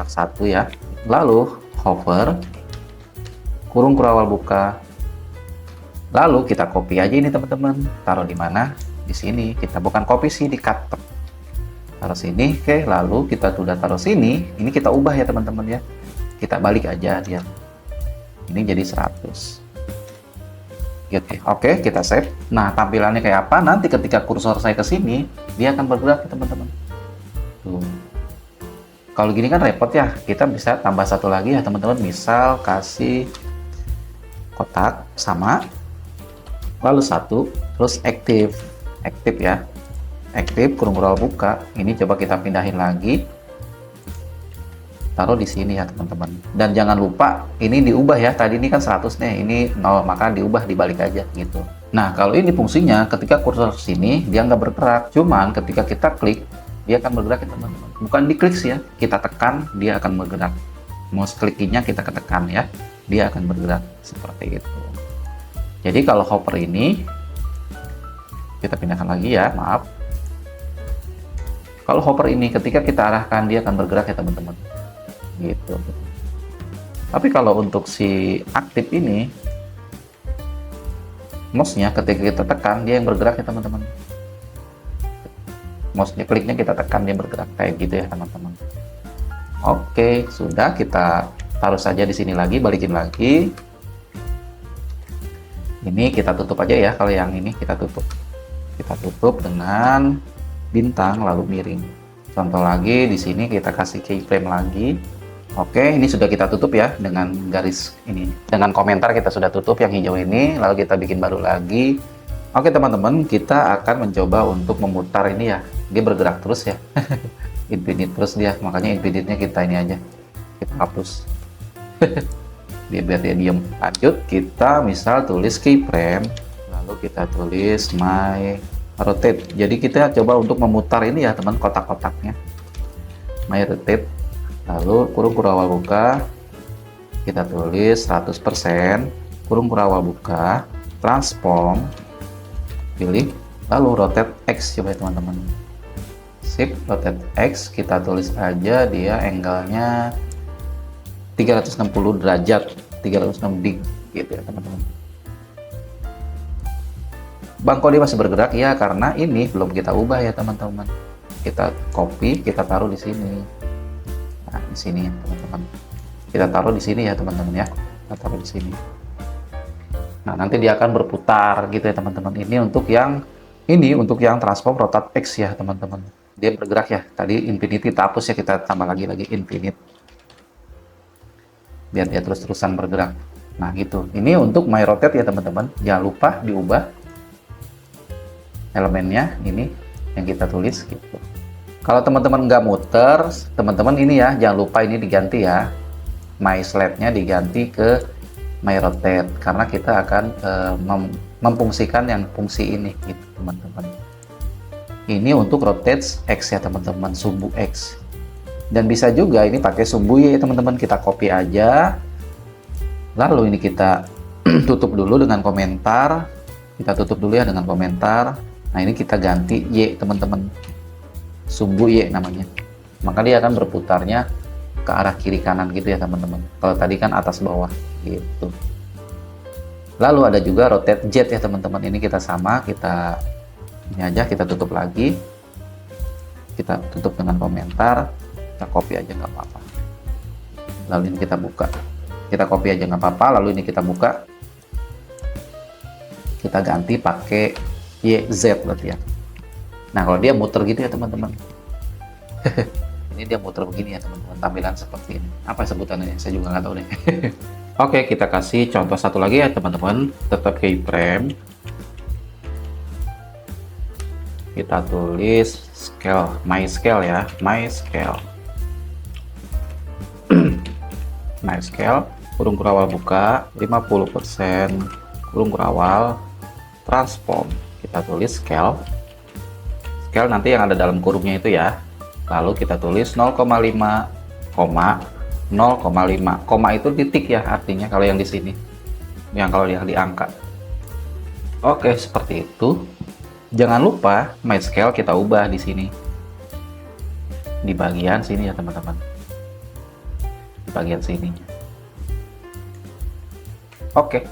satu ya, lalu hover kurung kurawal buka, lalu kita copy aja ini teman-teman, taruh di mana, di sini. Kita bukan copy sih, di cut, taruh sini. Oke, lalu kita sudah taruh sini, ini kita ubah ya teman-teman ya, kita balik aja dia, ini jadi 100. Oke, kita save. Nah, tampilannya kayak apa? Nanti ketika kursor saya ke sini, dia akan bergerak ya teman-teman. Tuh. Kalau gini kan repot ya. Kita bisa tambah satu lagi ya teman-teman. Misal kasih kotak sama, lalu satu, terus aktif ya. Aktif kurung kurawal buka. Ini coba kita pindahin lagi. Taruh di sini ya teman-teman, dan jangan lupa ini diubah ya, tadi ini kan 100 nih, ini 0, maka diubah, dibalik aja gitu. Nah, kalau ini fungsinya ketika kursor sini dia nggak bergerak, cuman ketika kita klik dia akan bergerak ya teman-teman. Bukan diklik sih ya, kita tekan dia akan bergerak. Mouse kliknya kita ketekan ya, dia akan bergerak seperti itu. Jadi kalau hover ini kita pindahkan lagi ya, maaf. Kalau hover ini ketika kita arahkan dia akan bergerak ya teman-teman. Gitu. Tapi kalau untuk si aktif ini, mouse-nya ketika kita tekan dia yang bergerak ya teman-teman. Mouse-nya kliknya kita tekan dia bergerak kayak gitu ya teman-teman. Oke, sudah, kita taruh saja di sini lagi, balikin lagi. Ini kita tutup aja ya, kalau yang ini kita tutup. Kita tutup dengan bintang lalu miring. Contoh lagi di sini kita kasih keyframe lagi. Oke, ini sudah kita tutup ya dengan garis ini. Dengan komentar kita sudah tutup yang hijau ini, lalu kita bikin baru lagi. Oke teman-teman, kita akan mencoba untuk memutar ini ya. Dia bergerak terus ya. Infinite terus dia, makanya infinite-nya kita ini aja. Kita hapus. Biar dia diem. Lanjut, kita misal tulis keyframe, lalu kita tulis my rotate. Jadi kita coba untuk memutar ini ya teman, kotak-kotaknya. My rotate. Lalu kurung kurawal buka, kita tulis 100%, kurung kurawal buka, transform, pilih, lalu rotate X, coba ya teman-teman. Sip, rotate X, kita tulis aja dia angle-nya 360 derajat, 360 dig, gitu ya teman-teman. Bang, kok dia masih bergerak? Ya, karena ini belum kita ubah ya teman-teman. Kita copy, kita taruh di sini. Nah, di sini ya teman-teman. Kita taruh di sini ya teman-teman ya. Kita taruh di sini. Nah, nanti dia akan berputar gitu ya teman-teman. Ini untuk yang transform rotate X ya teman-teman. Dia bergerak ya. Tadi infinity kita hapus ya, kita tambah lagi infinite. Biar dia terus-terusan bergerak. Nah, gitu. Ini untuk my rotate ya teman-teman. Jangan lupa diubah elemennya ini yang kita tulis gitu. Kalau teman-teman nggak muter, teman-teman ini ya, jangan lupa ini diganti ya. My slide-nya diganti ke my rotate, karena kita akan memfungsikan yang fungsi ini, gitu teman-teman. Ini untuk rotate X ya teman-teman, sumbu X. Dan bisa juga ini pakai sumbu Y ya teman-teman, kita copy aja. Lalu ini kita tutup dulu dengan komentar. Kita tutup dulu ya dengan komentar. Nah, ini kita ganti Y teman-teman. Sumbu Y namanya, maka dia akan berputarnya ke arah kiri kanan gitu ya teman-teman. Kalau tadi kan atas bawah gitu. Lalu ada juga rotate Z ya teman-teman. Ini kita sama, kita ini aja, kita tutup lagi, kita tutup dengan komentar, kita copy aja nggak apa-apa. Lalu ini kita buka, kita copy aja nggak apa-apa. Lalu ini kita buka, kita ganti pakai YZ berarti ya. Nah, kalau dia muter gitu ya teman-teman. Ini dia muter begini ya teman-teman, tampilan seperti ini. Apa sebutannya? Saya juga nggak tahu deh. Oke, kita kasih contoh satu lagi ya teman-teman. Tetap keyframe. Kita tulis scale, my scale ya, my scale. My scale, kurung kurawal buka, 50%, kurung kurawal, transform. Kita tulis scale. Scale nanti yang ada dalam kurungnya itu ya. Lalu kita tulis 0,5, 0,5. Koma itu titik ya artinya kalau yang di sini. Yang kalau dia diangkat. Oke, seperti itu. Jangan lupa my scale kita ubah di sini. Di bagian sini ya teman-teman. Di bagian sini. Oke.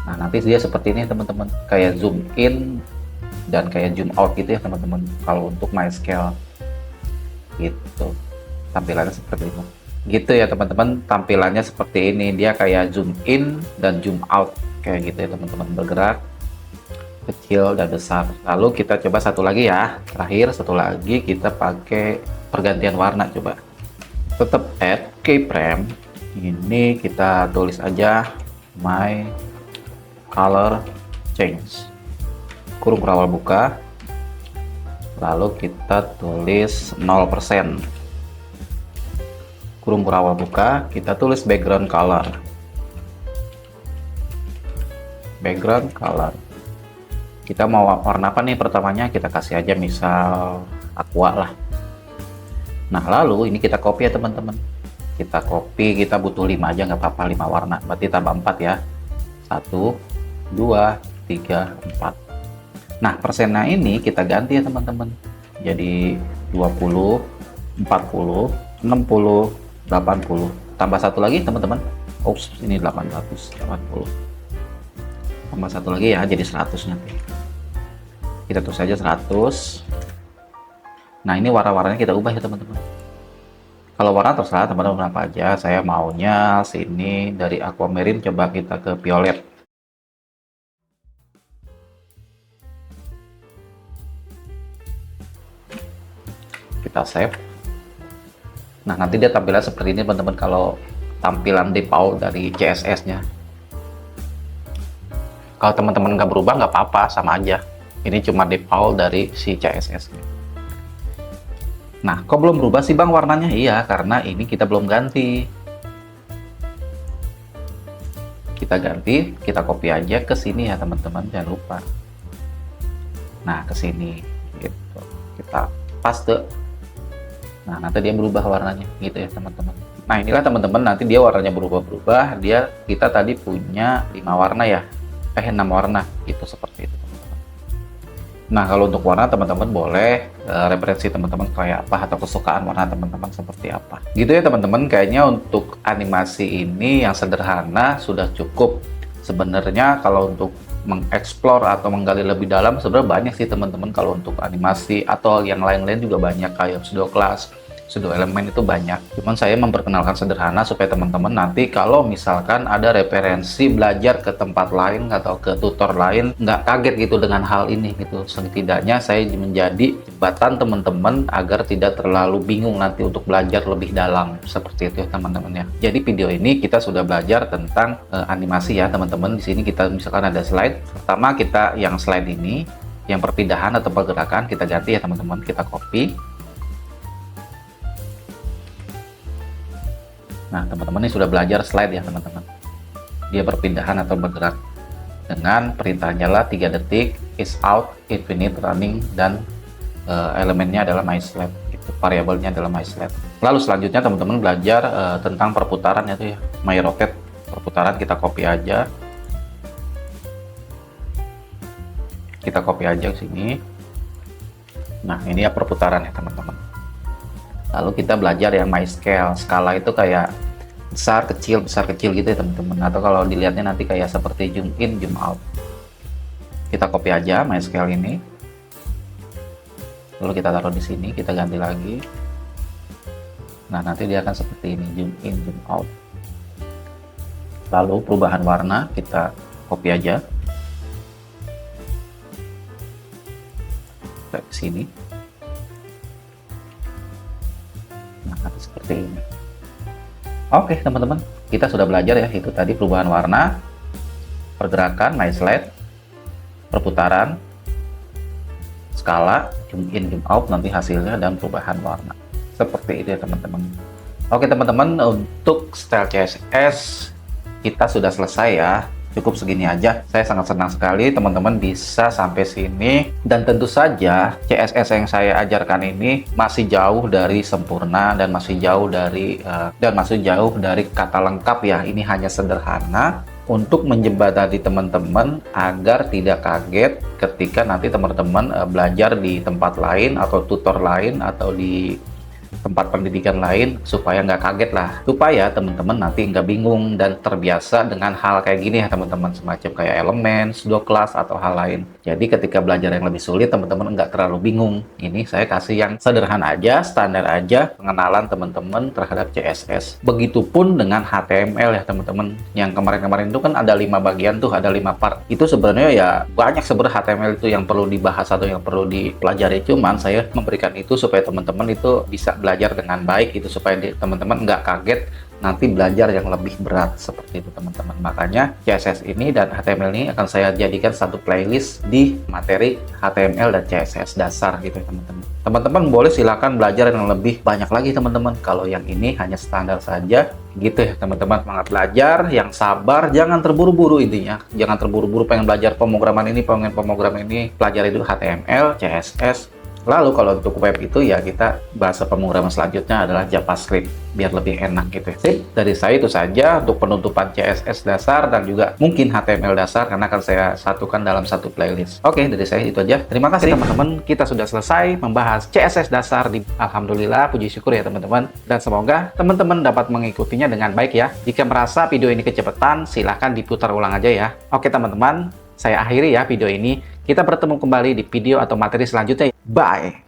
Nah, nanti dia seperti ini teman-teman. Kayak zoom in dan kayak zoom out gitu ya teman-teman, kalau untuk my scale gitu, tampilannya seperti itu gitu ya teman-teman. Tampilannya seperti ini, dia kayak zoom in dan zoom out kayak gitu ya teman-teman, bergerak kecil dan besar. Lalu kita coba satu lagi ya, terakhir satu lagi kita pakai pergantian warna. Coba tetap add keyframe, ini kita tulis aja my color change, kurung kurawal buka, lalu kita tulis 0%, kurung kurawal buka, kita tulis background color, kita mau warna apa nih? Pertamanya kita kasih aja misal aqua lah. Nah, lalu ini kita copy ya teman-teman. Kita copy, kita butuh 5 aja nggak apa-apa, 5 warna. Berarti tambah 4 ya. 1, 2, 3, 4. Nah, persennya ini kita ganti ya teman-teman. Jadi 20, 40, 60, 80. Tambah satu lagi teman-teman. Oops, ini 880. Tambah satu lagi ya, jadi 100 nanti. Kita tulis saja 100. Nah, ini warna-warnanya kita ubah ya teman-teman. Kalau warna terserah teman-teman apa aja. Saya maunya sini dari aquamarine coba kita ke violet. Kita save. Nah, nanti dia tampilan seperti ini teman-teman kalau tampilan default dari CSS-nya. Kalau teman-teman nggak berubah nggak apa-apa, sama aja. Ini cuma default dari si CSS-nya. Nah, kok belum berubah sih Bang warnanya? Iya, karena ini kita belum ganti. Kita ganti, kita copy aja ke sini ya teman-teman, jangan lupa. Nah, ke sini gitu. Kita paste. Nah, nanti dia berubah warnanya gitu ya teman-teman. Nah, inilah teman-teman, nanti dia warnanya berubah-berubah. Kita tadi punya 5 warna ya. 6 warna gitu, seperti itu teman-teman. Nah, kalau untuk warna teman-teman boleh referensi teman-teman kayak apa atau kesukaan warna teman-teman seperti apa. Gitu ya teman-teman, kayaknya untuk animasi ini yang sederhana sudah cukup. Sebenarnya kalau untuk mengeksplor atau menggali lebih dalam sebenarnya banyak sih teman-teman. Kalau untuk animasi atau yang lain-lain juga banyak, kayak pseudo class, pseudo elemen itu banyak. Cuman saya memperkenalkan sederhana supaya teman-teman nanti kalau misalkan ada referensi belajar ke tempat lain atau ke tutor lain nggak kaget gitu dengan hal ini gitu. Setidaknya saya menjadi jembatan teman-teman agar tidak terlalu bingung nanti untuk belajar lebih dalam, seperti itu ya teman-teman ya. Jadi video ini kita sudah belajar tentang animasi ya teman-teman. Di sini kita misalkan ada slide. Pertama kita yang slide ini, yang perpindahan atau pergerakan kita ganti ya teman-teman. Kita copy. Nah, teman-teman ini sudah belajar slide ya teman-teman. Dia perpindahan atau bergerak dengan perintahnya lah 3 detik, is out, infinite, running, dan elemennya adalah my slide. Itu variabelnya adalah my slide. Lalu selanjutnya teman-teman belajar tentang perputaran itu ya, my rotate. Perputaran kita copy aja. Kita copy aja ke sini. Nah, ini ya perputaran ya teman-teman. Lalu kita belajar yang my scale. Skala itu kayak besar kecil gitu ya teman-teman. Atau kalau dilihatnya nanti kayak seperti zoom in, zoom out. Kita copy aja my scale ini. Lalu kita taruh di sini, kita ganti lagi. Nah, nanti dia akan seperti ini, zoom in, zoom out. Lalu perubahan warna kita copy aja. Ke sini. Nah, seperti ini. Oke teman-teman, kita sudah belajar ya, itu tadi perubahan warna, pergerakan, my slide, perputaran, skala, zoom in, zoom out, nanti hasilnya, dan perubahan warna. Seperti itu ya teman-teman. Oke teman-teman, untuk style CSS kita sudah selesai ya. Cukup segini aja. Saya sangat senang sekali teman-teman bisa sampai sini. Dan tentu saja CSS yang saya ajarkan ini masih jauh dari sempurna dan masih jauh dari kata lengkap ya. Ini hanya sederhana untuk menjembatani teman-teman agar tidak kaget ketika nanti teman-teman belajar di tempat lain atau tutor lain atau di tempat pendidikan lain, supaya nggak kaget lah, supaya teman-teman nanti nggak bingung dan terbiasa dengan hal kayak gini ya teman-teman, semacam kayak elemen, pseudo class atau hal lain. Jadi ketika belajar yang lebih sulit teman-teman nggak terlalu bingung. Ini saya kasih yang sederhana aja, standar aja, pengenalan teman-teman terhadap CSS. Begitupun dengan HTML ya teman-teman. Yang kemarin-kemarin itu kan ada 5 bagian tuh, ada 5 part. Itu sebenarnya ya banyak sebenarnya HTML itu yang perlu dibahas atau yang perlu dipelajari. Cuman saya memberikan itu supaya teman-teman itu bisa belajar dengan baik itu, supaya teman-teman nggak kaget nanti belajar yang lebih berat seperti itu teman-teman. Makanya CSS ini dan HTML ini akan saya jadikan satu playlist di materi HTML dan CSS dasar gitu ya teman-teman. Teman-teman boleh silakan belajar yang lebih banyak lagi teman-teman. Kalau yang ini hanya standar saja gitu ya teman-teman. Semangat belajar, yang sabar, jangan terburu-buru intinya. Jangan terburu-buru pengen belajar pemrograman ini, pelajari dulu HTML, CSS, Lalu kalau untuk web itu ya kita bahasa pemrograman selanjutnya adalah JavaScript biar lebih enak gitu ya. Sip, dari saya itu saja untuk penutupan CSS dasar dan juga mungkin HTML dasar karena akan saya satukan dalam satu playlist. Oke, dari saya itu aja. Terima kasih teman-teman. Kita sudah selesai membahas CSS dasar di Alhamdulillah, puji syukur ya teman-teman. Dan semoga teman-teman dapat mengikutinya dengan baik ya. Jika merasa video ini kecepatan, silahkan diputar ulang aja ya. Oke teman-teman, saya akhiri ya video ini. Kita bertemu kembali di video atau materi selanjutnya. Bye!